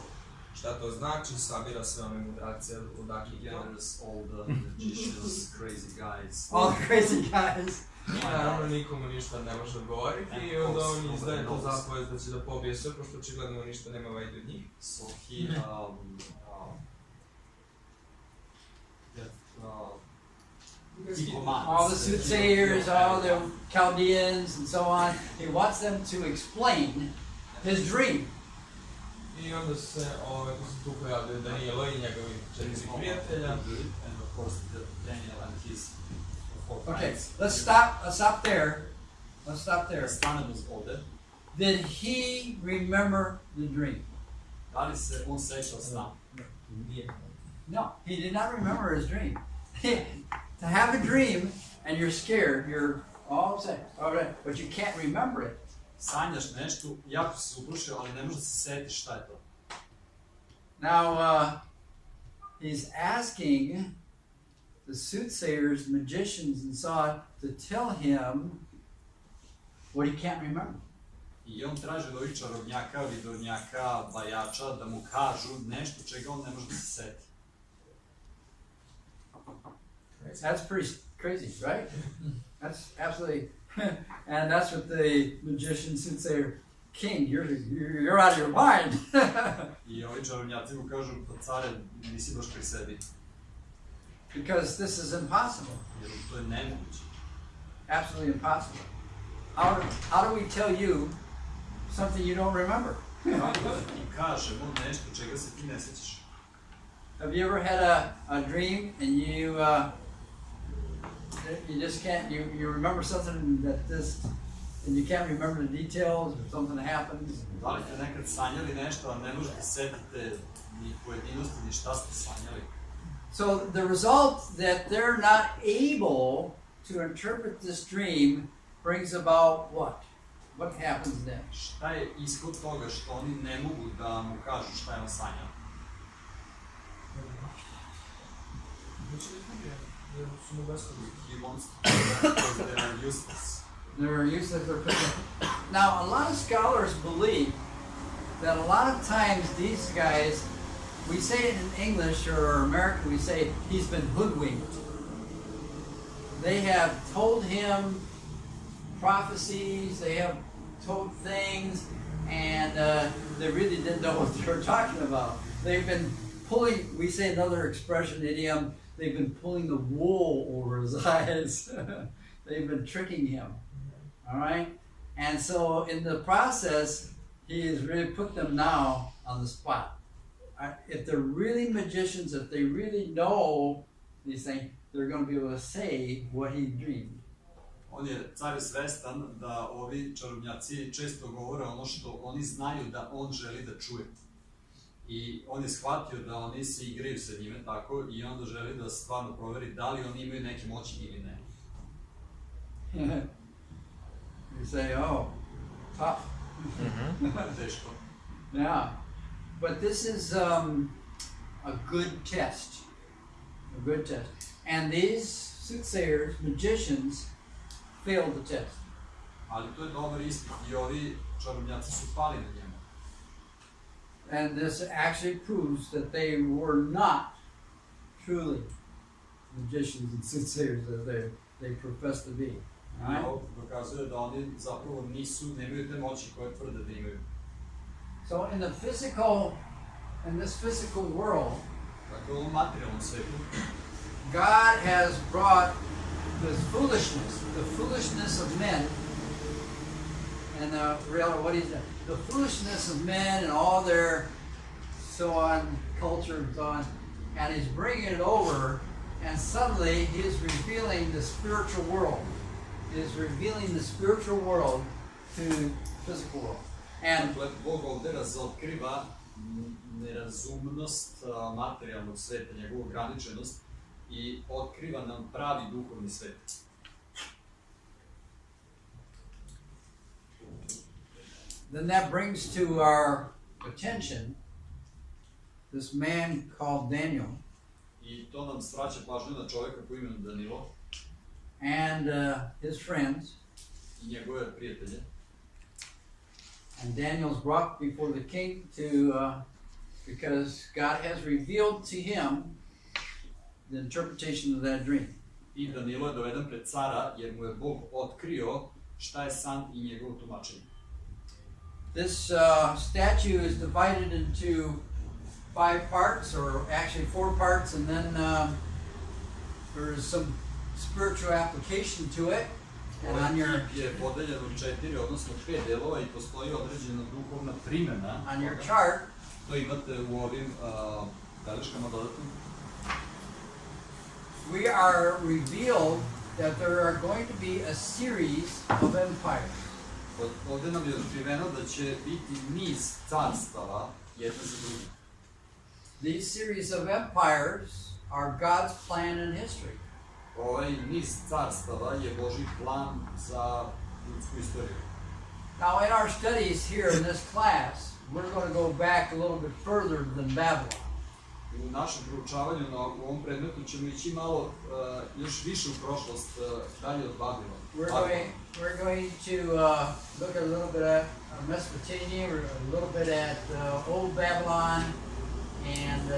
[SPEAKER 5] šta to znači, sabira sve one mudrace odakle
[SPEAKER 2] He gathers all the magicians, crazy guys.
[SPEAKER 1] All the crazy guys.
[SPEAKER 5] Naravno nikomu ništa ne može odgovoriti i onda on izdaje tu zapovest da će da pobije sve, pošto očigledno ništa nema vajde od njih.
[SPEAKER 2] So he
[SPEAKER 1] all the soothsayers, all the Chaldeans and so on, he wants them to explain his dream.
[SPEAKER 5] I onda se tu pojavljaju Danijelo i njegovi 4 prijatelja.
[SPEAKER 2] And of course Daniel and his
[SPEAKER 1] Okay, let's stop there. Let's stop there.
[SPEAKER 2] Stanemo ovde.
[SPEAKER 1] Did he remember the dream?
[SPEAKER 2] Da li se on sećao sna?
[SPEAKER 1] No, he did not remember his dream. To have a dream and you're scared, you're all upset, but you can't remember it.
[SPEAKER 2] Sanjaš nešto, jako si se uplašio, ali ne možeš da se setiš šta je to.
[SPEAKER 1] Now, he's asking the soothsayers, magicians, and so on to tell him what he can't remember.
[SPEAKER 2] I on traži od ovih čarobnjaka, vidovnjaka, bajača da mu kažu nešto čega on ne može da se seti.
[SPEAKER 1] That's pretty crazy, right? That's absolutely, and that's what the magician soothsayer, king, you're out of your mind.
[SPEAKER 2] I ovi čarobnjaci mu kažu, pa care, nisi baš pri sebi.
[SPEAKER 1] Because this is impossible.
[SPEAKER 2] Jer to je nemoguće.
[SPEAKER 1] Absolutely impossible. How do we tell you something you don't remember?
[SPEAKER 2] Kako da ti kažemo nešto čega se ti ne sećaš?
[SPEAKER 1] Have you ever had a dream and you just can't, you remember something and you can't remember the details or something happens?
[SPEAKER 2] Da li ste nekad sanjali nešto, a ne možete setiti ni pojedinosti, ni šta ste sanjali?
[SPEAKER 1] So the result that they're not able to interpret this dream brings about what? What happens then?
[SPEAKER 2] Šta je ishod toga što oni ne mogu da mu kažu šta je on sanjao? He wants to because they are useless.
[SPEAKER 1] They're useless. Now, a lot of scholars believe that a lot of times these guys, we say it in English or American, we say he's been hoodwinked. They have told him prophecies, they have told things, and they really didn't know what they were talking about. They've been pulling, we say another expression, idiom, they've been pulling the wool over his eyes. They've been tricking him. All right? And so in the process, he has really put them now on the spot. If they're really magicians, if they really know these things, they're going to be able to say what he dreamed.
[SPEAKER 2] On je car svestan da ovi čarobnjaci često govore ono što oni znaju da on želi da čuje. I on je shvatio da oni se igraju sa njime tako i onda želi da stvarno proveri da li oni imaju neke moći ili ne.
[SPEAKER 1] You say, oh, tough.
[SPEAKER 2] Teško.
[SPEAKER 1] Yeah. But this is a good test. A good test. And these soothsayers, magicians, failed the test.
[SPEAKER 2] Ali to je dobar ispit i ovi čarobnjaci su pali na njemu.
[SPEAKER 1] And this actually proves that they were not truly magicians and soothsayers as they profess to be. Right?
[SPEAKER 2] Ovo dokazuje da oni zapravo nemaju te moći koje tvrde da imaju.
[SPEAKER 1] So in this physical world,
[SPEAKER 2] Dakle, u ovom materijalnom svetu,
[SPEAKER 1] God has brought this foolishness, the foolishness of men, and what is that? The foolishness of men and all their so on, culture and so on, and he's bringing it over, and suddenly he's revealing the spiritual world. He's revealing the spiritual world to the physical world. And
[SPEAKER 2] dakle, Bog ovde razotkriva nerazumnost materijalnog sveta, njegovu ograničenost i otkriva nam pravi duhovni svet.
[SPEAKER 1] then that brings to our attention this man called Daniel.
[SPEAKER 2] I to nam svraća pažnju na čovjeka po imenu Danilo
[SPEAKER 1] and his friends.
[SPEAKER 2] I njegove prijatelje.
[SPEAKER 1] And Daniel's brought before the king to, because God has revealed to him the interpretation of that dream.
[SPEAKER 2] I Danilo je doveden pred cara jer mu je Bog otkrio šta je san i njegovo tumačenje.
[SPEAKER 1] This statue is divided into 5 parts, or actually 4 parts, and then there's some spiritual application to it. And on your
[SPEAKER 2] je podeljen u 4, odnosno 5 delova i postoji određena duhovna primjena.
[SPEAKER 1] On your chart,
[SPEAKER 2] to imate u ovim beleškama dodatnim.
[SPEAKER 1] we are revealed that there are going to be a series of empires.
[SPEAKER 2] Ovdje nam je otkriveno da će biti niz carstava jedno za drugo.
[SPEAKER 1] These series of empires are God's plan in history.
[SPEAKER 2] Ovaj niz carstava je Božji plan za ljudsku istoriju.
[SPEAKER 1] Now, in our studies here in this class, we're going to go back a little bit further than Babylon.
[SPEAKER 2] U našem proučavanju u ovom predmetu ćemo ići malo još više u prošlost, dalje od Babilona.
[SPEAKER 1] We're going to look a little bit at Mesopotamia, a little bit at Old Babylon, and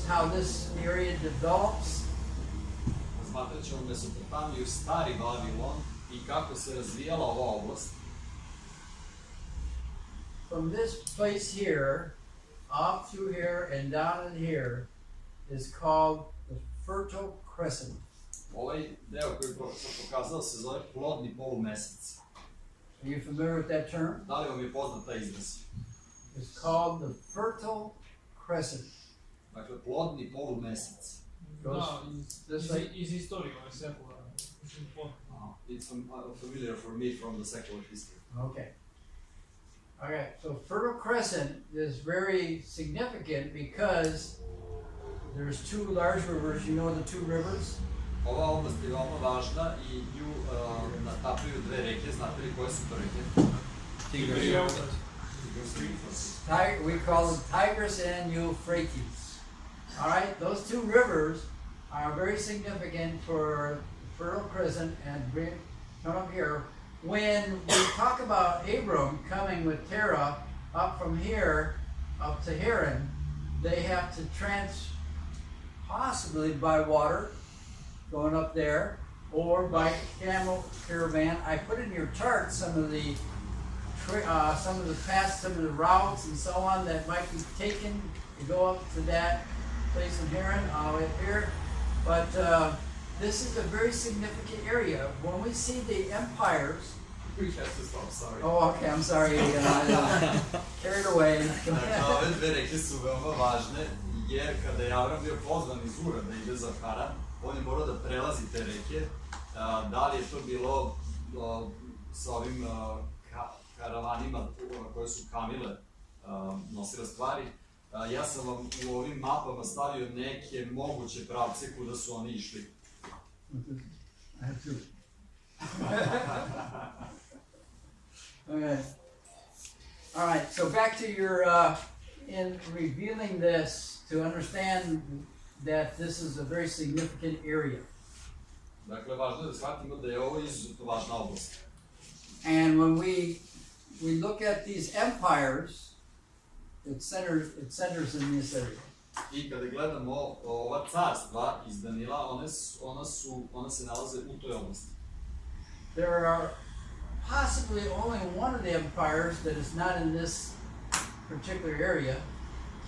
[SPEAKER 1] how this area develops.
[SPEAKER 2] Razmatrat ćemo Mesopotamiju, stari Babilon i kako se razvijala ova oblast.
[SPEAKER 1] From this place here, up through here and down in here, is called the Fertile Crescent.
[SPEAKER 2] Ovaj deo koji sam pokazao se zove plodni polumesec.
[SPEAKER 1] Are you familiar with that term?
[SPEAKER 2] Da li vam je poznat taj izraz?
[SPEAKER 1] It's called the Fertile Crescent.
[SPEAKER 2] Dakle, plodni polumesec.
[SPEAKER 5] Iz istorije, on je sekularno.
[SPEAKER 2] It's familiar for me from the secular history.
[SPEAKER 1] Okay. Okay, so Fertile Crescent is very significant because there's two large rivers. You know the two rivers?
[SPEAKER 2] Ova oblast je veoma važna i nju natapaju dve reke. Znate li koje su to reke?
[SPEAKER 5] Tigris i Eufrat.
[SPEAKER 1] We call them Tigris and Euphrates. All right, those two rivers are very significant for Fertile Crescent and come up here. When we talk about Abram coming with Terah up from here up to Haran, they have to possibly by water, going up there, or by camel caravan. I put in your chart some of the paths, some of the routes, and so on that might be taken to go up to that place in Haran, all the way up here. But this is a very significant area. When we see the empires,
[SPEAKER 2] sorry.
[SPEAKER 1] Oh, okay, I'm sorry. Carried away.
[SPEAKER 2] Dakle, ove dve reke su veoma važne, jer kada je Avram bio pozvan iz Ura da ide za Haran, on je morao da prelazi te reke. Da li je to bilo sa ovim karavanima koje su kamile nosile stvari, ja sam vam u ovim mapama stavio neke moguće pravce kuda su oni išli.
[SPEAKER 1] I have two. Okay. All right. So back to your in revealing this to understand that this is a very significant area.
[SPEAKER 2] Dakle, važno je da shvatimo da je ovo izuzetno važna oblast.
[SPEAKER 1] And when we look at these empires, it centers in this area.
[SPEAKER 2] I kada gledamo ova carstva iz Danila, ona se nalaze u toj oblasti.
[SPEAKER 1] There are possibly only one of the empires that is not in this particular area.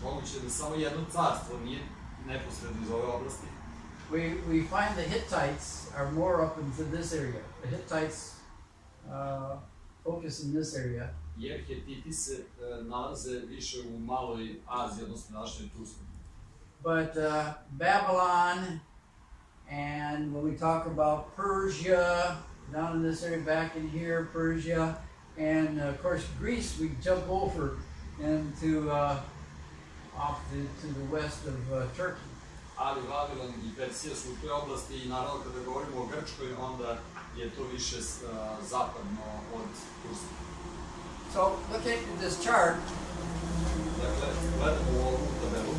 [SPEAKER 2] Moguće da samo jedno carstvo nije neposredno iz ove oblasti.
[SPEAKER 1] We find the Hittites are more up into this area. The Hittites focus in this area.
[SPEAKER 2] Jer Hetiti se nalaze više u maloj Aziji, odnosno današnjoj Turskoj.
[SPEAKER 1] But Babylon, and when we talk about Persia, down in this area, back in here, Persia, and of course Greece, we jump over into off to the west of Turkey.
[SPEAKER 2] Ali Vavilon i Persija su u toj oblasti i naravno kada govorimo o Grčkoj, onda je to više zapadno od Turske.
[SPEAKER 1] So look at this chart.
[SPEAKER 2] Dakle, gledamo u ovu tabelu.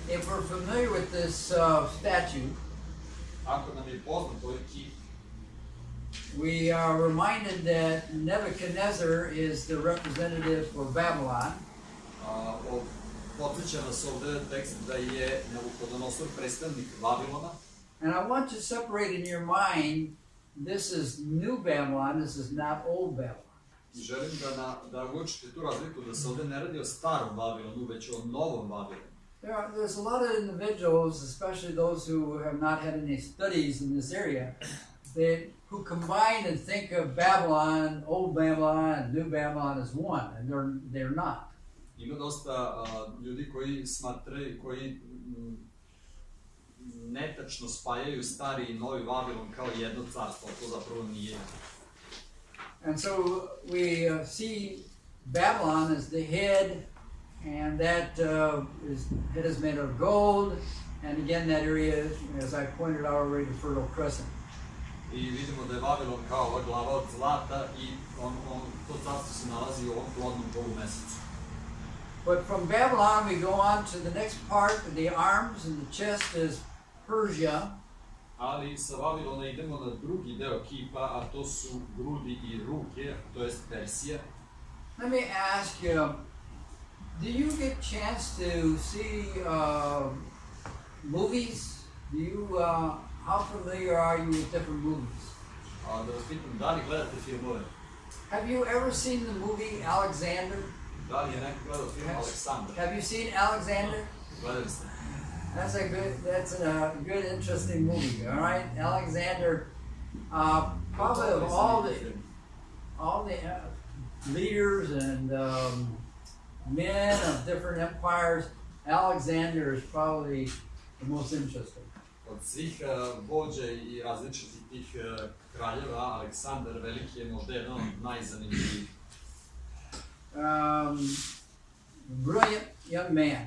[SPEAKER 1] If we're familiar with this statue,
[SPEAKER 2] ako nam je poznat ovaj kip,
[SPEAKER 1] we are reminded that Nebuchadnezzar is the representative for Babylon.
[SPEAKER 2] Podsjeća nas ovde tekst da je Nabucodonosor predstavnik Vavilona.
[SPEAKER 1] And I want to separate in your mind, this is new Babylon, this is not old Babylon.
[SPEAKER 2] I želim da uočite tu razliku, da se ovde ne radi o starom Vavilonu, već o novom Vavilonu.
[SPEAKER 1] There's a lot of individuals, especially those who have not had any studies in this area, who combine and think of Babylon, old Babylon, and new Babylon as one, and they're not.
[SPEAKER 2] Ima dosta ljudi koji smatraju, koji netačno spajaju stari i novi Vavilon kao jedno carstvo, to zapravo nije.
[SPEAKER 1] And so we see Babylon as the head, and that head is made of gold, and again that area, as I pointed out already, the Fertile Crescent.
[SPEAKER 2] I vidimo da je Vavilon kao ova glava od zlata i to carstvo se nalazi u ovom plodnom polumesecu.
[SPEAKER 1] But from Babylon we go on to the next part, the arms and the chest is Persia.
[SPEAKER 2] Ali sa Vavilona idemo na drugi deo kipa, a to su grudi i ruke, to jest Persija.
[SPEAKER 1] Let me ask you, do you get chance to see movies? Do you, how familiar are you with different movies?
[SPEAKER 2] Da vas pitam, da li gledate filmove?
[SPEAKER 1] Have you ever seen the movie Alexander?
[SPEAKER 2] Da li je neko gledao film Aleksandar?
[SPEAKER 1] Have you seen Alexander?
[SPEAKER 2] Gledali ste.
[SPEAKER 1] That's a good, interesting movie. All right, Alexander. Probably of all the leaders and men of different empires, Alexander is probably the most interesting.
[SPEAKER 2] Od svih vođa i različitih tih kraljeva, Aleksandar Veliki je možda jedan od najzanimljivijih.
[SPEAKER 1] Brilliant young man.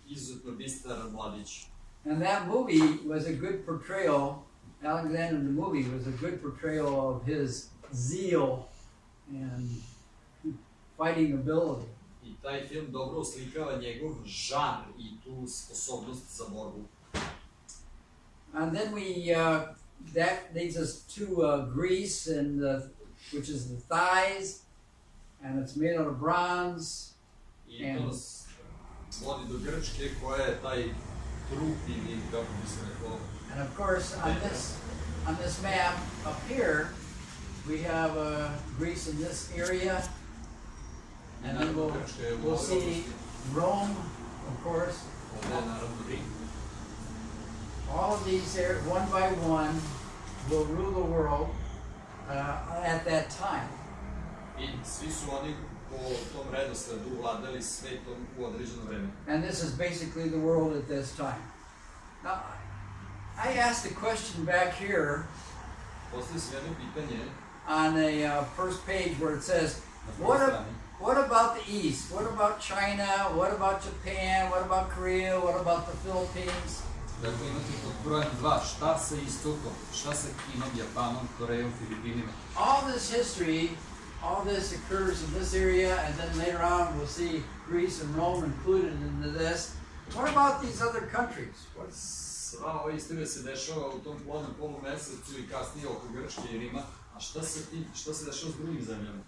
[SPEAKER 2] Izuzetno bistar mladić.
[SPEAKER 1] And that movie was a good portrayal, Alexander the movie was a good portrayal of his zeal and fighting ability.
[SPEAKER 2] I taj film dobro oslikava njegov žar i tu sposobnost za borbu.
[SPEAKER 1] And then that leads us to Greece, and which is the thighs, and it's made out of bronze.
[SPEAKER 2] I to nas vodi do Grčke koja je taj trup ili kako bi se rekao.
[SPEAKER 1] And of course on this map up here we have Greece in this area, and then we'll see Rome, of course. All of these here, one by one, will rule the world at that time.
[SPEAKER 2] I svi su oni po tom redosledu vladali svetom u određeno vreme.
[SPEAKER 1] And this is basically the world at this time. Now, I asked a question back here
[SPEAKER 2] Postavio sam jedno pitanje
[SPEAKER 1] on the first page where it says, what about the East? What about China? What about Japan? What about Korea? What about the Philippines?
[SPEAKER 2] Dakle, imate pod brojem 2, šta sa istokom, šta sa Kinom, Japanom, Korejom, Filipinima.
[SPEAKER 1] All this history, all this occurs in this area, and then later on we'll see Greece and Rome included into this. What about these other countries?
[SPEAKER 2] Sva ova istorija se dešava u tom plodnom polumesecu i kasnije oko Grčke i Rima, a šta se dešava s drugim zemljama?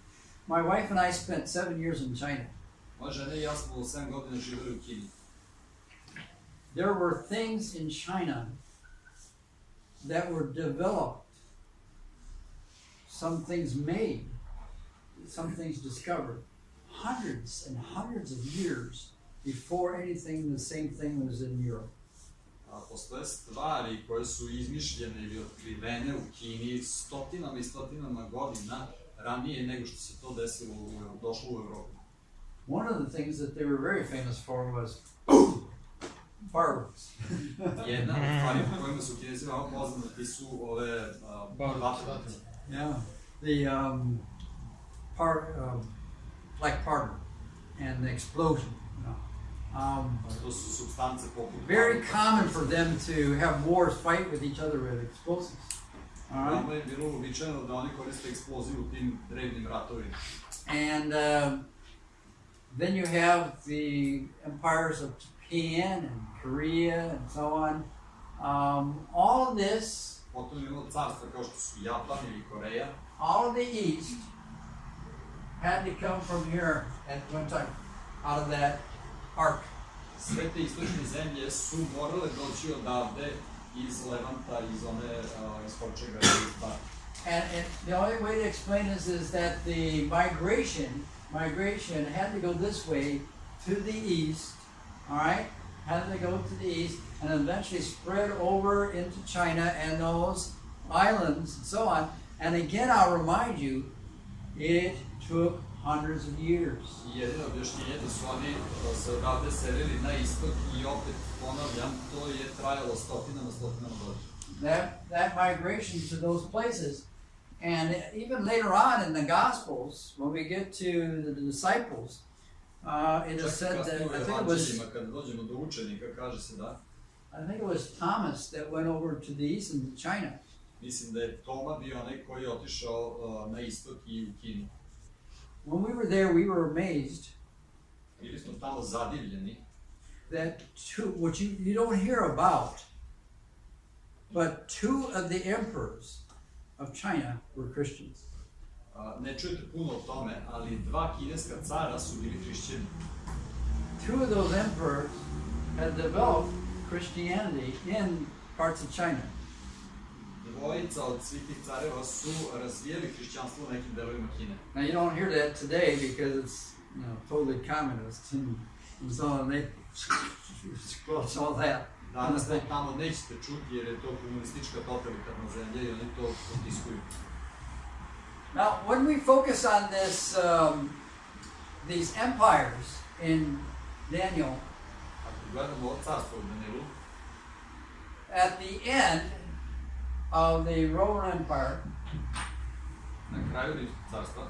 [SPEAKER 1] My wife and I spent 7 years in China.
[SPEAKER 2] Moja žena i ja smo 7 godina živjeli u Kini.
[SPEAKER 1] There were things in China that were developed, some things made, some things discovered, hundreds and hundreds of years before anything, the same thing was in Europe.
[SPEAKER 2] Postoje stvari koje su izmišljene ili otkrivene u Kini stotinama i stotinama godina ranije nego što se to desilo, došlo u Evropu.
[SPEAKER 1] One of the things that they were very famous for was fireworks.
[SPEAKER 2] Jedna od stvari po kojima su Kinezi veoma poznati su ove vatrenice.
[SPEAKER 1] Yeah, the black powder and the explosion.
[SPEAKER 2] To su supstance poput.
[SPEAKER 1] Very common for them to have wars, fight with each other with explosives. All right.
[SPEAKER 2] Je bilo uobičajeno da oni koriste eksploziv u tim drevnim ratovima.
[SPEAKER 1] And then you have the empires of Japan and Korea and so on. All of this,
[SPEAKER 2] Potom imamo carstva kao što su Japan ili Koreja.
[SPEAKER 1] all of the East had to come from here at one time, out of that arc.
[SPEAKER 2] Sve te istočne zemlje su morale doći odavde iz Levanta, iz one iskočega Egipta.
[SPEAKER 1] And the only way to explain this is that the migration had to go this way to the east, all right? Had to go to the east and eventually spread over into China and those islands and so on. And again, I'll remind you, it took hundreds of years.
[SPEAKER 2] I jedino objašnjenje da su oni se odavde selili na istok i opet ponavljam, to je trajalo stotinama godina.
[SPEAKER 1] That migration to those places, and even later on in the Gospels, when we get to the disciples, it is said that
[SPEAKER 2] Kad dođemo do učenika, kaže se da
[SPEAKER 1] I think it was Thomas that went over to the east and China.
[SPEAKER 2] mislim da je Toma bio onaj koji je otišao na istok i u Kinu.
[SPEAKER 1] When we were there, we were amazed
[SPEAKER 2] Bili smo tamo zadivljeni
[SPEAKER 1] that what you don't hear about, but two of the emperors of China were Christians.
[SPEAKER 2] Ne čujete puno o tome, ali 2 kineska cara su bili hrišćani.
[SPEAKER 1] Two of those emperors had developed Christianity in parts of China.
[SPEAKER 2] Dvojica od svih tih careva su razvijeli hrišćanstvo u nekim delovima Kine.
[SPEAKER 1] Now you don't hear that today because it's totally communist and so on. They squelch all that.
[SPEAKER 2] Danas to tamo nećete čuti jer je to komunistička totalitarna zemlja i oni to potiskuju.
[SPEAKER 1] Now, when we focus on this, these empires in Daniel,
[SPEAKER 2] Ako gledamo ovo carstvo u Danielu,
[SPEAKER 1] at the end of the Roman Empire,
[SPEAKER 2] na kraju Rimskog carstva,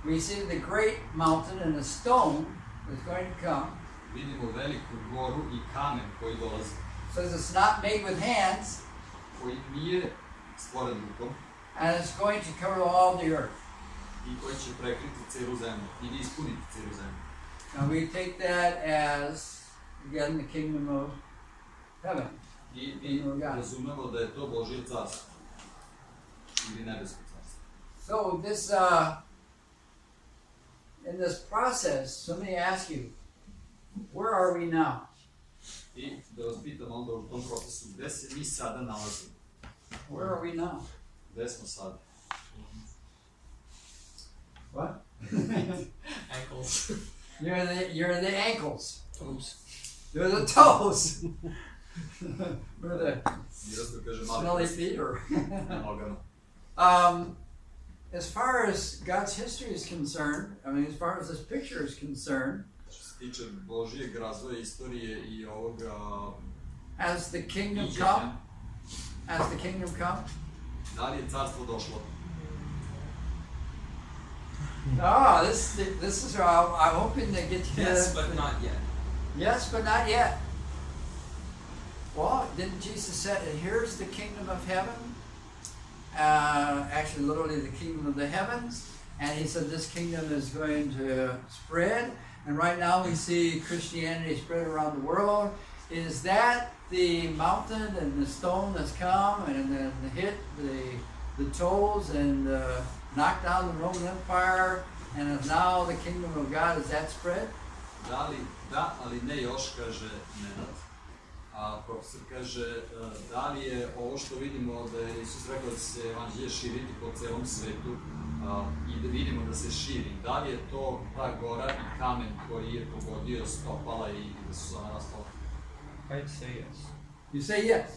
[SPEAKER 1] we see the great mountain and a stone is going to come.
[SPEAKER 2] vidimo veliku goru i kamen koji dolazi,
[SPEAKER 1] It says it's not made with hands,
[SPEAKER 2] koji nije stvoren rukom
[SPEAKER 1] and it's going to cover all the earth.
[SPEAKER 2] i koji će prekriti celu zemlju i ispuniti celu zemlju.
[SPEAKER 1] Now we take that as, again, the kingdom of heaven.
[SPEAKER 2] I mi razumemo da je to Božje carstvo ili nebesko carstvo.
[SPEAKER 1] So this, in this process, let me ask you, where are we now?
[SPEAKER 2] I da vas pitam onda u tom procesu, gde se mi sada nalazimo?
[SPEAKER 1] Where are we now?
[SPEAKER 2] Gde smo sada?
[SPEAKER 1] What?
[SPEAKER 5] Ankles.
[SPEAKER 1] You're the ankles.
[SPEAKER 3] Toes.
[SPEAKER 1] You're the toes. We're the
[SPEAKER 2] Miroslav kaže mali
[SPEAKER 1] smelly
[SPEAKER 2] prst
[SPEAKER 1] feet. Or
[SPEAKER 2] na nogama.
[SPEAKER 1] as far as God's history is concerned, I mean, as far as this picture is concerned,
[SPEAKER 2] Što se tiče Božijeg razvoja istorije i ovoga
[SPEAKER 1] as the kingdom
[SPEAKER 2] viđenja,
[SPEAKER 1] come,
[SPEAKER 2] da li je carstvo došlo?
[SPEAKER 1] this is I'm hoping to get to
[SPEAKER 5] Yes, but not yet.
[SPEAKER 1] Yes, but not yet. Well, didn't Jesus say, here's the kingdom of heaven? Actually, literally the kingdom of the heavens. And he said this kingdom is going to spread. And right now we see Christianity spread around the world. Is that the mountain and the stone that's come and then hit the toes and knocked down the Roman Empire? And is now the kingdom of God, is that spread?
[SPEAKER 2] Da, ali ne još, kaže Nenad. A profesor kaže, da li je ovo što vidimo da je Isus rekao da se evanđelje širiti po celom svetu i da vidimo da se širi, da li je to ta gora i kamen koji je pogodio stopala i da su ona nastala?
[SPEAKER 3] I'd say yes.
[SPEAKER 1] You say yes.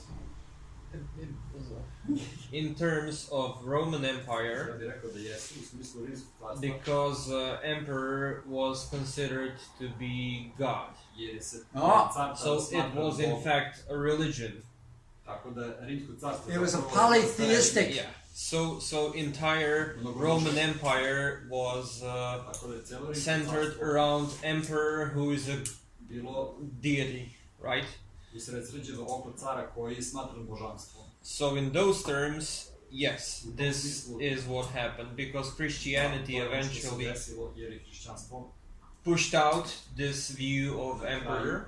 [SPEAKER 3] In terms of Roman Empire,
[SPEAKER 2] Ja bih rekao da jesu, u smislu Rimskog carstva,
[SPEAKER 3] because emperor was considered to be God.
[SPEAKER 2] jer se
[SPEAKER 3] So it was in fact a religion.
[SPEAKER 2] Tako da Rimsko carstvo...
[SPEAKER 1] It was a polytheistic.
[SPEAKER 3] Yeah. So entire Roman Empire was centered around emperor who is a deity, right?
[SPEAKER 2] Usredsređeno oko cara koji je smatran božanstvom.
[SPEAKER 3] So in those terms, yes, this is what happened because Christianity eventually pushed out this view of emperor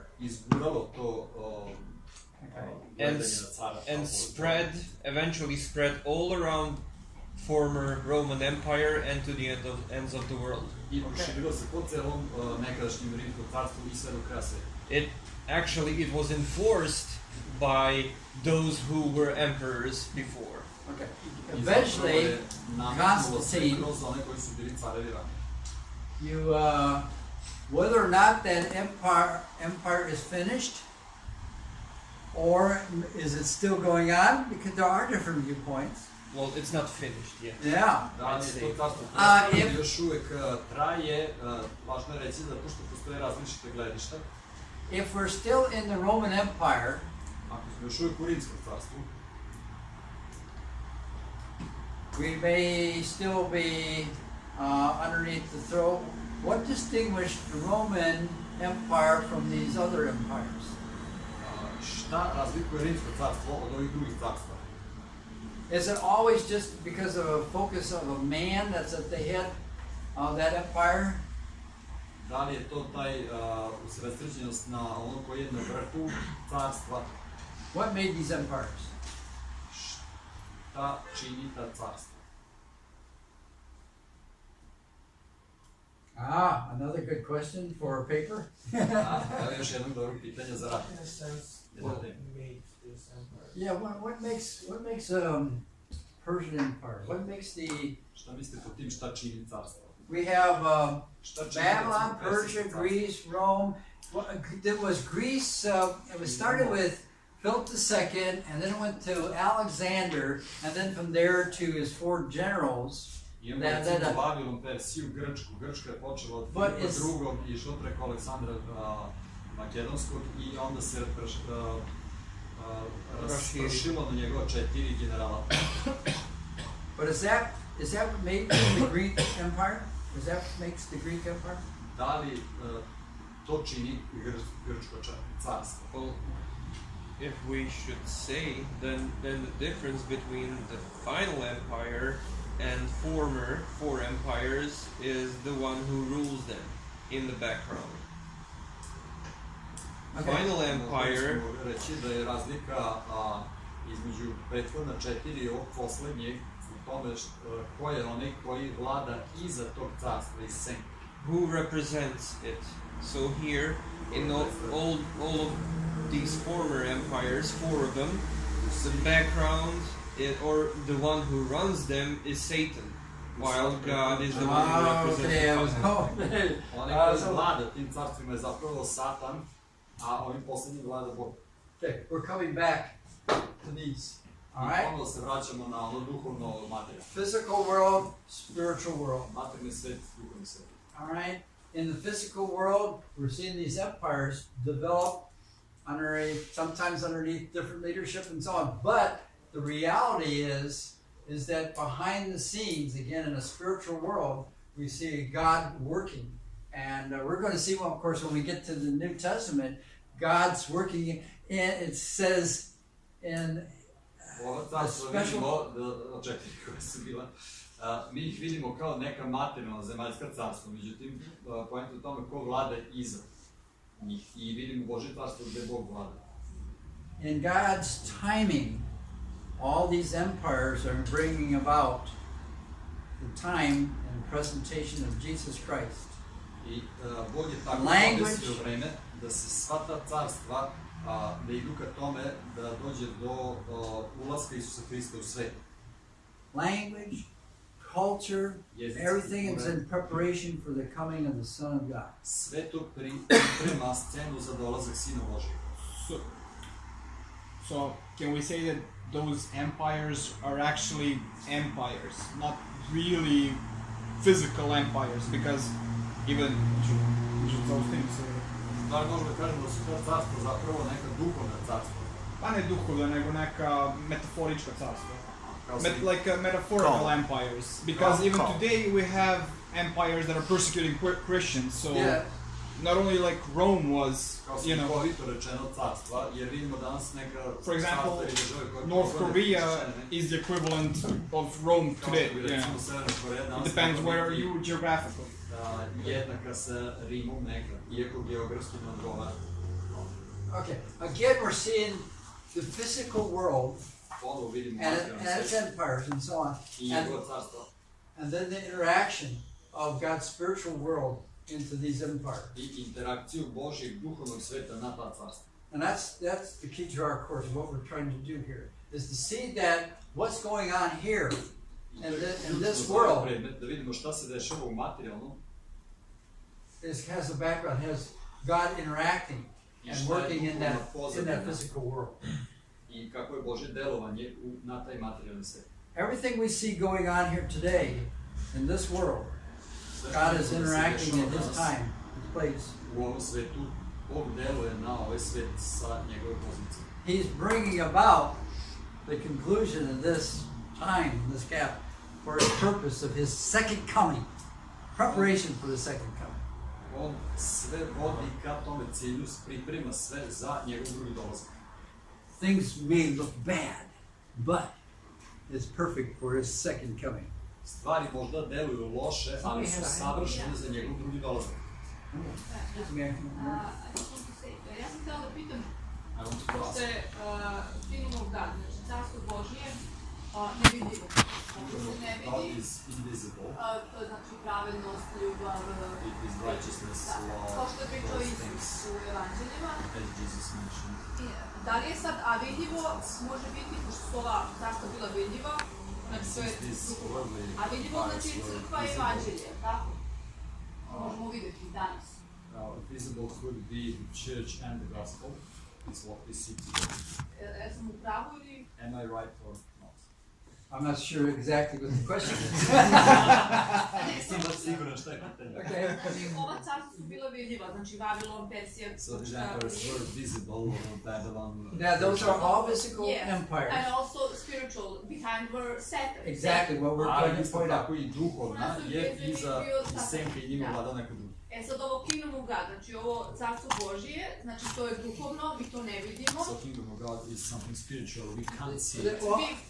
[SPEAKER 3] and eventually spread all around former Roman Empire and to the ends of the world. It was enforced by those who were emperors before.
[SPEAKER 1] Okay. Eventually, Constantine, whether or not that empire is finished, or is it still going on? Because there are different viewpoints.
[SPEAKER 3] Well, it's not finished yet.
[SPEAKER 1] Yeah.
[SPEAKER 2] Da li je to carstvo
[SPEAKER 1] if-
[SPEAKER 2] još uvek traje, važno je reći zato što postoje različite gledišta.
[SPEAKER 1] If we're still in the Roman Empire,
[SPEAKER 2] Ako smo još uvek u Rimskom carstvu,
[SPEAKER 1] we may still be underneath the throne. What distinguished the Roman Empire from these other empires?
[SPEAKER 2] šta razlikuje Rimsko carstvo od ovih drugih carstva?
[SPEAKER 1] Is it always just because of a focus of a man that's at the head of that empire?
[SPEAKER 2] Da li je to taj usredsređenost na ono koji je na vrhu carstva?
[SPEAKER 1] What made these empires?
[SPEAKER 2] Šta čini ta carstva?
[SPEAKER 1] Another good question for a paper.
[SPEAKER 2] Evo još jednog dobrog pitanja za rad.
[SPEAKER 5] In a sense,
[SPEAKER 2] What
[SPEAKER 5] what made this empire?
[SPEAKER 1] Yeah, what makes Persian Empire? What makes the
[SPEAKER 2] Šta mislite po tim šta čini carstvo?
[SPEAKER 1] we have
[SPEAKER 2] Šta čini
[SPEAKER 1] Babylon,
[SPEAKER 2] recimo
[SPEAKER 1] Persia,
[SPEAKER 2] persijsko
[SPEAKER 1] Greece, Rome. There was Greece. It was started with Philip II, and then it went to Alexander, and then from there to his 4 generals.
[SPEAKER 2] Imamo
[SPEAKER 1] Da, da,
[SPEAKER 2] recimo
[SPEAKER 1] da.
[SPEAKER 2] Babilon, Persiju, Grčku. Grčka je počela od
[SPEAKER 1] But
[SPEAKER 2] Filipa
[SPEAKER 1] it's-
[SPEAKER 2] drugog i išlo preko Aleksandra Makedonskog i onda se raspršilo na njegova 4 generala.
[SPEAKER 1] But is that what made the Greek Empire? Is that what makes the Greek Empire?
[SPEAKER 2] Da li to čini Grčko carstvo?
[SPEAKER 3] Well, if we should say, then the difference between the final empire and former 4 empires is the one who rules them in the background.
[SPEAKER 1] Okay.
[SPEAKER 3] Final empire,
[SPEAKER 2] Možemo reći da je razlika između prethodna 4 i ovog poslednjeg u tome ko je onaj koji vlada iza tog carstva, iz senke.
[SPEAKER 3] who represents it. So here, in all of these former empires, 4 of them, the background or the one who runs them is Satan, while God is the one who represents
[SPEAKER 1] Okay, I
[SPEAKER 3] the
[SPEAKER 1] was
[SPEAKER 3] final.
[SPEAKER 1] hoping.
[SPEAKER 2] Onaj koji vlada tim carstvima je zapravo Satan, a ovim poslednjim vlada Bog.
[SPEAKER 1] Okay, we're coming back to these. All
[SPEAKER 2] I
[SPEAKER 1] right?
[SPEAKER 2] onda se vraćamo na ono duhovno materiju.
[SPEAKER 1] Physical world, spiritual world.
[SPEAKER 2] Materijalni svet, duhovni svet.
[SPEAKER 1] All right? In the physical world, we're seeing these empires develop sometimes underneath different leadership and so on. But the reality is that behind the scenes, again, in a spiritual world, we see God working. And we're going to see, well, of course, when we get to the New Testament, God's working, and it says in
[SPEAKER 2] Ova carstva vidimo, čekaj koje su bila, mi ih vidimo kao neka materijalna zemaljska carstva, međutim, poenta u tome ko vlada iza njih i vidimo Božje carstvo gde Bog vlada.
[SPEAKER 1] in God's timing, all these empires are bringing about the time and presentation of Jesus Christ.
[SPEAKER 2] I Bog je tako
[SPEAKER 1] Language.
[SPEAKER 2] podesio vreme da se sva ta carstva, da idu ka tome da dođe do ulaska Isusa Hrista u svet.
[SPEAKER 1] Language, culture,
[SPEAKER 2] Jezici,
[SPEAKER 1] everything is
[SPEAKER 2] kultura,
[SPEAKER 1] in preparation for the coming of the Son of God.
[SPEAKER 2] sve to priprema scenu za dolazak Sina Božjeg.
[SPEAKER 10] So can we say that those empires are actually empires, not really physical empires? Because even those things.
[SPEAKER 2] Da li možemo da kažemo da su ta carstva zapravo neka duhovna carstva?
[SPEAKER 10] Pa ne duhovna, nego neka metaforička carstva.
[SPEAKER 2] Kao
[SPEAKER 10] Like metaphorical
[SPEAKER 4] Cult.
[SPEAKER 10] empires. Because even
[SPEAKER 4] Cult.
[SPEAKER 10] today we have empires that are persecuting Christians. So
[SPEAKER 1] Yeah.
[SPEAKER 10] not only like Rome was,
[SPEAKER 2] kao
[SPEAKER 10] you know,
[SPEAKER 2] slikovito rečeno carstva, jer vidimo danas neka
[SPEAKER 10] For example,
[SPEAKER 2] carstva i države koje
[SPEAKER 10] North
[SPEAKER 2] progone
[SPEAKER 10] Korea
[SPEAKER 2] kršćane,
[SPEAKER 10] is the equivalent of Rome
[SPEAKER 2] kao
[SPEAKER 10] today.
[SPEAKER 2] što bi
[SPEAKER 10] Yeah.
[SPEAKER 2] recimo Severna Koreja danas
[SPEAKER 10] It depends
[SPEAKER 2] mogla
[SPEAKER 10] where are
[SPEAKER 2] biti,
[SPEAKER 10] you geographically.
[SPEAKER 2] jednaka sa Rimom neka, iako geografski ne odgovara.
[SPEAKER 1] Okay, again, we're seeing the physical world
[SPEAKER 2] Ponovo vidimo
[SPEAKER 1] and
[SPEAKER 2] materijalni
[SPEAKER 1] its
[SPEAKER 2] svet
[SPEAKER 1] empires and so on,
[SPEAKER 2] i njegova carstva
[SPEAKER 1] and then the interaction of God's spiritual world into these empires.
[SPEAKER 2] i interakciju Božjeg duhovnog sveta na ta carstva.
[SPEAKER 1] And that's the key to our course, what we're trying to do here, is to see that what's going on here in this world
[SPEAKER 2] Da vidimo šta se dešava u materijalnom
[SPEAKER 1] has a background, has God interacting
[SPEAKER 2] i
[SPEAKER 1] and
[SPEAKER 2] šta je
[SPEAKER 1] working in
[SPEAKER 2] duhovna
[SPEAKER 1] that
[SPEAKER 2] pozadina
[SPEAKER 1] physical world.
[SPEAKER 2] i kako je Božje delovanje na taj materijalni svet.
[SPEAKER 1] everything we see going on here today in this world, God is interacting in His time, His place.
[SPEAKER 2] U ovom svetu, Bog deluje na ovaj svet sa njegove pozicije.
[SPEAKER 1] He's bringing about the conclusion of this time, this gap, for His purpose of His second coming, preparation for the second coming.
[SPEAKER 2] On sve vodi ka tome cilju, priprema sve za njegov drugi dolazak.
[SPEAKER 1] Things may look bad, but it's perfect for His second coming.
[SPEAKER 2] Stvari možda deluju loše, ali su savršene za njegov drugi dolazak.
[SPEAKER 8] Ja sam htjela da pitam, što je kingdom of God, znači carstvo Božje, nevidljivo. Znači se ne vidi, to je znači pravednost, ljubav, kao što je pričao Isus u evanđeljima. Da li je sad, a vidljivo može biti, pošto su ova carstva bila vidljiva, znači to je duhovno. A vidljivo znači crkva i evanđelje, tako? Možemo vidjeti danas.
[SPEAKER 2] Visible could be the church and the gospel. It's what we see today.
[SPEAKER 8] Sam u pravu ili?
[SPEAKER 2] Am I right or not?
[SPEAKER 1] I'm not sure exactly what the question is.
[SPEAKER 2] Nisam baš siguran šta je pitanje.
[SPEAKER 8] Ova carstva su bila vidljiva, znači Vavilon, Persija,
[SPEAKER 2] So the empires were visible, Babylon.
[SPEAKER 1] Now those are all physical empires.
[SPEAKER 8] And also spiritual, behind were Satan.
[SPEAKER 1] Exactly what we're trying to point out.
[SPEAKER 2] Tako i duhovna, jer iza senke njima vlada neko drugo.
[SPEAKER 8] Sad ovo Kingdom of God, znači ovo carstvo Božije, znači to je duhovno, mi to ne vidimo.
[SPEAKER 2] So Kingdom of God is something spiritual, we can't see it.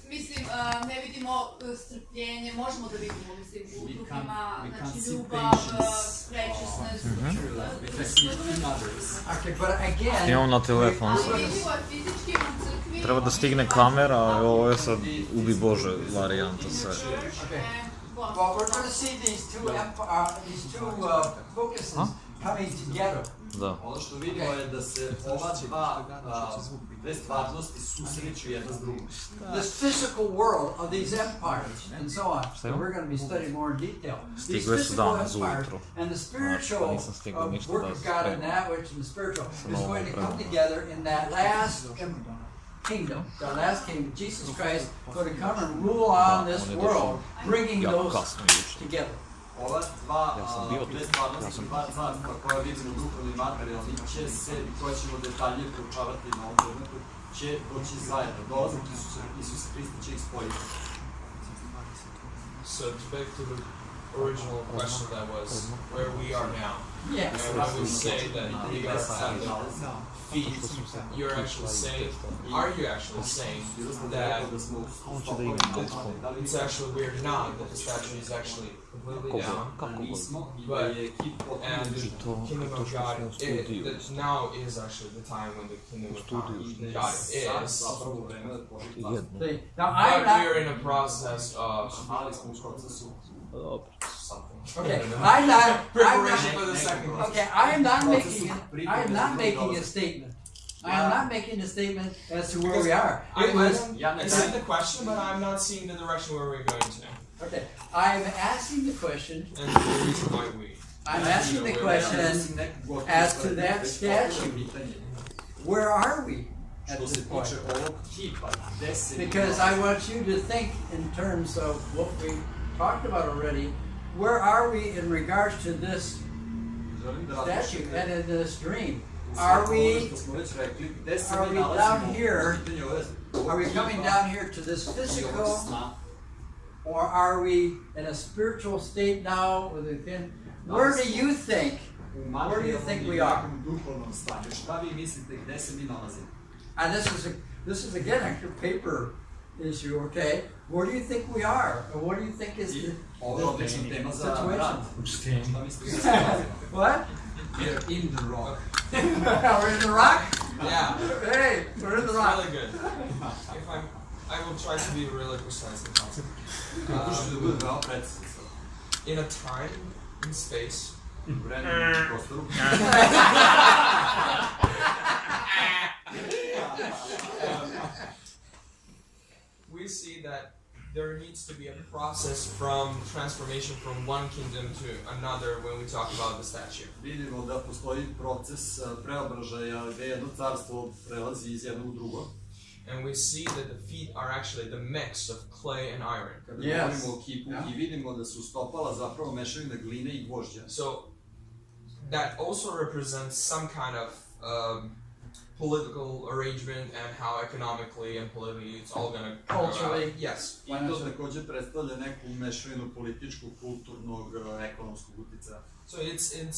[SPEAKER 8] Mislim, ne vidimo strpljenje, možemo da vidimo, mislim, u duhima, znači ljubav, righteousness.
[SPEAKER 1] Okay, but again,
[SPEAKER 4] Imamo na telefon.
[SPEAKER 8] Ali vidljivo je fizički u crkvi.
[SPEAKER 4] Treba da stigne kamera, a ovo je sad ubi Bože varijanta sve.
[SPEAKER 1] Well, we're going to see these two focuses coming together.
[SPEAKER 4] Da.
[SPEAKER 2] Ono što vidimo je da se ova dve stvarnosti susreću jedna s drugom.
[SPEAKER 1] This physical world of these empires and so on, so we're going to be studying more in detail. These physical empires and the spiritual work of God in that which is spiritual is going to come together in that last kingdom, the last kingdom. Jesus Christ is going to come and rule on this world, bringing those together.
[SPEAKER 2] Ova dve stvarnosti su dva carstva koja vidimo duhovni i materijalni, koja ćemo detaljnije proučavati na ovom predmetu, će doći zajedno. Dolazak Isusa Hrista će ih spojiti.
[SPEAKER 5] So back to the original question that was where we are now.
[SPEAKER 1] Yes.
[SPEAKER 5] And I would say that we are at the feet. You're actually saying, are you actually saying that it's actually we're not, that the statue is actually completely down, but and the kingdom of God, that now is actually the time when the kingdom of God is.
[SPEAKER 1] Now
[SPEAKER 5] But we're in a process of
[SPEAKER 1] okay, I'm not
[SPEAKER 5] preparation for the second.
[SPEAKER 1] okay, I am not making a statement. I am not making a statement as to where we are.
[SPEAKER 5] I said the question, but I'm not seeing the direction where we're going to.
[SPEAKER 1] Okay, I'm asking the question.
[SPEAKER 5] And the reason why
[SPEAKER 1] I'm asking the question as to that statue. Where are we at this point? Because I want you to think in terms of what we talked about already. Where are we in regards to this statue and in this dream? Are we down here? Are we coming down here to this physical, or are we in a spiritual state now within? Where do you think? Where do you think we are? And this is again a paper issue, okay? Where do you think we are? Or what do you think is the situation? What?
[SPEAKER 5] We're in the rock.
[SPEAKER 1] We're in the rock?
[SPEAKER 5] Yeah.
[SPEAKER 1] Hey, we're in the
[SPEAKER 5] It's
[SPEAKER 1] rock.
[SPEAKER 5] really good. I will try to be really precise and concept. In a time, in space. We see that there needs to be a process from transformation from one kingdom to another when we talk about the statue.
[SPEAKER 2] Vidimo da postoji proces preobražaja gde jedno carstvo prelazi iz jednog u drugo.
[SPEAKER 5] And we see that the feet are actually the mix of clay and iron.
[SPEAKER 2] Kada govorimo o kipu i vidimo da su stopala zapravo mešavina gline i gvožđa.
[SPEAKER 5] So that also represents some kind of political arrangement and how economically and politically it's all going to
[SPEAKER 1] Culturally.
[SPEAKER 5] Yes.
[SPEAKER 2] I to također predstavlja neku mešavinu političkog, kulturnog, ekonomskog uticaja.
[SPEAKER 5] So it's in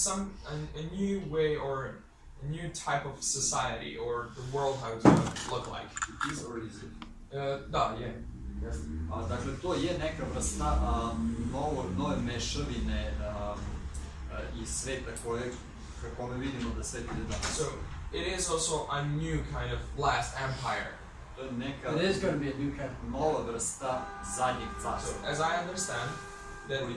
[SPEAKER 5] a new way or a new type of society or the world how it's going to look like.
[SPEAKER 2] It is or is it?
[SPEAKER 5] Da, je.
[SPEAKER 2] Dakle, to je neka vrsta nove mešavine iz sveta kome vidimo da svet ide danas.
[SPEAKER 5] So it is also a new kind of last empire.
[SPEAKER 2] To je neka
[SPEAKER 1] It is going to be a new kind of
[SPEAKER 2] nova vrsta zadnjeg
[SPEAKER 5] So
[SPEAKER 2] carstva.
[SPEAKER 5] as I understand that we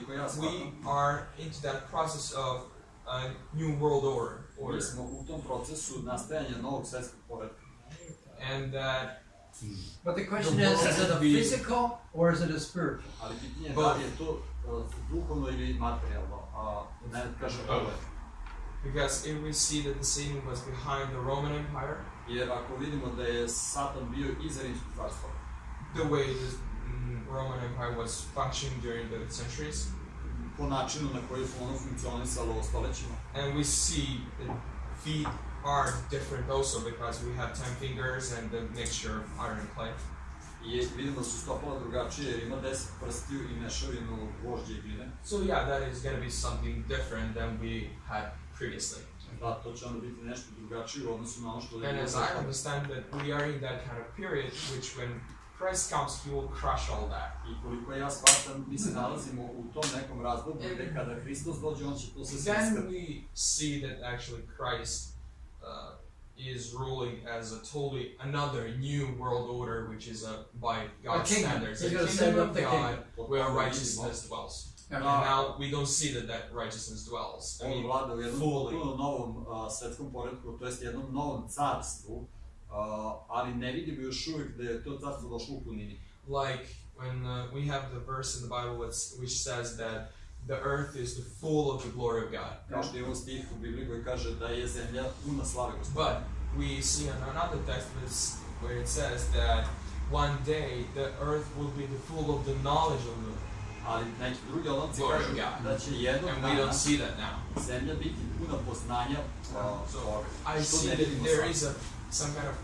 [SPEAKER 5] are into that process of a new world order.
[SPEAKER 2] Mi smo u tom procesu nastajanja novog svetskog poretka.
[SPEAKER 5] And that
[SPEAKER 1] But the question is it a physical or is it a spiritual?
[SPEAKER 2] Ali pitanje je da li je to duhovno ili materijalno, ne kažem ovo.
[SPEAKER 5] because if we see that the Satan was behind the Roman Empire,
[SPEAKER 2] Jer ako vidimo da je Satan bio iza Rimskog carstva,
[SPEAKER 5] the way the Roman Empire was functioning during the centuries,
[SPEAKER 2] po načinu na koji je ono funkcionisalo stoljećima,
[SPEAKER 5] and we see that feet are different also because we have 10 fingers and the mixture of iron and clay.
[SPEAKER 2] i vidimo da su stopala drugačije jer ima 10 prstiju i mešavinu gvožđa i gline.
[SPEAKER 5] So yeah, that is going to be something different than we had previously.
[SPEAKER 2] Da, to će onda biti nešto drugačije u odnosu na ono što je
[SPEAKER 5] And
[SPEAKER 2] bilo
[SPEAKER 5] as I
[SPEAKER 2] prethodno.
[SPEAKER 5] understand that we are in that kind of period which when Christ comes, he will crush all that.
[SPEAKER 2] I koliko ja shvatam, mi se nalazimo u tom nekom razdoblju gde kada Hristos dođe, on će to sve
[SPEAKER 5] Then
[SPEAKER 2] skrati.
[SPEAKER 5] we see that actually Christ is ruling as a totally another new world order, which is by God's
[SPEAKER 1] kingdom.
[SPEAKER 5] standards.
[SPEAKER 1] He's
[SPEAKER 5] A
[SPEAKER 1] gonna
[SPEAKER 5] kingdom
[SPEAKER 1] set
[SPEAKER 5] of
[SPEAKER 1] up the
[SPEAKER 5] God
[SPEAKER 1] kingdom.
[SPEAKER 5] where righteousness dwells.
[SPEAKER 1] Okay.
[SPEAKER 5] And now we don't see that righteousness dwells. I
[SPEAKER 2] On
[SPEAKER 5] mean,
[SPEAKER 2] vlada u jednom
[SPEAKER 5] fully.
[SPEAKER 2] potpuno novom svetskom poretku, to jest jednom novom carstvu, ali ne vidimo još uvijek da je to carstvo došlo u punini.
[SPEAKER 5] Like when we have the verse in the Bible which says that the earth is full of the glory of God.
[SPEAKER 2] Kao što imamo stih u Bibliji koji kaže da je zemlja puna slave Gospoda.
[SPEAKER 5] But we see in another text where it says that one day the earth will be full of the knowledge of the
[SPEAKER 2] Ali neki drugi odlomci
[SPEAKER 5] Glory
[SPEAKER 2] kažu
[SPEAKER 5] of God.
[SPEAKER 2] da će jednog
[SPEAKER 5] and we
[SPEAKER 2] dana
[SPEAKER 5] don't see that now.
[SPEAKER 2] zemlja biti puna poznanja
[SPEAKER 5] So
[SPEAKER 2] toga.
[SPEAKER 5] I
[SPEAKER 2] Što
[SPEAKER 5] see
[SPEAKER 2] ne
[SPEAKER 5] that
[SPEAKER 2] vidimo
[SPEAKER 5] there
[SPEAKER 2] sad.
[SPEAKER 5] is some kind of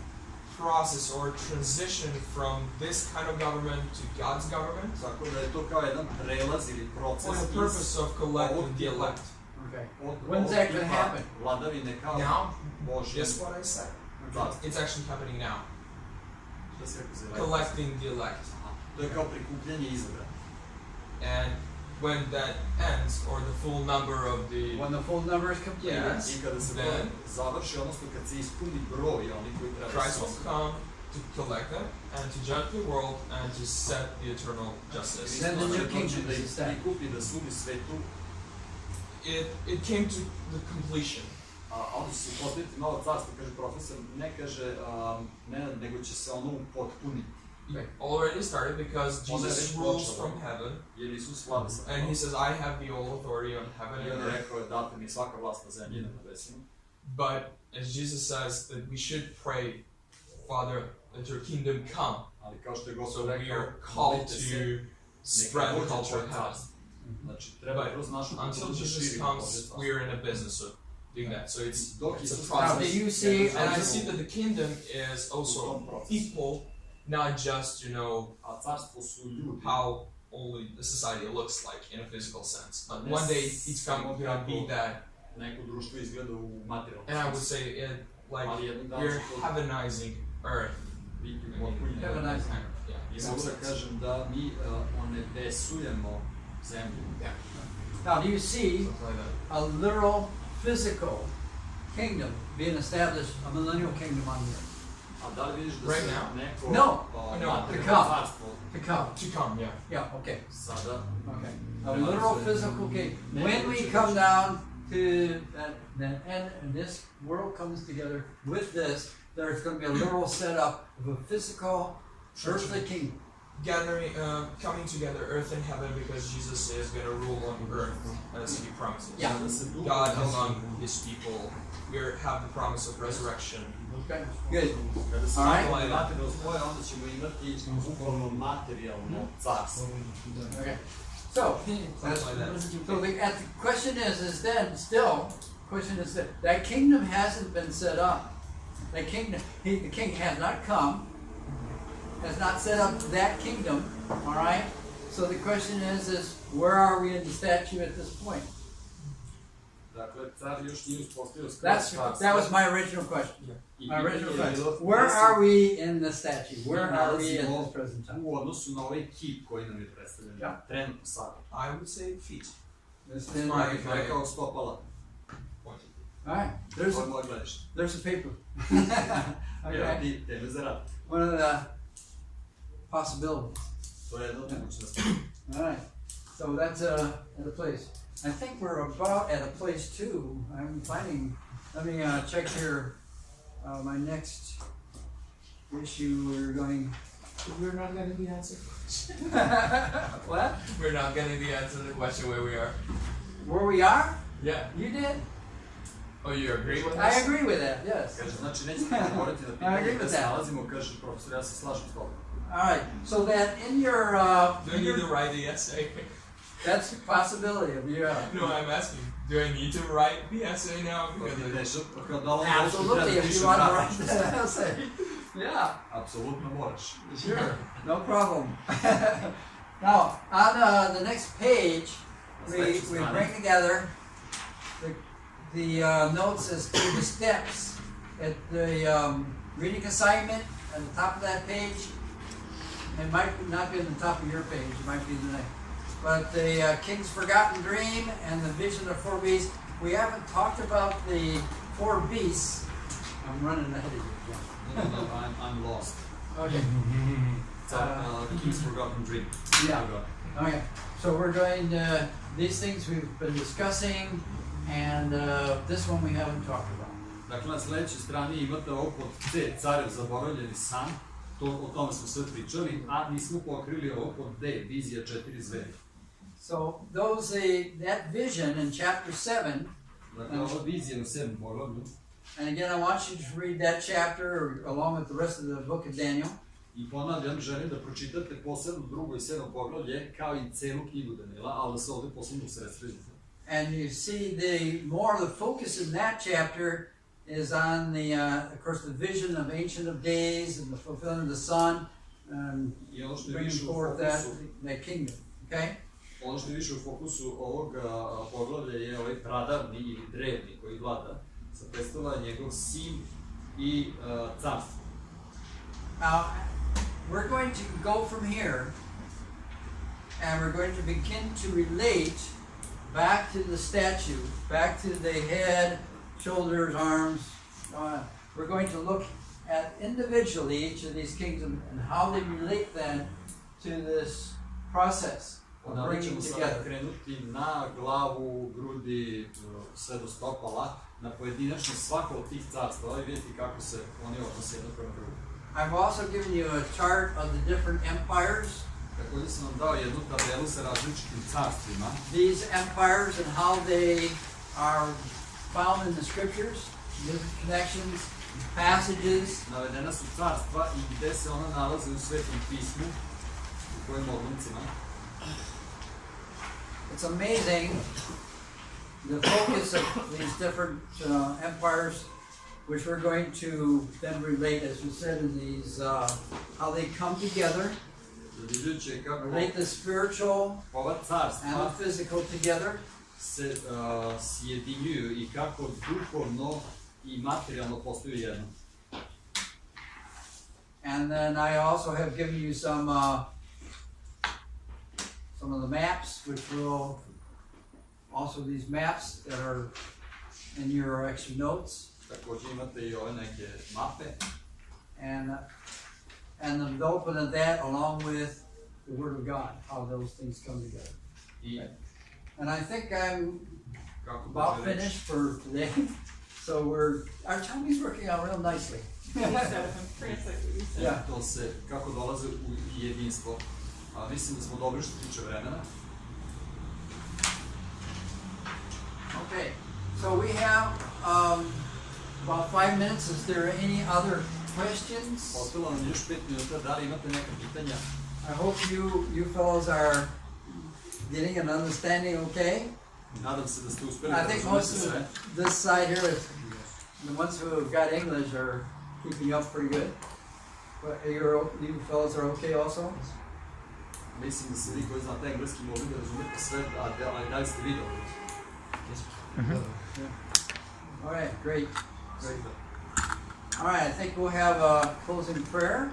[SPEAKER 5] process or transition from this kind of government to God's government
[SPEAKER 2] Tako da je to kao jedan prelaz ili proces
[SPEAKER 5] for the purpose of collecting the elect.
[SPEAKER 1] Okay.
[SPEAKER 2] od
[SPEAKER 1] When's that gonna
[SPEAKER 2] tipa
[SPEAKER 1] happen?
[SPEAKER 2] vladavine kao
[SPEAKER 5] Now,
[SPEAKER 2] Božje.
[SPEAKER 5] guess what I said?
[SPEAKER 2] carstvo.
[SPEAKER 5] It's actually happening now.
[SPEAKER 2] Šta si rekao za elekt?
[SPEAKER 5] Collecting the elect.
[SPEAKER 2] Aha. To je kao prikupljanje izabra.
[SPEAKER 5] And when that ends, or the full number of the
[SPEAKER 1] When the full number is completed,
[SPEAKER 5] Yes.
[SPEAKER 2] I kada se to
[SPEAKER 5] Then-
[SPEAKER 2] završi, odnosno kad se ispuni broj oni koji treba
[SPEAKER 5] Christ
[SPEAKER 2] se
[SPEAKER 5] will
[SPEAKER 2] osvete.
[SPEAKER 5] come to collect them and to judge the world and to set the eternal justice.
[SPEAKER 1] Then the new
[SPEAKER 2] Hristos će doći
[SPEAKER 1] kingdom
[SPEAKER 2] da
[SPEAKER 1] is
[SPEAKER 2] ih
[SPEAKER 1] established.
[SPEAKER 2] prikupi, da sudi svetu,
[SPEAKER 5] It came to the completion.
[SPEAKER 2] a onda će se postaviti novo carstvo, kaže profesor, ne kaže Nenad, nego će se ono upotpuniti.
[SPEAKER 5] It already started because
[SPEAKER 2] Well,
[SPEAKER 5] Jesus
[SPEAKER 2] then
[SPEAKER 5] rules
[SPEAKER 2] watch
[SPEAKER 5] from
[SPEAKER 2] them.
[SPEAKER 5] heaven,
[SPEAKER 2] Jer Isus vlada sa
[SPEAKER 5] and he says, "I have the all authority on heaven
[SPEAKER 2] I
[SPEAKER 5] and
[SPEAKER 2] on je
[SPEAKER 5] earth."
[SPEAKER 2] rekao je date mi svaka vlast na zemlji i na nebesima.
[SPEAKER 5] But as Jesus says, that we should pray, Father, that your kingdom come.
[SPEAKER 2] Ali kao što je
[SPEAKER 5] So
[SPEAKER 2] Gospod
[SPEAKER 5] we
[SPEAKER 2] rekao,
[SPEAKER 5] are called
[SPEAKER 2] molite se,
[SPEAKER 5] to
[SPEAKER 2] neka
[SPEAKER 5] spread the
[SPEAKER 2] dođe
[SPEAKER 5] culture
[SPEAKER 2] tvoje
[SPEAKER 5] of heaven.
[SPEAKER 2] carstvo. Znači, treba
[SPEAKER 5] But
[SPEAKER 2] kroz našu
[SPEAKER 5] until
[SPEAKER 2] kulturu da
[SPEAKER 5] Jesus
[SPEAKER 2] širimo
[SPEAKER 5] comes,
[SPEAKER 2] Božje carstvo.
[SPEAKER 5] we are in a business of doing that. So it's
[SPEAKER 2] Dok
[SPEAKER 5] a
[SPEAKER 2] Isus
[SPEAKER 1] Now, do
[SPEAKER 5] process.
[SPEAKER 1] you see,
[SPEAKER 5] And I see that the kingdom is
[SPEAKER 2] u
[SPEAKER 5] also
[SPEAKER 2] tom procesu.
[SPEAKER 5] people, not just,
[SPEAKER 2] A carstvo su ljudi.
[SPEAKER 5] how only the society looks like in a physical sense. But
[SPEAKER 2] Yes.
[SPEAKER 5] one day it's going to be that,
[SPEAKER 2] Neko društvo izgleda u materijalnom
[SPEAKER 5] and I would
[SPEAKER 2] smislu.
[SPEAKER 5] say it like
[SPEAKER 2] Ali jednog dana
[SPEAKER 5] we're
[SPEAKER 2] će to
[SPEAKER 5] heavenizing earth.
[SPEAKER 2] biti
[SPEAKER 5] I mean,
[SPEAKER 2] upotpunjeno.
[SPEAKER 1] Heavenizing.
[SPEAKER 5] Yeah.
[SPEAKER 2] I mogu da kažem da mi onebesujemo zemlju.
[SPEAKER 1] now do you see
[SPEAKER 5] Something like that.
[SPEAKER 1] a literal physical kingdom being established, a millennial kingdom on the earth?
[SPEAKER 2] A da li vidiš da
[SPEAKER 5] Right
[SPEAKER 2] se
[SPEAKER 5] now?
[SPEAKER 2] neko
[SPEAKER 1] No.
[SPEAKER 5] No,
[SPEAKER 2] materijalno
[SPEAKER 1] to come.
[SPEAKER 2] carstvo
[SPEAKER 1] To come.
[SPEAKER 5] To come, yeah.
[SPEAKER 1] Yeah, okay.
[SPEAKER 2] sada
[SPEAKER 1] Okay. A literal physical kingdom. When we come down to that end and this world comes together with this, there's going to be a literal setup of a physical earthly kingdom.
[SPEAKER 5] Gathering, coming together, earth and heaven, because Jesus is going to rule on earth as He promises.
[SPEAKER 1] Yeah.
[SPEAKER 2] da se duh
[SPEAKER 5] God among His people. we have the promise of resurrection.
[SPEAKER 1] Okay, good.
[SPEAKER 2] Kada se
[SPEAKER 1] All right.
[SPEAKER 2] napravi materijalno svoje, onda ćemo imati bukvalno materijalno carstvo.
[SPEAKER 1] Okay. So, the question is then still, that kingdom hasn't been set up. The king has not come, has not set up that kingdom, all right? So the question is where are we in the statue at this point?
[SPEAKER 2] Dakle, car još nije uspostavio
[SPEAKER 1] That was my original question. My original question. Where are we in the statue? Where are we at this present time?
[SPEAKER 2] U odnosu na ovaj kip koji nam je predstavljen. Trenutno sada.
[SPEAKER 5] I would say feet.
[SPEAKER 2] Ja bih rekao stopala.
[SPEAKER 1] All right. There's a paper.
[SPEAKER 2] Okay.
[SPEAKER 1] One of the possibilities.
[SPEAKER 2] To je jedna od mogućnosti.
[SPEAKER 1] All right. So that's at a place. I think we're about at a place too. I'm finding. Let me check here. My next issue.
[SPEAKER 5] We're not getting the answer.
[SPEAKER 1] What?
[SPEAKER 5] We're not getting the answer to the question where we are.
[SPEAKER 1] Where we are?
[SPEAKER 5] Yeah.
[SPEAKER 1] You did?
[SPEAKER 5] Oh, you agree with
[SPEAKER 1] I
[SPEAKER 5] this?
[SPEAKER 1] agree with that. Yes.
[SPEAKER 2] Kaže, znači nećete govoriti na pitanje da se nalazimo, kaže profesor, ja se slažem s tobom.
[SPEAKER 1] All right. So that in your
[SPEAKER 5] do I need to write the essay?
[SPEAKER 1] That's a possibility of you.
[SPEAKER 5] No, I'm asking. Do I need to write the essay now?
[SPEAKER 1] Absolutely, if you want to write that essay. Yeah.
[SPEAKER 2] Apsolutno moraš.
[SPEAKER 1] Sure. No problem. Now, on the next page, we bring together the notes as to the steps at the reading assignment at the top of that page. It might not be on the top of your page, it might be the next. But the King's Forgotten Dream and the Vision of 4 Beasts. We haven't talked about the 4 beasts. I'm running ahead of you.
[SPEAKER 2] No, I'm lost.
[SPEAKER 1] Okay.
[SPEAKER 2] King's Forgotten Dream.
[SPEAKER 1] Yeah. Okay. So we're going to, these things we've been discussing, and this one we haven't talked about.
[SPEAKER 2] Dakle, na sljedećoj strani imate ovo pod C, Carev zaboravljeni san. O tome smo sve pričali, a nismo pokrili ovo pod D, Vizija 4 zveri.
[SPEAKER 1] So that vision in chapter 7.
[SPEAKER 2] Dakle, ova vizija u 7. poglavlju.
[SPEAKER 1] And again, I want you to read that chapter along with the rest of the book of Daniel.
[SPEAKER 2] I ponavljam, želim da pročitate posebno 2. i 7. poglavlje, kao i celu knjigu Daniela, ali da se ovdje posebno usredsredite.
[SPEAKER 1] And you see more of the focus in that chapter is on of course, the vision of Ancient of Days and the fulfilling of the Son, and bringing forth that kingdom. Okay?
[SPEAKER 2] Ono što je više u fokusu ovog poglavlja je ovaj pradavni ili drevni koji vlada, sa predstavlja njegov sin i carstvo.
[SPEAKER 1] Now, we're going to go from here, and we're going to begin to relate back to the statue, back to the head, shoulders, arms. We're going to look at individually each of these kingdoms and how they relate then to this process of bringing together.
[SPEAKER 2] Krenuti na glavu, grudi, sve do stopala, na pojedinačno svako od tih carstava i vidjeti kako se oni odnose jedno prema drugo.
[SPEAKER 1] I've also given you a chart of the different empires.
[SPEAKER 2] Također sam vam dao jednu tabelu sa različitim carstvima.
[SPEAKER 1] These empires and how they are found in the scriptures, different connections, passages.
[SPEAKER 2] Navedena su carstva i gde se ona nalaze u Svetom pismu, u kojim odlomcima.
[SPEAKER 1] It's amazing the focus of these different empires, which we're going to then relate, as we said, in these, how they come together, relate the spiritual and the physical together.
[SPEAKER 2] Se sjedinjuju i kako duhovno i materijalno postaju jedno.
[SPEAKER 1] And then I also have given you some of the maps, which will also these maps that are in your extra notes.
[SPEAKER 2] Također imate i ove neke mape.
[SPEAKER 1] And the open of that along with the Word of God, how those things come together. And I think I'm about finished for today. So our timing's working out real nicely.
[SPEAKER 2] Yeah. To se, kako dolaze u jedinstvo. Mislim da smo dobri što tiče vremena.
[SPEAKER 1] Okay, so we have about 5 minutes. Is there any other questions?
[SPEAKER 2] Ostalo nam još 5 minuta, da li imate neka pitanja?
[SPEAKER 1] I hope you fellows are getting an understanding okay.
[SPEAKER 2] Nadam se da ste uspeli
[SPEAKER 1] I
[SPEAKER 2] da
[SPEAKER 1] think
[SPEAKER 2] razumete
[SPEAKER 1] most of
[SPEAKER 2] sve.
[SPEAKER 1] this side here is, the ones who have got English are keeping up pretty good. But you fellows are okay also?
[SPEAKER 2] Mislim da se vi koji znate engleski mogli da razumete sve, ali da li ste vi dobro?
[SPEAKER 1] All right, great. All right, I think we'll have a closing prayer,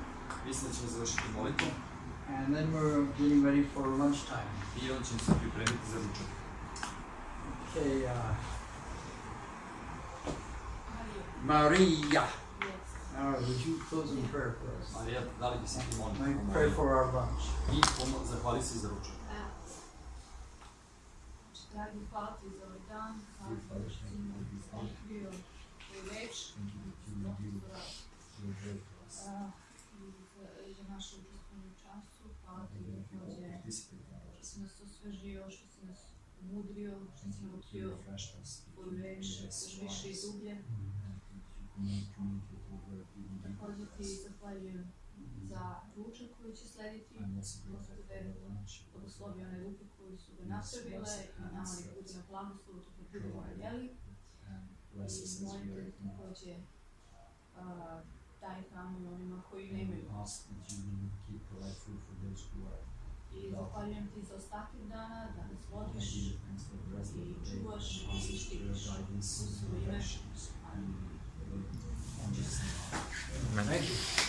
[SPEAKER 2] Mislim da ćemo završiti molitvu
[SPEAKER 1] and then we're getting ready for lunchtime.
[SPEAKER 2] i on ćemo se pripremiti za ručak.
[SPEAKER 1] Okay, Maria. Now, would you close in prayer for us?
[SPEAKER 2] Marija, da li bi se ti molila?
[SPEAKER 1] I pray for our lunch.
[SPEAKER 2] I zahvali se za ručak.
[SPEAKER 8] Dragi, hvala ti za ovaj dan, hvala ti što si nam otkrio tvoj reč, i za naše učestvovanje u času, hvala ti što si nas osvežio, što si nas umudrio, što si nam otkrio tvoju reč, još više i dublje. Također ti zahvaljujem za ručak koji će slediti, Gospode, blagoslovi one ruke koji su ga napravile i nama nek bude na blagoslovu dok budemo ga jeli. I molim te da također daj hranu onima koji nemaju. I zahvaljujem ti za ostatak dana, da nas vodiš i čuvaš i štitiš u svoje ime. Amen.
[SPEAKER 1] Thank you.